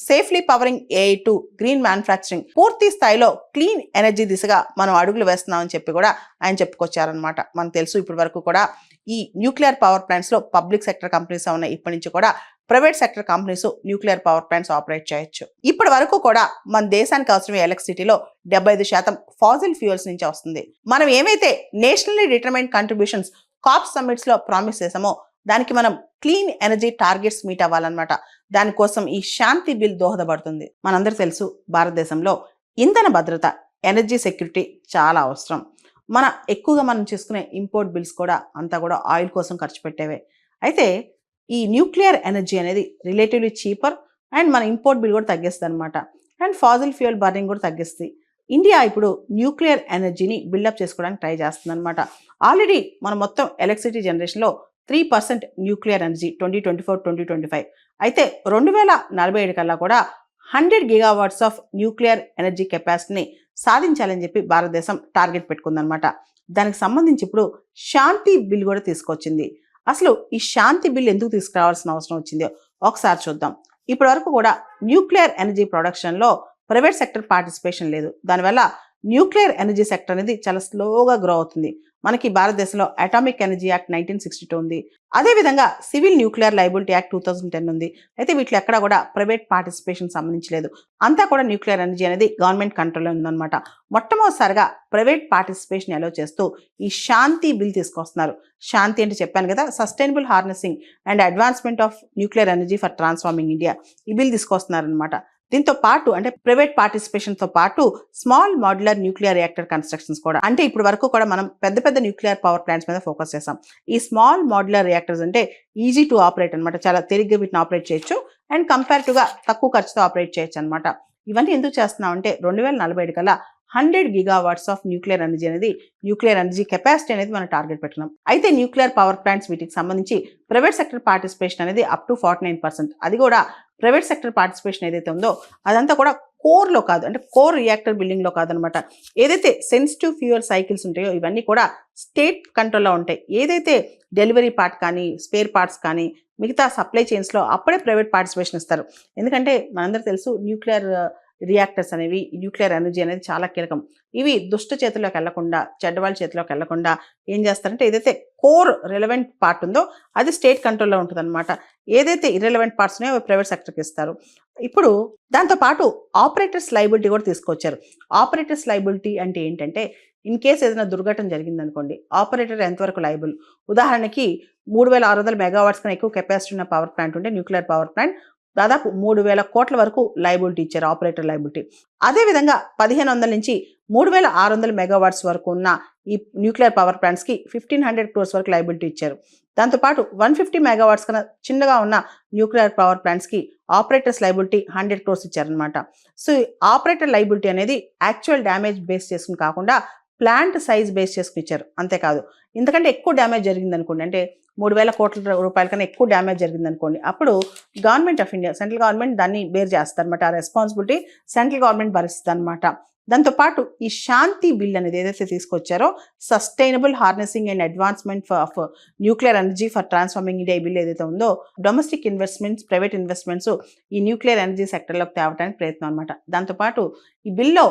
safely pouring AI to green manufacturing, పూర్తి స్థాయిలో క్లీన్ ఎనర్జీ దిశగా మనం అడుగులు వేస్తున్నామని చెప్పి కూడా ఆయన చెప్పుకొచ్చారనమాట. మనకు తెలుసు ఇప్పటి వరకు కూడా ఈ న్యూక్లియర్ పవర్ ప్లాంట్స్ లో పబ్లిక్ సెక్టర్ కంపెనీస్ ఉన్నాయి. ఇప్పటి నుంచి కూడా private sector companies nuclear power plants operate చేయొచ్చు. ఇప్పటి వరకు కూడా మన దేశానికి అవసరమైన ఎలక్ట్రిసిటీలో 75% ఫాసిల్ ఫ్యూయల్స్ నుంచి వస్తుంది. మనం ఏమైతే nationally determined contributions COP summits లో ప్రామిస్ చేసామో దానికి మనం క్లీన్ ఎనర్జీ టార్గెట్స్ మీట్ అవ్వాలన్నమాట. దానికోసం ఈ శాంతి బిల్ దోహదపడుతుంది. మనందరూ తెలుసు భారతదేశంలో ఇంధన భద్రత, ఎనర్జీ సెక్యూరిటీ చాలా అవసరం. ఎక్కువగా మనం చేసుకునే ఇంపోర్ట్ బిల్స్ కూడా అంతా కూడా ఆయిల్ కోసం ఖర్చు పెట్టేవే. అయితే ఈ న్యూక్లియర్ ఎనర్జీ అనేది రిలేటివ్లీ చీపర్ అండ్ మన ఇంపోర్ట్ బిల్ కూడా తగ్గిస్తుంది అనమాట. అండ్ ఫాజిల్ ఫ్యూయల్ బర్నింగ్ కూడా తగ్గిస్తుంది. ఇండియా ఇప్పుడు న్యూక్లియర్ ఎనర్జీని బిల్డప్ చేసుకోవడానికి ట్రై చేస్తుంది అనమాట. ఆల్రెడీ మనం మొత్తం ఎలక్ట్రిసిటీ జనరేషన్లో 3% న్యూక్లియర్ ఎనర్జీ 2024-2025. అయితే 2047 కల్లా కూడా 100 GW ఆఫ్ న్యూక్లియర్ ఎనర్జీ కెపాసిటీని సాధించాలని చెప్పి భారతదేశం టార్గెట్ పెట్టుకుందనమాట. దానికి సంబంధించి ఇప్పుడు శాంతి బిల్ కూడా తీసుకొచ్చింది. అసలు ఈ శాంతి బిల్ ఎందుకు తీసుకురావాల్సిన అవసరం వచ్చిందో ఒకసారి చూద్దాం. ఇప్పటి వరకు కూడా న్యూక్లియర్ ఎనర్జీ ప్రొడక్షన్లో ప్రైవేట్ సెక్టర్ పార్టిసిపేషన్ లేదు. దానివల్ల న్యూక్లియర్ ఎనర్జీ సెక్టర్ అనేది చాలా స్లోగా గ్రో అవుతుంది. మనకి భారతదేశంలో అటామిక్ ఎనర్జీ యాక్ట్ 1962 ఉంది. అదేవిధంగా సివిల్ న్యూక్లియర్ లైబిలిటీ యాక్ట్ 2010 ఉంది. అయితే వీటిలో ఎక్కడ కూడా ప్రైవేట్ పార్టిసిపేషన్ సంబంధించలేదు. అంతా కూడా న్యూక్లియర్ ఎనర్జీ అనేది గవర్నమెంట్ కంట్రోల్లో ఉందన్నమాట. మొట్టమొదటిసారిగా ప్రైవేట్ పార్టిసిపేషన్ అలో చేస్తూ ఈ శాంతి బిల్ తీసుకొస్తున్నారు. శాంతి అంటే చెప్పాను కదా, sustainable harnessing and advancement of nuclear energy for transforming India, ఈ బిల్ తీసుకొస్తున్నారనమాట. దీంతో పాటు అంటే ప్రైవేట్ పార్టిసిపేషన్ తో పాటు small modular nuclear reactor constructions కూడా, అంటే ఇప్పుడు వరకు కూడా మనం పెద్ద పెద్ద న్యూక్లియర్ పవర్ ప్లాంట్స్ మీద ఫోకస్ చేసాం. ఈ స్మాల్ మాడ్యులర్ రియాక్టర్స్ అంటే ఈజీ టు ఆపరేట్ అనమాట. చాలా తేలిగ్గా వీటిని ఆపరేట్ చేయొచ్చు అండ్ కంపేరిటివ్ గా తక్కువ ఖర్చుతో ఆపరేట్ చేయొచ్చు అనమాట. ఇవన్నీ ఎందుకు చేస్తున్నాం అంటే 2047 కల్లా 100 GW ఆఫ్ న్యూక్లియర్ ఎనర్జీ అనేది, న్యూక్లియర్ ఎనర్జీ కెపాసిటీ అనేది మనం టార్గెట్ పెట్టుకున్నాం. అయితే న్యూక్లియర్ పవర్ ప్లాంట్స్ వీటికి సంబంధించి ప్రైవేట్ సెక్టర్ పార్టిసిపేషన్ అనేది అప్ టు 49%. అది కూడా ప్రైవేట్ సెక్టర్ పార్టిసిపేషన్ ఏదైతే ఉందో అదంతా కూడా కోర్లో కాదు, అంటే కోర్ రియాక్టర్ బిల్డింగ్ లో కాదనమాట. ఏదైతే సెన్సిటివ్ ఫ్యూయల్ సైకిల్స్ ఉంటాయో ఇవన్నీ కూడా స్టేట్ కంట్రోల్లో ఉంటాయి. ఏదైతే డెలివరీ పార్ట్ కానీ, స్పేర్ పార్ట్స్ కానీ, మిగతా సప్లై చైన్స్లో అప్పుడే ప్రైవేట్ పార్టిసిపేషన్ ఇస్తారు. ఎందుకంటే మనందరూ తెలుసు న్యూక్లియర్ రియాక్టర్స్ అనేవి, న్యూక్లియర్ ఎనర్జీ అనేది చాలా కీలకం. ఇవి దుష్ట చేతుల్లోకి వెళ్లకుండా, చెడ్డవాళ్ళ చేతిలోకి వెళ్లకుండా ఏం చేస్తారంటే ఏదైతే కోర్ రిలవెంట్ పార్ట్ ఉందో అది స్టేట్ కంట్రోల్లో ఉంటుంది అనమాట. ఏదైతే ఇర్రెలవెంట్ పార్ట్స్ ఉన్నాయో అవి ప్రైవేట్ సెక్టర్కి ఇస్తారు. ఇప్పుడు దాంతోపాటు ఆపరేటర్స్ లైబిలిటీ కూడా తీసుకొచ్చారు. ఆపరేటర్స్ లైబిలిటీ అంటే ఏంటంటే ఇన్ కేసు ఏదైనా దుర్ఘటన జరిగిందనుకోండి, ఆపరేటర్ ఎంతవరకు లైబుల్. ఉదాహరణకి 3600 మెగావాట్స్ కన్నా ఎక్కువ కెపాసిటీ ఉన్న పవర్ ప్లాంట్ ఉంటే, న్యూక్లియర్ పవర్ ప్లాంట్ దాదాపు 3000 కోట్ల వరకు లైబిలిటీ ఇచ్చారు, ఆపరేటర్ లైబిలిటీ. అదేవిధంగా 1500 నుంచి 3600 మెగావాట్స్ వరకు ఉన్న ఈ న్యూక్లియర్ పవర్ ప్లాంట్స్ కి 1500 crores వరకు లైబిలిటీ ఇచ్చారు. దాంతోపాటు 150 మెగావాట్స్ కన్నా చిన్నగా ఉన్న న్యూక్లియర్ పవర్ ప్లాంట్స్ కి ఆపరేటర్స్ లైబిలిటీ 100 crores ఇచ్చారనమాట. సో ఆపరేటర్ లైబిలిటీ అనేది యాక్చువల్ డ్యామేజ్ బేస్ చేసుకుని కాకుండా ప్లాంట్ సైజ్ బేస్ చేసుకుని ఇచ్చారు. అంతేకాదు, ఇంతకంటే ఎక్కువ డ్యామేజ్ జరిగింది అనుకోండి, అంటే 3000 కోట్ల రూపాయల కన్నా ఎక్కువ డ్యామేజ్ జరిగింది అనుకోండి, అప్పుడు government of India, central government దాన్ని బేర్ చేస్తారు అనమాట. ఆ రెస్పాన్సిబిలిటీ సెంట్రల్ గవర్నమెంట్ భరిస్తుంది అనమాట. దాంతోపాటు ఈ శాంతి బిల్ అనేది ఏదైతే తీసుకొచ్చారో, sustainable harnessing and advancement of nuclear energy for transforming India bill ఏదైతే ఉందో, డొమెస్టిక్ ఇన్వెస్ట్మెంట్స్, ప్రైవేట్ ఇన్వెస్ట్మెంట్స్ ఈ న్యూక్లియర్ ఎనర్జీ సెక్టర్లోకి తేవడానికి ప్రయత్నం అనమాట. దాంతోపాటు ఈ బిల్లో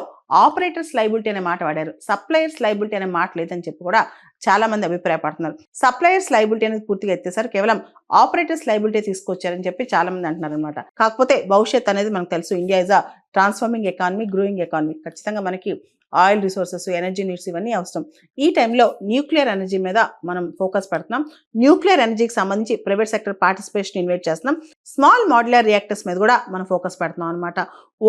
ఆపరేటర్స్ లైబిలిటీ అనే మాట వాడారు, సప్లయర్స్ లైబిలిటీ అనే మాట లేదని చెప్పి కూడా చాలా మంది అభిప్రాయపడుతున్నారు. సప్లయర్స్ లైబిలిటీ అనేది పూర్తిగా ఎత్తేసారు, కేవలం ఆపరేటర్స్ లైబిలిటీ తీసుకొచ్చారని చెప్పి చాలా మంది అంటున్నారు అనమాట. కాకపోతే భవిష్యత్ అనేది మనకు తెలుసు, India is a transforming economy, growing economy. ఖచ్చితంగా మనకి ఆయిల్ రిసోర్సెస్, ఎనర్జీ నీడ్స్ ఇవన్నీ అవసరం. ఈ టైంలో న్యూక్లియర్ ఎనర్జీ మీద మనం ఫోకస్ పెడుతున్నాం. న్యూక్లియర్ ఎనర్జీకి సంబంధించి ప్రైవేట్ సెక్టర్ పార్టిసిపేషన్ ఇన్వైట్ చేస్తున్నాం. స్మాల్ మాడ్యులర్ రియాక్టర్స్ మీద కూడా మనం ఫోకస్ పెడుతున్నాం అనమాట.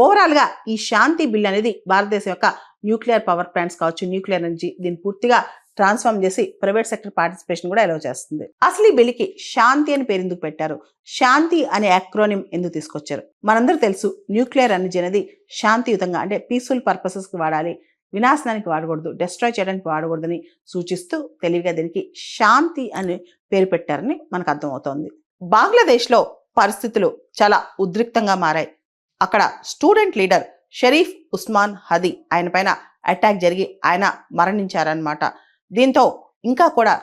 ఓవరాల్ గా ఈ శాంతి బిల్ అనేది భారతదేశం యొక్క న్యూక్లియర్ పవర్ ప్లాంట్స్ కావచ్చు, న్యూక్లియర్ ఎనర్జీ, దీన్ని పూర్తిగా ట్రాన్స్ఫార్మ్ చేసి ప్రైవేట్ సెక్టర్ పార్టిసిపేషన్ కూడా అలౌ చేస్తుంది. అసలు ఈ బిల్లుకి శాంతి అని పేరు ఎందుకు పెట్టారు, శాంతి అనే యాక్రోనిమ్ ఎందుకు తీసుకొచ్చారు? మనందరూ తెలుసు, న్యూక్లియర్ ఎనర్జీ అనేది శాంతియుతంగా అంటే పీస్ఫుల్ పర్పసెస్ కి వాడాలి, వినాశనానికి వాడకూడదు, డిస్ట్రాయ్ చేయడానికి వాడకూడదని సూచిస్తూ తెలివిగా దీనికి శాంతి అని పేరు పెట్టారని మనకు అర్థమవుతోంది. బంగ్లాదేశ్లో పరిస్థితులు చాలా ఉద్రిక్తంగా మారాయి. అక్కడ స్టూడెంట్ లీడర్ షరీఫ్ ఉస్మాన్ హదీ ఆయన పైన అటాక్ జరిగి ఆయన మరణించారనమాట. దీంతో ఇంకా కూడా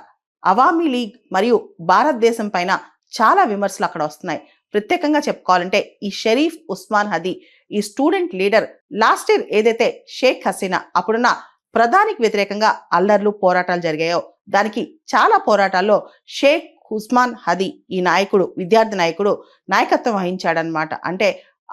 అవామీ లీగ్ మరియు భారతదేశం పైన చాలా విమర్శలు అక్కడ వస్తున్నాయి. ప్రత్యేకంగా చెప్పుకోవాలంటే ఈ షరీఫ్ ఉస్మాన్ హదీ ఈ స్టూడెంట్ లీడర్ లాస్ట్ ఇయర్ ఏదైతే షేక్ హసీనా అప్పుడున్న ప్రధానికి వ్యతిరేకంగా అల్లర్లు పోరాటాలు జరిగాయో దానికి చాలా పోరాటాల్లో షేక్ ఉస్మాన్ హదీ ఈ నాయకుడు, విద్యార్థి నాయకుడు నాయకత్వం వహించాడనమాట. అంటే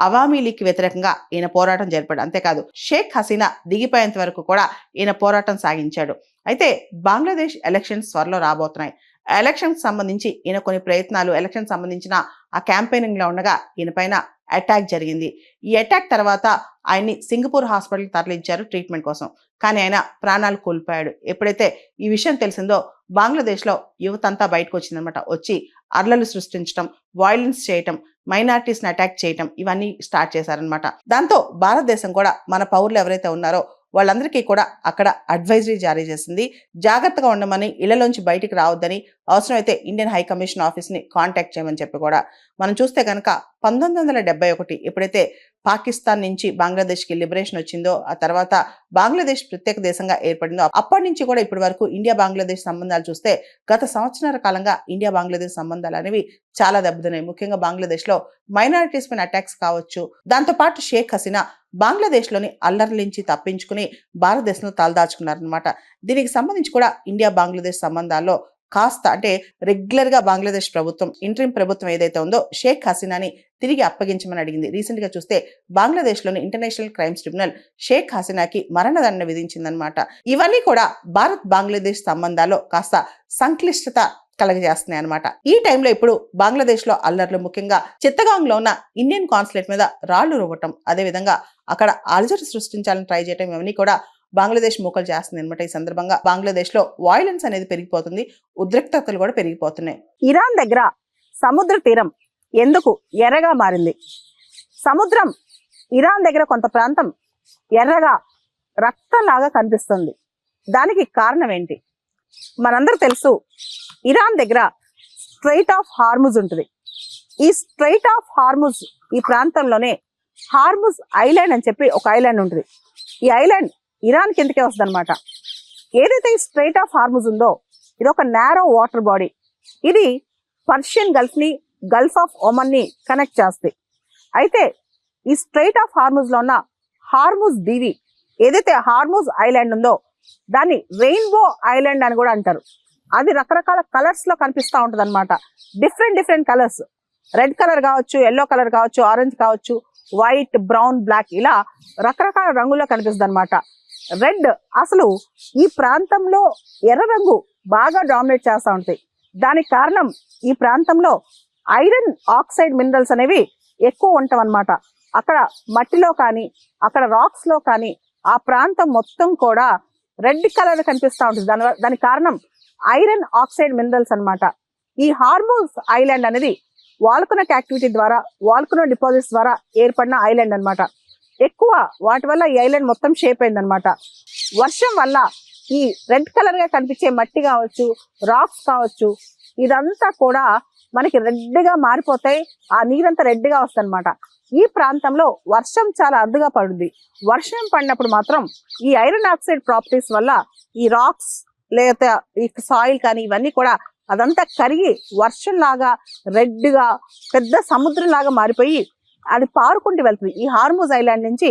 అవామీ లీగ్కి వ్యతిరేకంగా ఈయన పోరాటం జరిపాడు. అంతేకాదు షేక్ హసీనా దిగిపోయేంత వరకు కూడా ఈయన పోరాటం సాగించాడు. అయితే బంగ్లాదేశ్ ఎలక్షన్స్ త్వరలో రాబోతున్నాయి. ఎలక్షన్స్ సంబంధించి ఈయన కొన్ని ప్రయత్నాలు, ఎలక్షన్ సంబంధించిన ఆ క్యాంపెయినింగ్ లో ఉండగా ఈయన పైన అటాక్ జరిగింది. ఈ అటాక్ తర్వాత ఆయన్ని సింగపూర్ హాస్పిటల్ తరలించారు ట్రీట్మెంట్ కోసం. కానీ ఆయన ప్రాణాలు కోల్పోయాడు. ఎప్పుడైతే ఈ విషయం తెలిసిందో బంగ్లాదేశ్ లో యువత అంతా బయటకు వచ్చిందనమాట. వచ్చి అర్లలు సృష్టించడం, వైలెన్స్ చేయటం, మైనారిటీస్ ని అటాక్ చేయటం ఇవన్నీ స్టార్ట్ చేశారనమాట. దాంతో భారతదేశం కూడా మన పౌరులు ఎవరైతే ఉన్నారో వాళ్ళందరికీ కూడా అక్కడ అడ్వైజరీ జారీ చేసింది. జాగ్రత్తగా ఉండమని, ఇళ్లలోంచి బయటికి రావద్దని, అవసరమైతే ఇండియన్ హై కమిషన్ ఆఫీస్ ని కాంటాక్ట్ చేయమని చెప్పి కూడా. మనం చూస్తే కనుక 1971 ఎప్పుడైతే పాకిస్తాన్ నుంచి బంగ్లాదేశ్కి లిబరేషన్ వచ్చిందో, ఆ తర్వాత బంగ్లాదేశ్ ప్రత్యేక దేశంగా ఏర్పడిందో అప్పటి నుంచి కూడా ఇప్పటి వరకు ఇండియా బంగ్లాదేశ్ సంబంధాలు చూస్తే గత సంవత్సరాల కాలంగా ఇండియా బంగ్లాదేశ్ సంబంధాలు అనేవి చాలా దెబ్బతిన్నాయి. ముఖ్యంగా బంగ్లాదేశ్ లో మైనారిటీస్ పైన అటాక్స్ కావచ్చు. దాంతో పాటు షేక్ హసీనా బంగ్లాదేశ్ లోని అల్లర్ల నుంచి తప్పించుకుని భారతదేశంలో తలదాచుకున్నారనమాట. దీనికి సంబంధించి కూడా ఇండియా బంగ్లాదేశ్ సంబంధాల్లో కాస్త అంటే రెగ్యులర్ గా బంగ్లాదేశ్ ప్రభుత్వం, ఇంటరిం ప్రభుత్వం ఏదైతే ఉందో షేక్ హసీనాని తిరిగి అప్పగించమని అడిగింది. రీసెంట్ గా చూస్తే బంగ్లాదేశ్ లోని ఇంటర్నేషనల్ క్రైమ్స్ ట్రిబ్యునల్ షేక్ హసీనాకి మరణదండన విధించిందనమాట. ఇవన్నీ కూడా భారత్ బంగ్లాదేశ్ సంబంధాల్లో కాస్త సంక్లిష్టత కలగజేస్తున్నాయి అనమాట. ఈ టైంలో ఇప్పుడు బంగ్లాదేశ్ లో అల్లర్లు, ముఖ్యంగా చిత్తగాంగ్ లో ఉన్న ఇండియన్ కాన్సులేట్ మీద రాళ్లు రువ్వటం, అదేవిధంగా అక్కడ అలజడి సృష్టించాలని ట్రై చేయటం, ఇవన్నీ కూడా బంగ్లాదేశ్ మూకలు చేస్తుంది అనమాట. ఈ సందర్భంగా బంగ్లాదేశ్ లో వాయిలెన్స్ అనేది పెరిగిపోతుంది, ఉద్రిక్తతలు కూడా పెరిగిపోతున్నాయి. ఇరాన్ దగ్గర సముద్ర తీరం ఎందుకు ఎర్రగా మారింది? సముద్రం ఇరాన్ దగ్గర కొంత ప్రాంతం ఎర్రగా రక్తంలాగా కనిపిస్తుంది. దానికి కారణం ఏంటి? మనందరూ తెలుసు, ఇరాన్ దగ్గర స్ట్రైట్ ఆఫ్ హార్ముజ్ ఉంటుంది. ఈ స్ట్రైట్ ఆఫ్ హార్ముజ్ ఈ ప్రాంతంలోనే హార్ముజ్ ఐలాండ్ అని చెప్పి ఒక ఐలాండ్ ఉంటుంది. ఈ ఐలాండ్ ఇరాన్ కిందకే వస్తుంది అనమాట. ఏదైతే ఈ స్ట్రైట్ ఆఫ్ హార్ముజ్ ఉందో ఇది ఒక నారో వాటర్ బాడీ. ఇది పర్షియన్ గల్ఫ్ ని, గల్ఫ్ ఆఫ్ ఒమన్ ని కనెక్ట్ చేస్తాయి. అయితే ఈ స్ట్రైట్ ఆఫ్ హార్ముజ్ లో ఉన్న హార్ముజ్ దీవి, ఏదైతే హార్ముజ్ ఐలాండ్ ఉందో దాన్ని రెయిన్బో ఐలాండ్ అని కూడా అంటారు. అది రకరకాల కలర్స్ లో కనిపిస్తూ ఉంటుంది అనమాట. డిఫరెంట్ కలర్స్, రెడ్ కలర్ కావచ్చు, ఎల్లో కలర్ కావచ్చు, ఆరెంజ్ కావచ్చు, వైట్, బ్రౌన్, బ్లాక్, ఇలా రకరకాల రంగుల్లో కనిపిస్తుంది అనమాట. రెడ్ అసలు ఈ ప్రాంతంలో ఎర్ర రంగు బాగా డామినేట్ చేస్తూ ఉంటాయి. దానికి కారణం ఈ ప్రాంతంలో ఐరన్ ఆక్సైడ్ మినరల్స్ అనేవి ఎక్కువ ఉంటాం అనమాట. అక్కడ మట్టిలో కానీ, అక్కడ రాక్స్ లో కానీ ఆ ప్రాంతం మొత్తం కూడా రెడ్ కలర్ కనిపిస్తూ ఉంటుంది. దానికి కారణం ఐరన్ ఆక్సైడ్ మినరల్స్ అనమాట. ఈ హార్ముజ్ ఐలాండ్ అనేది వాల్కనక్ యాక్టివిటీ ద్వారా, వాల్కనో డిపాజిట్స్ ద్వారా ఏర్పడిన ఐలాండ్ అనమాట. ఎక్కువ వాటి వల్ల ఈ ఐలాండ్ మొత్తం షేప్ అయిందనమాట. వర్షం వల్ల ఈ రెడ్ కలర్ గా కనిపించే మట్టి కావచ్చు, రాక్స్ కావచ్చు, ఇదంతా కూడా మనకి రెడ్ గా మారిపోతాయి. ఆ నీరంతా రెడ్ గా వస్తుంది అనమాట. ఈ ప్రాంతంలో వర్షం చాలా అరుదుగా పడుతుంది. వర్షం పడినప్పుడు మాత్రం ఈ ఐరన్ ఆక్సైడ్ ప్రాపర్టీస్ వల్ల ఈ రాక్స్ లేదా ఈ సాయిల్ కానీ ఇవన్నీ కూడా అదంతా కరిగి వర్షం లాగా రెడ్ గా పెద్ద సముద్రం లాగా మారిపోయి అది పారుకుంటూ వెళ్తుంది. ఈ హార్ముజ్ ఐలాండ్ నుంచి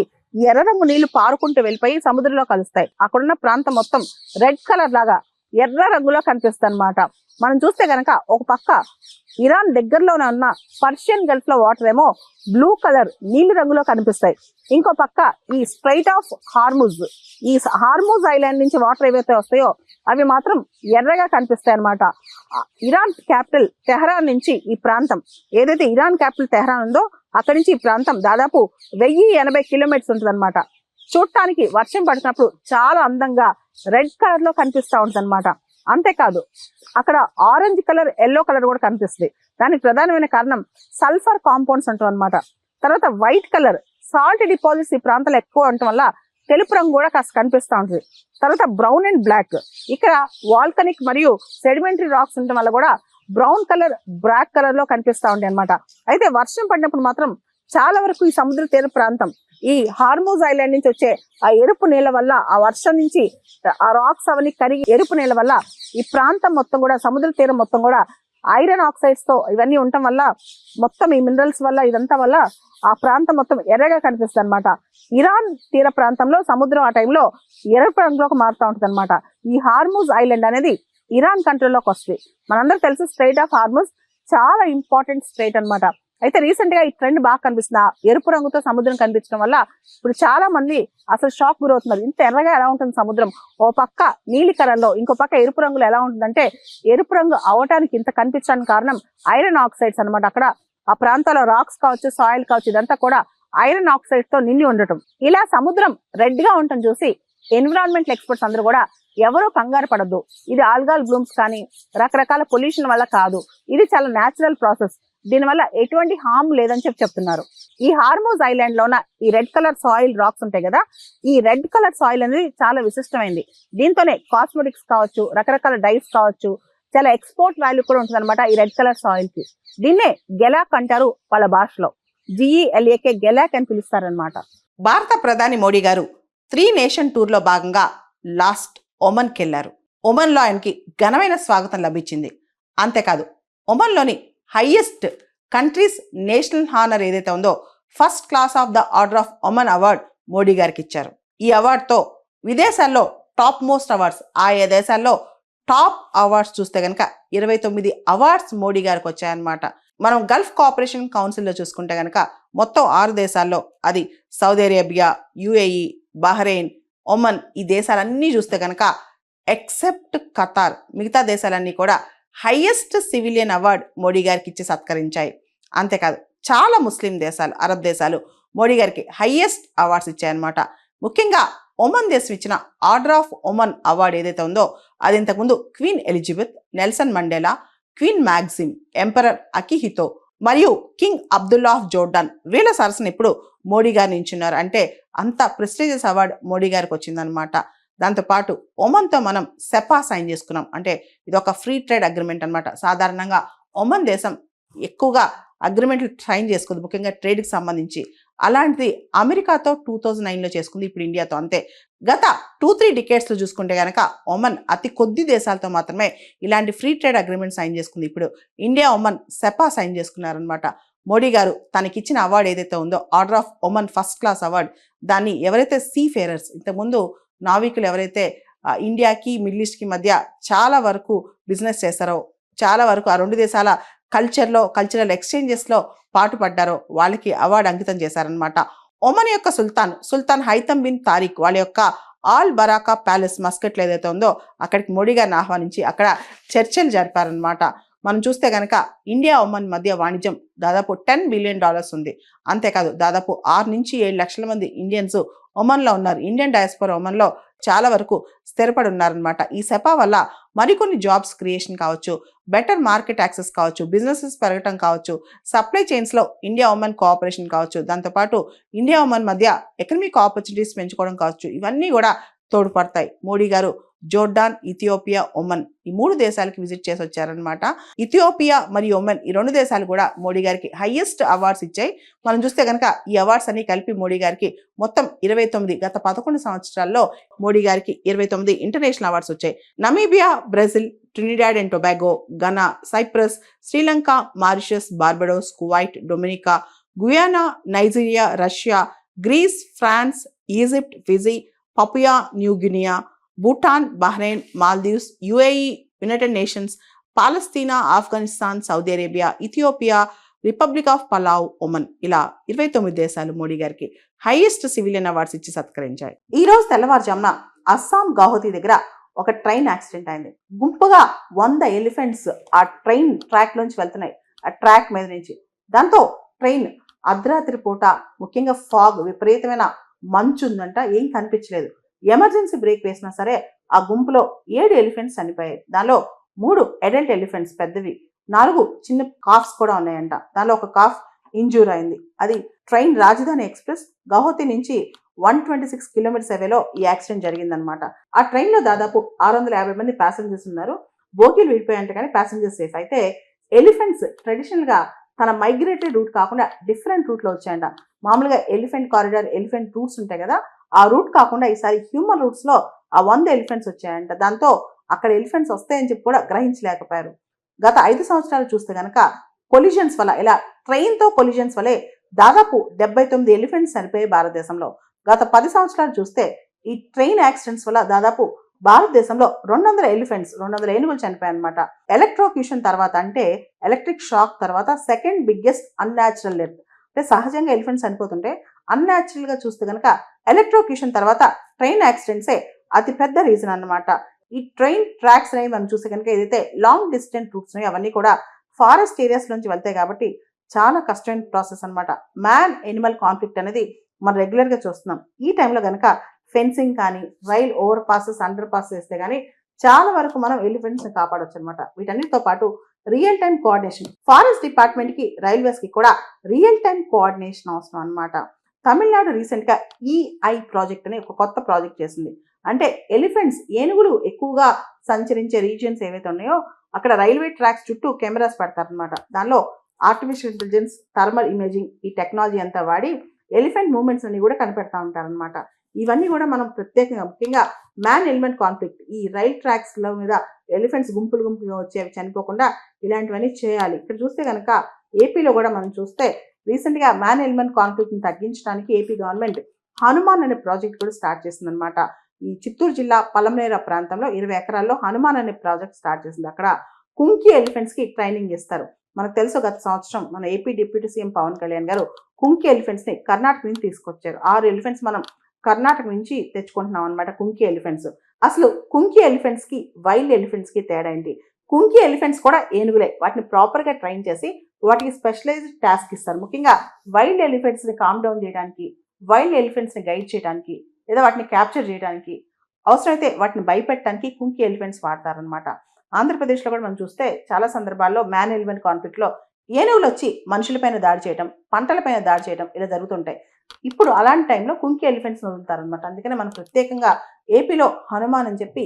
ఎర్ర రంగు నీళ్లు పారుకుంటూ వెళ్ళిపోయి సముద్రంలో కలుస్తాయి. అక్కడున్న ప్రాంతం మొత్తం రెడ్ కలర్ లాగా ఎర్ర రంగులో కనిపిస్తుంది అనమాట. మనం చూస్తే కనుక ఒక పక్క ఇరాన్ దగ్గరలోనే ఉన్న పర్షియన్ గల్ఫ్ లో వాటర్ ఏమో బ్లూ కలర్ నీలి రంగులో కనిపిస్తాయి. ఇంకో పక్క ఈ స్ట్రైట్ ఆఫ్ హార్ముజ్, ఈ హార్ముజ్ ఐలాండ్ నుంచి వాటర్ ఏవైతే వస్తాయో అవి మాత్రం ఎర్రగా కనిపిస్తాయి అనమాట. ఇరాన్ క్యాపిటల్ తెహరాన్ నుంచి ఈ ప్రాంతం, ఏదైతే ఇరాన్ క్యాపిటల్ తెహరాన్ ఉందో అక్కడి నుంచి ఈ ప్రాంతం దాదాపు 1080 కిలోమీటర్స్ ఉంటుంది అనమాట. చూడటానికి వర్షం పడుతున్నప్పుడు చాలా అందంగా రెడ్ కలర్ లో కనిపిస్తూ ఉంటుంది అనమాట. అంతేకాదు అక్కడ ఆరెంజ్ కలర్, ఎల్లో కలర్ కూడా కనిపిస్తుంది. దానికి ప్రధానమైన కారణం సల్ఫర్ కాంపౌండ్స్ అంటాం అనమాట. తర్వాత వైట్ కలర్, సాల్ట్ డిపాజిట్స్ ఈ ప్రాంతాలు ఎక్కువ ఉండటం వల్ల తెలుపు రంగు కూడా కాస్త కనిపిస్తూ ఉంటుంది. తర్వాత బ్రౌన్ అండ్ బ్లాక్, ఇక్కడ వాల్కనిక్ మరియు సెడిమెంటరీ రాక్స్ ఉండటం వల్ల కూడా బ్రౌన్ కలర్, బ్లాక్ కలర్ లో కనిపిస్తూ ఉంటాయి అనమాట. అయితే వర్షం పడినప్పుడు మాత్రం చాలా వరకు ఈ సముద్ర తీర ప్రాంతం, ఈ హార్మోజ్ ఐలాండ్ నుంచి వచ్చే ఆ ఎరుపు నీళ్ళ వల్ల, ఆ వర్షం నుంచి ఆ రాక్స్ అవన్నీ కరిగి ఎరుపు నీళ్ళ వల్ల ఈ ప్రాంతం మొత్తం కూడా, సముద్ర తీరం మొత్తం కూడా ఐరన్ ఆక్సైడ్స్ తో ఇవన్నీ ఉండటం వల్ల, మొత్తం ఈ మినరల్స్ వల్ల, ఇదంతా వల్ల ఆ ప్రాంతం మొత్తం ఎర్రగా కనిపిస్తుంది అనమాట. ఇరాన్ తీర ప్రాంతంలో సముద్రం ఆ టైంలో ఎరుపు రంగులోకి మారుతూ ఉంటుంది అనమాట. ఈ హార్మోజ్ ఐలాండ్ అనేది ఇరాన్ కంట్రీలోకి వస్తుంది. మనందరికి తెలుసు స్ట్రైట్ ఆఫ్ హార్మోజ్ చాలా ఇంపార్టెంట్ స్ట్రైట్ అనమాట. అయితే రీసెంట్ గా ఈ ట్రెండ్ బాగా కనిపిస్తుంది. ఎరుపు రంగుతో సముద్రం కనిపించడం వల్ల ఇప్పుడు చాలా మంది అసలు షాక్ గురవుతున్నారు. ఇంత ఎర్రగా ఎలా ఉంటుంది సముద్రం, ఓ పక్క నీలి కలర్లో, ఇంకో పక్క ఎరుపు రంగులో ఎలా ఉంటుందంటే, ఎరుపు రంగు అవటానికి ఇంత కనిపించడానికి కారణం ఐరన్ ఆక్సైడ్స్ అనమాట. అక్కడ ఆ ప్రాంతాల్లో రాక్స్ కావచ్చు, సాయిల్ కావచ్చు, ఇదంతా కూడా ఐరన్ ఆక్సైడ్స్ తో నిండి ఉండటం. ఇలా సముద్రం రెడ్ గా ఉండటం చూసి ఎన్విరాన్మెంటల్ ఎక్స్పర్ట్స్ అందరూ కూడా ఎవరూ కంగారు పడద్దు, ఇది ఆల్గాల్ బ్లూమ్స్ కానీ రకరకాల పొల్యూషన్ వల్ల కాదు, ఇది చాలా న్యాచురల్ ప్రాసెస్, దీనివల్ల ఎటువంటి హార్మ్ లేదని చెప్తున్నారు. ఈ హార్మోజ్ ఐలాండ్ లో ఉన్న ఈ రెడ్ కలర్ సాయిల్ రాక్స్ ఉంటాయి కదా, ఈ రెడ్ కలర్ సాయిల్ అనేది చాలా విశిష్టమైంది. దీంతోనే కాస్మెటిక్స్ కావచ్చు, రకరకాల డైస్ కావచ్చు, చాలా ఎక్స్పోర్ట్ వాల్యూ కూడా ఉంటుంది అనమాట ఈ రెడ్ కలర్ సాయిల్ కి. దీన్నే గెలాక్ అంటారు వాళ్ళ భాషలో, GELAK, గెలాక్ అని పిలుస్తారనమాట. భారత ప్రధాని మోడీ గారు 3 నేషన్ టూర్ లో భాగంగా లాస్ట్ ఒమన్కి వెళ్లారు. ఒమన్ లో ఆయనకి ఘనమైన స్వాగతం లభించింది. అంతేకాదు ఒమన్ లోని హైయెస్ట్ కంట్రీస్ నేషనల్ హానర్ ఏదైతే ఉందో, first class of the order of Oman award Modi గారికి ఇచ్చారు. ఈ అవార్డుతో విదేశాల్లో టాప్ మోస్ట్ అవార్డ్స్, ఆయా దేశాల్లో టాప్ అవార్డ్స్ చూస్తే కనుక 29 అవార్డ్స్ మోడీ గారికి వచ్చాయన్నమాట. మనం గల్ఫ్ కోఆపరేషన్ కౌన్సిల్లో చూసుకుంటే కనుక మొత్తం 6 దేశాల్లో, అది Saudi Arabia, UAE, Bahrain, Oman, ఈ దేశాలన్నీ చూస్తే కనుక ఎక్సెప్ట్ ఖతార్, మిగతా దేశాలన్నీ కూడా హైయెస్ట్ సివిలియన్ అవార్డ్ మోడీ గారికి ఇచ్చి సత్కరించాయి. అంతేకాదు చాలా ముస్లిం దేశాలు, అరబ్ దేశాలు మోడీ గారికి హైయెస్ట్ అవార్డ్స్ ఇచ్చాయన్నమాట. ముఖ్యంగా ఒమన్ దేశం ఇచ్చిన ఆర్డర్ ఆఫ్ ఒమన్ అవార్డు ఏదైతే ఉందో, అది ఇంతకుముందు queen Elizabeth, Nelson Mandela, queen Maxim, emperor Akihito మరియు కింగ్ అబ్దుల్లా ఆఫ్ జోర్డాన్, వీళ్ళ సరసన ఇప్పుడు మోడీ గారు నించున్నారు. అంటే అంత ప్రెస్టీజియస్ అవార్డు మోడీ గారికి వచ్చిందనమాట. దాంతోపాటు ఒమన్తో మనం సెపా సైన్ చేసుకున్నాం. అంటే ఇది ఒక ఫ్రీ ట్రేడ్ అగ్రిమెంట్ అనమాట. సాధారణంగా ఒమన్ దేశం ఎక్కువగా అగ్రిమెంట్లు సైన్ చేసుకుంది, ముఖ్యంగా ట్రేడ్కి సంబంధించి. అలాంటిది అమెరికాతో 2009లో చేసుకుంది, ఇప్పుడు ఇండియాతో. అంతే గత 2-3 డికేడ్స్లో చూసుకుంటే కనుక ఒమన్ అతి కొద్ది దేశాలతో మాత్రమే ఇలాంటి ఫ్రీ ట్రేడ్ అగ్రిమెంట్ సైన్ చేసుకుంది. ఇప్పుడు ఇండియా, ఒమన్ సెపా సైన్ చేసుకున్నారనమాట. మోడీ గారు తనకిచ్చిన అవార్డు ఏదైతే ఉందో, order of Oman first class award, దాన్ని ఎవరైతే సీ ఫేరర్స్, ఇంతకుముందు నావికులు ఎవరైతే ఇండియాకి మిడిల్ ఈస్ట్కి మధ్య చాలా వరకు బిజినెస్ చేస్తారో, చాలా వరకు ఆ 2 దేశాల కల్చరల్ ఎక్స్చేంజెస్లో పాటుపడ్డారో వాళ్ళకి అవార్డు అంకితం చేశారనమాట. ఒమన్ యొక్క సుల్తాన్ హైతమ్ బిన్ తారిక్ వాళ్ళ యొక్క ఆల్ బరాకా ప్యాలెస్ మస్కట్లో ఏదైతే ఉందో, అక్కడికి మోడీ గారిని ఆహ్వానించి అక్కడ చర్చలు జరిపారనమాట. మనం చూస్తే కనుక ఇండియా ఒమన్ మధ్య వాణిజ్యం దాదాపు $10 బిలియన్ ఉంది. అంతేకాదు దాదాపు 6 నుంచి 7 లక్షల మంది ఇండియన్స్ ఒమన్లో ఉన్నారు. ఇండియన్ డయాస్పోరా ఒమన్లో చాలా వరకు స్థిరపడి ఉన్నారనమాట. ఈ సెపా వల్ల మరికొన్ని జాబ్స్ క్రియేషన్ కావచ్చు, బెటర్ మార్కెట్ యాక్సెస్ కావచ్చు, బిజినెసెస్ పెరగటం కావచ్చు, సప్లై చైన్స్లో ఇండియా ఒమన్ కోఆపరేషన్ కావచ్చు, దాంతోపాటు ఇండియా ఒమన్ మధ్య ఎకనామిక్ ఆపర్చునిటీస్ పెంచుకోవడం కావచ్చు, ఇవన్నీ కూడా తోడ్పడతాయి. మోడీ గారు జోర్డాన్, ఇథియోపియా, ఒమన్ ఈ 3 దేశాలకి విజిట్ చేసి వచ్చారనమాట. ఇథియోపియా మరియు ఒమన్ ఈ 2 దేశాలు కూడా మోడీ గారికి హైయెస్ట్ అవార్డ్స్ ఇచ్చాయి. మనం చూస్తే కనుక ఈ అవార్డ్స్ అన్ని కలిపి మోడీ గారికి మొత్తం 29, గత 11 సంవత్సరాల్లో మోడీ గారికి 29 ఇంటర్నేషనల్ అవార్డ్స్ వచ్చాయి. Namibia, Brazil, Trinidad and Tobago, Ghana, Cyprus, Sri Lanka, Mauritius, Barbados, Kuwait, Dominica, Guyana, Nigeria, Russia, Greece, France, Egypt, Fiji, Papua New Guinea, Bhutan, Bahrain, Maldives, UAE, United Nations, Palestine, Afghanistan, Saudi Arabia, Ethiopia, Republic of Palau, Oman, ఇలా 29 దేశాలు మోడీ గారికి highest civilian awards ఇచ్చి సత్కరించాయి. ఈ రోజు తెల్లవారుజామున అస్సాం గౌహతి దగ్గర ఒక train accident అయింది. గుంపుగా 100 ఎలిఫెంట్స్ ఆ ట్రైన్ ట్రాక్ లోంచి వెళ్తున్నాయి, ఆ ట్రాక్ మీద నుంచి. దాంతో ట్రైన్ అర్ధరాత్రి పూట, ముఖ్యంగా ఫాగ్, విపరీతమైన మంచు ఉందంట, ఏం కనిపించలేదు. ఎమర్జెన్సీ బ్రేక్ వేసినా సరే ఆ గుంపులో 7 ఎలిఫెంట్స్ చనిపోయాయి. దానిలో 3 అడల్ట్ ఎలిఫెంట్స్ పెద్దవి, 4 చిన్న కాఫ్స్ కూడా ఉన్నాయంట. దానిలో ఒక కాఫ్ ఇంజ్యూర్ అయింది. అది ట్రైన్ రాజధాని ఎక్స్ప్రెస్ గౌహతి నుంచి 126 కిలోమీటర్స్ అవేలో ఈ యాక్సిడెంట్ జరిగిందనమాట. ఆ ట్రైన్లో దాదాపు 650 మంది ప్యాసింజర్స్ ఉన్నారు. బోగీలు విడిపోయాయంట కానీ ప్యాసింజర్స్ సేఫ్. అయితే ఎలిఫెంట్స్ ట్రెడిషనల్గా తన మైగ్రేటరీ రూట్ కాకుండా డిఫరెంట్ రూట్లో వచ్చాయంట. మామూలుగా ఎలిఫెంట్ కారిడార్, ఎలిఫెంట్ రూట్స్ ఉంటాయి కదా, ఆ రూట్ కాకుండా ఈసారి హ్యూమన్ రూట్స్లో ఆ 100 ఎలిఫెంట్స్ వచ్చాయంట. దాంతో అక్కడ ఎలిఫెంట్స్ వస్తాయని చెప్పి కూడా గ్రహించలేకపోయారు. గత 5 సంవత్సరాలు చూస్తే కనుక కొలిజన్స్ వల్ల, ఇలా ట్రైన్తో కొలిజన్స్ వల్లే దాదాపు 79 ఎలిఫెంట్స్ చనిపోయాయి భారతదేశంలో. గత 10 సంవత్సరాలు చూస్తే ఈ ట్రైన్ యాక్సిడెంట్స్ వల్ల దాదాపు భారతదేశంలో 200 ఏనుగులు చనిపోయాయి అనమాట. ఎలక్ట్రోక్యూషన్ తర్వాత, అంటే ఎలక్ట్రిక్ షాక్ తర్వాత సెకండ్ బిగ్గెస్ట్ అన్యాచురల్ డెత్. అంటే సహజంగా ఎలిఫెంట్స్ చనిపోతుంటే అన్యాచురల్ గా చూస్తే కనుక ఎలక్ట్రోక్యూషన్ తర్వాత ట్రైన్ యాక్సిడెంట్సే అతిపెద్ద రీజన్ అన్నమాట. ఈ ట్రైన్ ట్రాక్స్ అనేవి మనం చూస్తే కనుక ఏదైతే లాంగ్ డిస్టెన్స్ రూట్స్ ఉన్నాయో అవన్నీ కూడా ఫారెస్ట్ ఏరియాస్ నుంచి వెళ్తాయి కాబట్టి చాలా కష్టమైన ప్రాసెస్ అనమాట. మ్యాన్ ఎనిమల్ కాన్ఫ్లిక్ట్ అనేది మనం రెగ్యులర్గా చూస్తున్నాం. ఈ టైంలో కనుక ఫెన్సింగ్ కానీ, rail over passes, under pass చేస్తే కానీ చాలా వరకు మనం ఎలిఫెంట్స్ ని కాపాడొచ్చు అనమాట. వీటన్నిటితో పాటు real time coordination, forest department కి, రైల్వేస్ కి కూడా రియల్ టైం కోఆర్డినేషన్ అవసరం అనమాట. తమిళనాడు రీసెంట్ గా ఈఐ ప్రాజెక్ట్ అని ఒక కొత్త ప్రాజెక్ట్ చేసింది. అంటే ఎలిఫెంట్స్, ఏనుగులు ఎక్కువగా సంచరించే రీజియన్స్ ఏవైతే ఉన్నాయో అక్కడ రైల్వే ట్రాక్స్ చుట్టూ కెమెరాస్ పెడతారనమాట. దానిలో ఆర్టిఫిషియల్ ఇంటెలిజెన్స్, థర్మల్ ఇమేజింగ్, ఈ టెక్నాలజీ అంతా వాడి ఎలిఫెంట్ మూవ్మెంట్స్ అన్ని కూడా కనిపెడతా ఉంటారనమాట. ఇవన్నీ కూడా మనం ప్రత్యేకంగా, ముఖ్యంగా మ్యాన్ ఎలిఫెంట్ కాన్ఫ్లిక్ట్, ఈ రైల్ ట్రాక్స్ లో మీద ఎలిఫెంట్స్ గుంపులు గుంపులుగా వచ్చేవి చనిపోకుండా ఇలాంటివన్నీ చేయాలి. ఇక్కడ చూస్తే కనుక ఏపీలో కూడా మనం చూస్తే రీసెంట్ గా మ్యాన్ ఎలిఫెంట్ కాన్ఫ్లిక్ట్ ని తగ్గించడానికి ఏపీ గవర్నమెంట్ హనుమాన్ అనే ప్రాజెక్ట్ కూడా స్టార్ట్ చేసిందనమాట. ఈ చిత్తూరు జిల్లా పలమనేర ప్రాంతంలో 20 ఎకరాల్లో హనుమాన్ అనే ప్రాజెక్ట్ స్టార్ట్ చేసింది. అక్కడ కుంకి ఎలిఫెంట్స్ కి ట్రైనింగ్ ఇస్తారు. మనకు తెలుసు, గత సంవత్సరం మన AP deputy CM Pawan Kalyan గారు కుంకి ఎలిఫెంట్స్ ని కర్ణాటక నుంచి తీసుకొచ్చారు. 6 ఎలిఫెంట్స్ మనం కర్ణాటక నుంచి తెచ్చుకుంటున్నాం అనమాట, కుంకి ఎలిఫెంట్స్. అసలు కుంకి ఎలిఫెంట్స్ కి వైల్డ్ ఎలిఫెంట్స్ కి తేడా ఏంటి? కుంకి ఎలిఫెంట్స్ కూడా ఏనుగులే. వాటిని ప్రాపర్ గా ట్రైన్ చేసి వాటికి స్పెషలైజ్డ్ టాస్క్ ఇస్తారు. ముఖ్యంగా వైల్డ్ ఎలిఫెంట్స్ ని కామ్ డౌన్ చేయడానికి, వైల్డ్ ఎలిఫెంట్స్ ని గైడ్ చేయడానికి, లేదా వాటిని క్యాప్చర్ చేయడానికి, అవసరమైతే వాటిని భయపెట్టడానికి కుంకి ఎలిఫెంట్స్ వాడతారనమాట. ఆంధ్రప్రదేశ్లో కూడా మనం చూస్తే చాలా సందర్భాల్లో మ్యాన్ ఎలిఫెంట్ కాన్ఫ్లిక్ట్ లో ఏనుగులు వచ్చి మనుషులపైన దాడి చేయడం, పంటలపైన దాడి చేయడం ఇలా జరుగుతుంటాయి. ఇప్పుడు అలాంటి టైంలో కుంకి ఎలిఫెంట్స్ వదులుతారనమాట. అందుకనే మనం ప్రత్యేకంగా ఏపీలో హనుమాన్ అని చెప్పి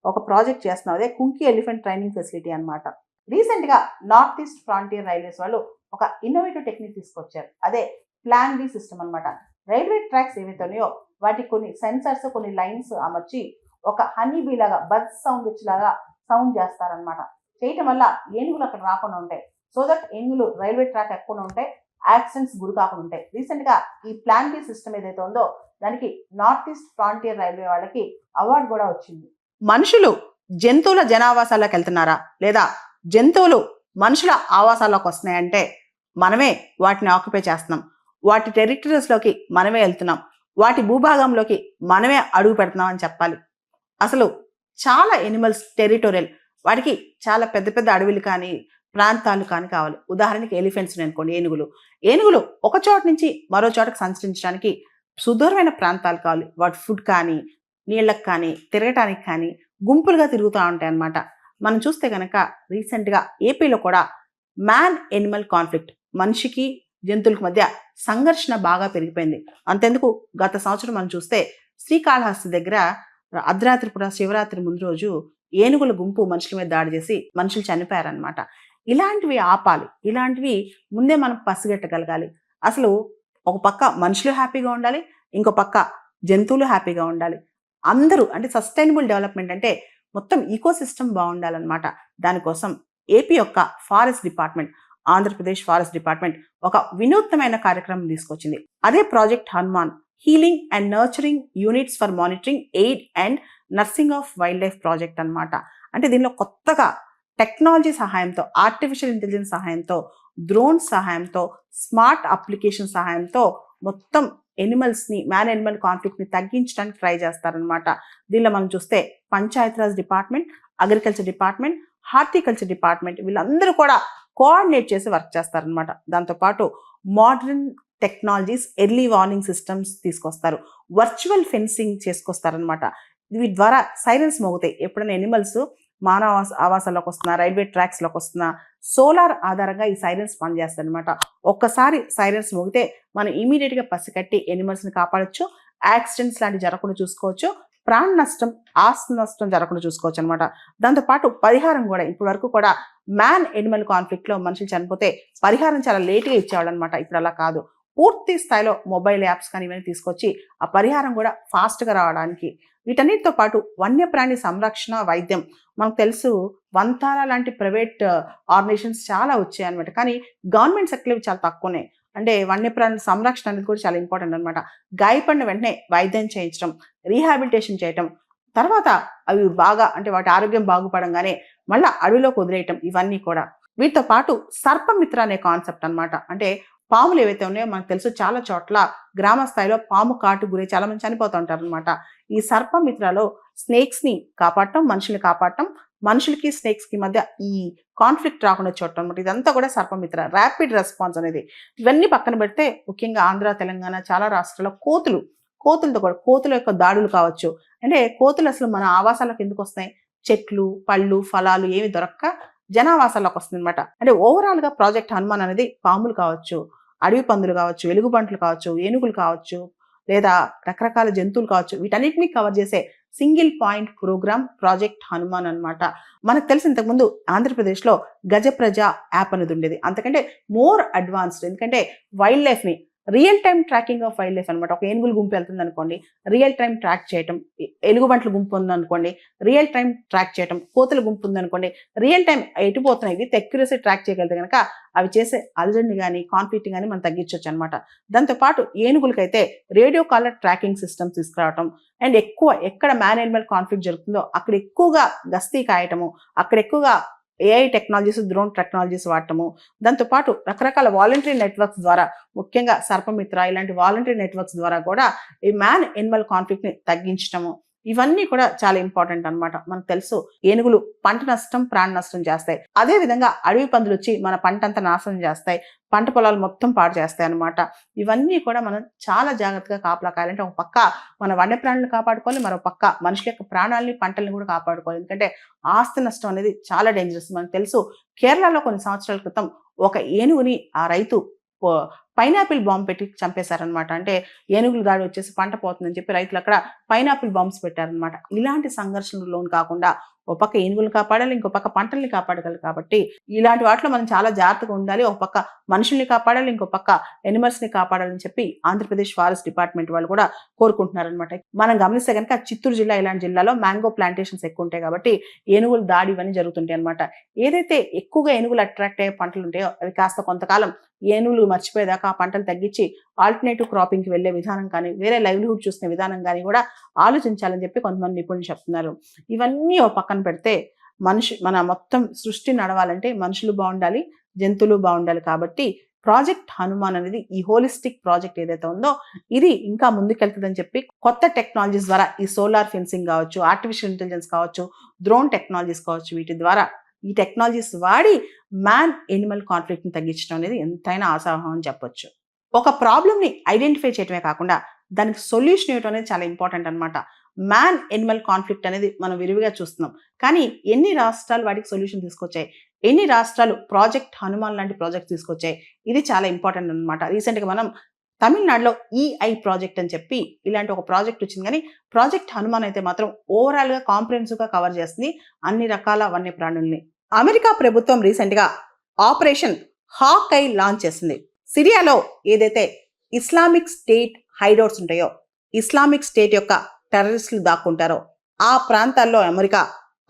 ఒక ప్రాజెక్ట్ చేస్తున్నాం. అదే కుంకి ఎలిఫెంట్ ట్రైనింగ్ ఫెసిలిటీ అనమాట. రీసెంట్ గా నార్త్ ఈస్ట్ ఫ్రాంటియర్ రైల్వేస్ వాళ్ళు ఒక ఇన్నోవేటివ్ టెక్నిక్ తీసుకొచ్చారు. అదే ప్లాన్ బి సిస్టమ్ అనమాట. రైల్వే ట్రాక్స్ ఏవైతే ఉన్నాయో వాటికి కొన్ని సెన్సర్స్, కొన్ని లైన్స్ అమర్చి ఒక హనీ బీ లాగా, బజ్ సౌండ్ వచ్చేలాగా సౌండ్ చేస్తారనమాట. చేయటం వల్ల ఏనుగులు అక్కడ రాకుండా ఉంటాయి. సో దట్ ఏనుగులు రైల్వే ట్రాక్ ఎక్కకుండా ఉంటాయి, యాక్సిడెంట్స్ గురి కాకుండా ఉంటాయి. రీసెంట్ గా ఈ ప్లాన్ బి సిస్టమ్ ఏదైతే ఉందో దానికి నార్త్ ఈస్ట్ ఫ్రాంటియర్ రైల్వే వాళ్ళకి అవార్డు కూడా వచ్చింది. మనుషులు జంతువుల జనావాసాల్లోకి వెళ్తున్నారా, లేదా జంతువులు మనుషుల ఆవాసాల్లోకి వస్తున్నాయంటే మనమే వాటిని ఆక్యుపై చేస్తున్నాం. వాటి టెరిటరీస్ లోకి మనమే వెళ్తున్నాం. వాటి భూభాగంలోకి మనమే అడుగు పెడుతున్నాం అని చెప్పాలి. అసలు చాలా ఎనిమల్స్ టెరిటోరియల్, వాటికి చాలా పెద్ద పెద్ద అడవులు కానీ, ప్రాంతాలు కానీ కావాలి. ఉదాహరణకి ఎలిఫెంట్స్ అనుకోండి, ఏనుగులు ఒక చోట నుంచి మరో చోటకు సంచరించడానికి సుదూరమైన ప్రాంతాలు కావాలి. వాటి ఫుడ్ కానీ, నీళ్ళకి కానీ, తిరగటానికి కానీ గుంపులుగా తిరుగుతూ ఉంటాయి అన్నమాట. మనం చూస్తే కనుక రీసెంట్గా ఏపీలో కూడా మ్యాన్ ఎనిమల్ కాన్ఫ్లిక్ట్, మనిషికి జంతువులకు మధ్య సంఘర్షణ బాగా పెరిగిపోయింది. అంతెందుకు, గత సంవత్సరం మనం చూస్తే శ్రీకాళహస్తి దగ్గర అర్ధరాత్రి పూట, శివరాత్రి ముందు రోజు ఏనుగుల గుంపు మనుషుల మీద దాడి చేసి మనుషులు చనిపోయారనమాట. ఇలాంటివి ఆపాలి. ఇలాంటివి ముందే మనం పసిగట్టగలగాలి. అసలు ఒక పక్క మనుషులు హ్యాపీగా ఉండాలి, ఇంకో పక్క జంతువులు హ్యాపీగా ఉండాలి. అందరూ, అంటే సస్టైనబుల్ డెవలప్మెంట్ అంటే మొత్తం ఈకో సిస్టమ్ బాగుండాలన్నమాట. దానికోసం ఏపీ యొక్క forest department, Andhra Pradesh forest department ఒక వినూత్నమైన కార్యక్రమం తీసుకొచ్చింది. అదే project Hanuman, healing and nurturing units for monitoring, aid and nursing of wild life project అనమాట. అంటే దీనిలో కొత్తగా టెక్నాలజీ సహాయంతో, ఆర్టిఫిషియల్ ఇంటెలిజెన్స్ సహాయంతో, డ్రోన్స్ సహాయంతో, స్మార్ట్ అప్లికేషన్ సహాయంతో మొత్తం ఎనిమల్స్ని, మ్యాన్ ఎనిమల్ కాన్ఫ్లిక్ట్ని తగ్గించడానికి ట్రై చేస్తారనమాట. దీనిలో మనం చూస్తే Panchayati Raj department, agriculture department, horticulture department వీళ్ళందరూ కూడా కోఆర్డినేట్ చేసి వర్క్ చేస్తారనమాట. దాంతోపాటు modern technologies, early warning systems తీసుకొస్తారు, వర్చువల్ ఫెన్సింగ్ చేసుకొస్తారనమాట. వీటి ద్వారా సైరన్స్ మోగుతాయి. ఎప్పుడైనా ఎనిమల్స్ మానవ ఆవాసాల్లోకి వస్తున్నా, రైల్వే ట్రాక్స్లోకి వస్తున్నా, సోలార్ ఆధారంగా ఈ సైరన్స్ పనిచేస్తాయి అనమాట. ఒక్కసారి సైరన్స్ మోగితే మనం ఇమీడియట్గా పసిగట్టి ఎనిమల్స్ని కాపాడొచ్చు, యాక్సిడెంట్స్ లాంటివి జరగకుండా చూసుకోవచ్చు, ప్రాణ నష్టం, ఆస్తి నష్టం జరగకుండా చూసుకోవచ్చు అనమాట. దాంతోపాటు పరిహారం కూడా ఇప్పటి వరకు కూడా మ్యాన్ ఎనిమల్ కాన్ఫ్లిక్ట్లో మనుషులు చనిపోతే పరిహారం చాలా లేట్గా ఇచ్చేవాళ్ళు అనమాట. ఇప్పుడు అలా కాదు, పూర్తి స్థాయిలో మొబైల్ యాప్స్ కానీ ఇవన్నీ తీసుకొచ్చి ఆ పరిహారం కూడా ఫాస్ట్గా రావడానికి. వీటన్నిటితో పాటు వన్యప్రాణి సంరక్షణ వైద్యం మనకు తెలుసు, వంతాల లాంటి ప్రైవేట్ ఆర్గనైజేషన్స్ చాలా వచ్చాయి అనమాట. కానీ గవర్నమెంట్ సెక్టర్ చాలా తక్కువనే. అంటే వన్యప్రాణుల సంరక్షణ అనేది కూడా చాలా ఇంపార్టెంట్ అనమాట. గాయపడిన వెంటనే వైద్యం చేయించడం, రీహాబిలిటేషన్ చేయటం, తర్వాత అవి బాగా అంటే వాటి ఆరోగ్యం బాగుపడంగానే మళ్ళీ అడవిలోకి వదిలేయటం, ఇవన్నీ కూడా. వీటితో పాటు సర్పమిత్ర అనే కాన్సెప్ట్ అనమాట. అంటే పాములు ఏవైతే ఉన్నాయో మనకు తెలుసు, చాలా చోట్ల గ్రామ స్థాయిలో పాము కాటు గురి చాలా మంది చనిపోతూ ఉంటారు అనమాట. ఈ సర్పమిత్రలో స్నేక్స్ని కాపాడటం, మనుషుల్ని కాపాడటం, మనుషులకి స్నేక్స్కి మధ్య ఈ కాన్ఫ్లిక్ట్ రాకుండా చూడటం అనమాట. ఇదంతా కూడా సర్పమిత్ర ర్యాపిడ్ రెస్పాన్స్ అనేది. ఇవన్నీ పక్కన పెడితే ముఖ్యంగా ఆంధ్ర, తెలంగాణ చాలా రాష్ట్రాల్లో కోతులతో కూడా కోతుల యొక్క దాడులు కావచ్చు. అంటే కోతులు అసలు మన ఆవాసాలకు ఎందుకు వస్తాయి? చెట్లు, పళ్ళు, ఫలాలు ఏమి దొరక్క జనావాసాల్లోకి వస్తుంది అనమాట. అంటే ఓవరాల్గా ప్రాజెక్ట్ హనుమాన్ అనేది పాములు కావచ్చు, అడవి పందులు కావచ్చు, ఎలుగుబంట్లు కావచ్చు, ఏనుగులు కావచ్చు, లేదా రకరకాల జంతువులు కావచ్చు, వీటన్నిటిని కవర్ చేసే single point programme project Hanuman అనమాట. మనకు తెలిసి ఇంతకుముందు ఆంధ్రప్రదేశ్లో గజప్రజ యాప్ అనేది ఉండేది. అంతకంటే మోర్ అడ్వాన్స్డ్, ఎందుకంటే వైల్డ్ లైఫ్ని real time tracking of wild life అనమాట. ఒక ఏనుగులు గుంపు వెళ్తుంది అనుకోండి, రియల్ టైం ట్రాక్ చేయటం, ఎలుగుబంట్ల గుంపు ఉందనుకోండి రియల్ టైం ట్రాక్ చేయటం, కోతుల గుంపు ఉందనుకోండి రియల్ టైం ఎటుపోతున్నాయి విత్ అక్యురసీ ట్రాక్ చేయగలిగితే కనుక అవి చేసే అలజడిని కానీ కాన్ఫ్లిక్ట్ కానీ మనం తగ్గించవచ్చు అనమాట. దాంతోపాటు ఏనుగులకైతే రేడియో కాలర్ ట్రాకింగ్ సిస్టమ్ తీసుకురావటం, అండ్ ఎక్కడ మ్యాన్ ఎనిమల్ కాన్ఫ్లిక్ట్ జరుగుతుందో అక్కడ ఎక్కువగా గస్తీ కాయటము, అక్కడ ఎక్కువగా ఏఐ టెక్నాలజీస్, డ్రోన్ టెక్నాలజీస్ వాడటము, దాంతోపాటు రకరకాల వాలంటరీ నెట్వర్క్స్ ద్వారా, ముఖ్యంగా సర్పమిత్ర ఇలాంటి వాలంటరీ నెట్వర్క్స్ ద్వారా కూడా ఈ మ్యాన్ ఎనిమల్ కాన్ఫ్లిక్ట్ని తగ్గించడము, ఇవన్నీ కూడా చాలా ఇంపార్టెంట్ అనమాట. మనకు తెలుసు ఏనుగులు పంట నష్టం, ప్రాణ నష్టం చేస్తాయి. అదే విధంగా అడవి పందులు వచ్చి మన పంట అంతా నాశనం చేస్తాయి, పంట పొలాలు మొత్తం పాడు చేస్తాయి అనమాట. ఇవన్నీ కూడా మనం చాలా జాగ్రత్తగా కాపలా కాయాలంటే ఒక పక్క మన వన్యప్రాణులను కాపాడుకోవాలి, మరో పక్క మనుషుల యొక్క ప్రాణాలని, పంటల్ని కూడా కాపాడుకోవాలి. ఎందుకంటే ఆస్తి నష్టం అనేది చాలా డేంజరస్. మనకు తెలుసు కేరళలో కొన్ని సంవత్సరాల క్రితం ఒక ఏనుగుని ఆ రైతు పైనాపిల్ బాంబ్ పెట్టి చంపేశారనమాట. అంటే ఏనుగులు దాడి వచ్చేసి పంట పోతుందని చెప్పి రైతులు అక్కడ పైనాపిల్ బాంబ్స్ పెట్టారనమాట. ఇలాంటి సంఘర్షణలు లోను కాకుండా ఒక పక్క ఏనుగులు కాపాడాలి, ఇంకో పక్క పంటల్ని కాపాడగలరు. కాబట్టి ఇలాంటి వాటిలో మనం చాలా జాగ్రత్తగా ఉండాలి. ఒక పక్క మనుషుల్ని కాపాడాలి, ఇంకో పక్క ఎనిమల్స్ ని కాపాడాలని చెప్పి ఆంధ్రప్రదేశ్ ఫారెస్ట్ డిపార్ట్మెంట్ వాళ్ళు కూడా కోరుకుంటున్నారనమాట. మనం గమనిస్తే కనుక చిత్తూరు జిల్లా ఇలాంటి జిల్లాలో మ్యాంగో ప్లాంటేషన్స్ ఎక్కువ ఉంటాయి కాబట్టి ఏనుగులు దాడి ఇవన్నీ జరుగుతుంటాయి అనమాట. ఏదైతే ఎక్కువగా ఏనుగులు అట్రాక్ట్ అయ్యే పంటలు ఉంటాయో అవి కాస్త కొంతకాలం ఏనుగులు మర్చిపోయేదాకా ఆ పంటలు తగ్గించి ఆల్టర్నేటివ్ క్రాపింగ్కి వెళ్లే విధానం కానీ, వేరే లైవ్లీహుడ్ చూసిన విధానం కానీ కూడా ఆలోచించాలని చెప్పి కొంతమంది నిపుణులు చెప్తున్నారు. ఇవన్నీ ఓ పక్కన పెడితే మన మొత్తం సృష్టి నడవాలంటే మనుషులు బాగుండాలి, జంతువులు బాగుండాలి. కాబట్టి ప్రాజెక్ట్ హనుమాన్ అనేది ఈ హోలిస్టిక్ ప్రాజెక్ట్ ఏదైతే ఉందో ఇది ఇంకా ముందుకెళ్తుందని చెప్పి కొత్త టెక్నాలజీస్ ద్వారా ఈ సోలార్ ఫెన్సింగ్ కావచ్చు, ఆర్టిఫిషియల్ ఇంటెలిజెన్స్ కావచ్చు, డ్రోన్ టెక్నాలజీస్ కావచ్చు, వీటి ద్వారా ఈ టెక్నాలజీస్ వాడి మ్యాన్ ఎనిమల్ కాన్ఫ్లిక్ట్ని తగ్గించడం అనేది ఎంతైనా ఆశావహం అని చెప్పొచ్చు. ఒక ప్రాబ్లమ్ని ఐడెంటిఫై చేయటమే కాకుండా దానికి సొల్యూషన్ ఇవ్వడం అనేది చాలా ఇంపార్టెంట్ అనమాట. మ్యాన్ ఎనిమల్ కాన్ఫ్లిక్ట్ అనేది మనం విరివిగా చూస్తున్నాం, కానీ ఎన్ని రాష్ట్రాలు వాటికి సొల్యూషన్ తీసుకొచ్చాయి, ఎన్ని రాష్ట్రాలు ప్రాజెక్ట్ హనుమాన్ లాంటి ప్రాజెక్ట్ తీసుకొచ్చాయి, ఇది చాలా ఇంపార్టెంట్ అనమాట. రీసెంట్గా మనం తమిళనాడులో ఈఐ ప్రాజెక్ట్ అని చెప్పి ఇలాంటి ఒక ప్రాజెక్ట్ వచ్చింది. కానీ ప్రాజెక్ట్ హనుమాన్ అయితే మాత్రం ఓవరాల్గా కాంప్రిహెన్సివ్గా కవర్ చేస్తుంది అన్ని రకాల వన్యప్రాణుల్ని. అమెరికా ప్రభుత్వం రీసెంట్గా ఆపరేషన్ హాక్ ఐ లాంచ్ చేసింది. సిరియాలో ఏదైతే ఇస్లామిక్ స్టేట్ హైడౌట్స్ ఉంటాయో, ఇస్లామిక్ స్టేట్ యొక్క టెర్రరిస్టులు దాక్కుంటారో ఆ ప్రాంతాల్లో America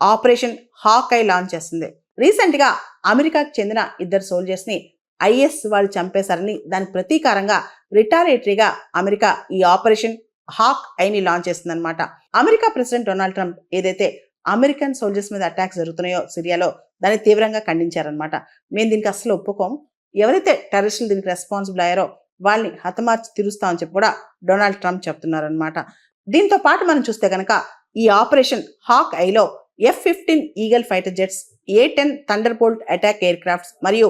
operation hawk eye launch చేసింది. రీసెంట్గా అమెరికాకు చెందిన 2 సోల్జర్స్ని ఐఎస్ వాళ్ళు చంపేశారని దానికి ప్రతీకారంగా రిటాలియేటరీగా అమెరికా ఈ ఆపరేషన్ హాక్ ఐని లాంచ్ చేస్తుందన్నమాట. అమెరికా ప్రెసిడెంట్ డొనాల్డ్ ట్రంప్ ఏదైతే అమెరికన్ సోల్జర్స్ మీద అటాక్స్ జరుగుతున్నాయో సిరియాలో దాన్ని తీవ్రంగా ఖండించారనమాట. మేము దీనికి అసలు ఒప్పుకోం, ఎవరైతే టెర్రరిస్టులు దీనికి రెస్పాన్సిబుల్ అయ్యారో వాళ్ళని హతమార్చి తీరుస్తామని చెప్పి కూడా డొనాల్డ్ ట్రంప్ చెప్తున్నారనమాట. దీంతో పాటు మనం చూస్తే కనుక ఈ ఆపరేషన్ హాక్ ఐలో F-15 eagle fighter jets, A-10 thunder bolt attack aircrafts మరియు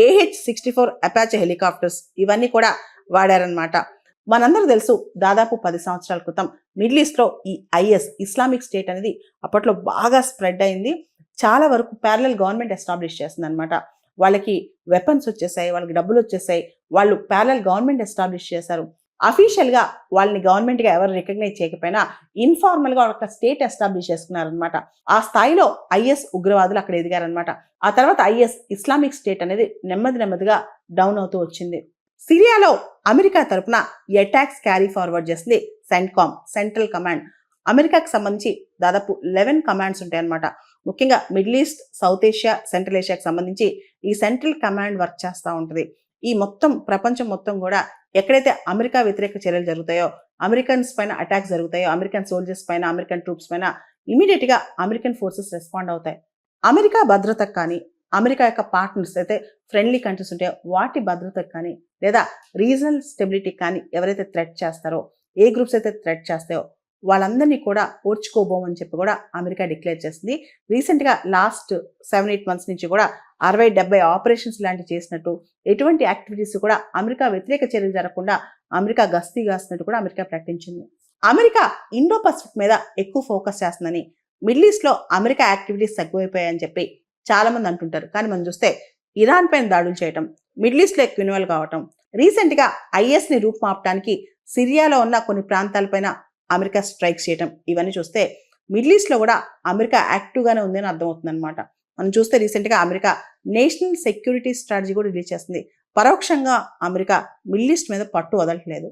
AH-64 అపాచే హెలికాప్టర్స్ ఇవన్నీ కూడా వాడారనమాట. మనందరూ తెలుసు దాదాపు 10 సంవత్సరాల క్రితం మిడిల్ ఈస్ట్లో ఈ ఐఎస్ ఇస్లామిక్ స్టేట్ అనేది అప్పట్లో బాగా స్ప్రెడ్ అయింది. చాలా వరకు ప్యారలల్ గవర్నమెంట్ ఎస్టాబ్లిష్ చేస్తుంది అనమాట. వాళ్ళకి వెపన్స్ వచ్చేసాయి, వాళ్ళకి డబ్బులు వచ్చేసాయి, వాళ్ళు ప్యారలల్ గవర్నమెంట్ ఎస్టాబ్లిష్ చేశారు. అఫీషియల్గా వాళ్ళని గవర్నమెంట్గా ఎవరు రికగ్నైజ్ చేయకపోయినా ఇన్ఫార్మల్గా ఒక స్టేట్ ఎస్టాబ్లిష్ చేసుకున్నారనమాట. ఆ స్థాయిలో ఐఎస్ ఉగ్రవాదులు అక్కడ ఎదిగారనమాట. ఆ తర్వాత ఐఎస్ ఇస్లామిక్ స్టేట్ అనేది నెమ్మదిగా డౌన్ అవుతూ వచ్చింది. సిరియాలో అమెరికా తరపున అటాక్స్ క్యారీ ఫార్వర్డ్ చేసింది సెంట్కామ్, సెంట్రల్ కమాండ్. అమెరికాకి సంబంధించి దాదాపు 11 కమాండ్స్ ఉంటాయన్నమాట. ముఖ్యంగా Middle East, South Asia, Central ఏషియాకి సంబంధించి ఈ సెంట్రల్ కమాండ్ వర్క్ చేస్తూ ఉంటుంది. ఈ మొత్తం ప్రపంచం మొత్తం కూడా ఎక్కడైతే అమెరికా వ్యతిరేక చర్యలు జరుగుతాయో, అమెరికన్స్ పైన అటాక్స్ జరుగుతాయో, అమెరికన్ సోల్జర్స్ పైన, అమెరికన్ ట్రూప్స్ పైన ఇమీడియట్గా అమెరికన్ ఫోర్సెస్ రెస్పాండ్ అవుతాయి. అమెరికా భద్రతకు కానీ, అమెరికా యొక్క పార్ట్నర్స్ అయితే ఫ్రెండ్లీ కంట్రీస్ ఉంటాయో వాటి భద్రతకు కానీ, లేదా రీజనల్ స్టెబిలిటీకి కానీ ఎవరైతే థ్రెట్ చేస్తారో, ఏ గ్రూప్స్ అయితే థ్రెట్ చేస్తాయో వాళ్ళందరినీ కూడా ఓర్చుకోబోమని చెప్పి కూడా అమెరికా డిక్లేర్ చేసింది. రీసెంట్గా లాస్ట్ 7-8 మంత్స్ నుంచి కూడా 60-70 ఆపరేషన్స్ లాంటివి చేసినట్టు, ఎటువంటి యాక్టివిటీస్ కూడా అమెరికా వ్యతిరేక చర్యలు జరగకుండా అమెరికా గస్తీ కాస్తున్నట్టు కూడా అమెరికా ప్రకటించింది. అమెరికా ఇండో పసిఫిక్ మీద ఎక్కువ ఫోకస్ చేస్తుందని, మిడిల్ ఈస్ట్లో అమెరికా యాక్టివిటీస్ తక్కువైపోయాయని చెప్పి చాలా మంది అంటుంటారు. కానీ మనం చూస్తే ఇరాన్ పైన దాడులు చేయటం, మిడిల్ ఈస్ట్లో ఎక్కువ ఇన్వాల్వ్ కావటం, రీసెంట్గా ఐఎస్ని రూపుమాపడానికి సిరియాలో ఉన్న కొన్ని ప్రాంతాలపైన అమెరికా స్ట్రైక్స్ చేయటం, ఇవన్నీ చూస్తే మిడిల్ ఈస్ట్లో కూడా అమెరికా యాక్టివ్గానే ఉందని అర్థమవుతుంది అనమాట. మనం చూస్తే రీసెంట్గా అమెరికా నేషనల్ సెక్యూరిటీ స్ట్రాటజీ కూడా రిలీజ్ చేస్తుంది. పరోక్షంగా అమెరికా మిడిల్ ఈస్ట్ మీద పట్టు వదలట్లేదు.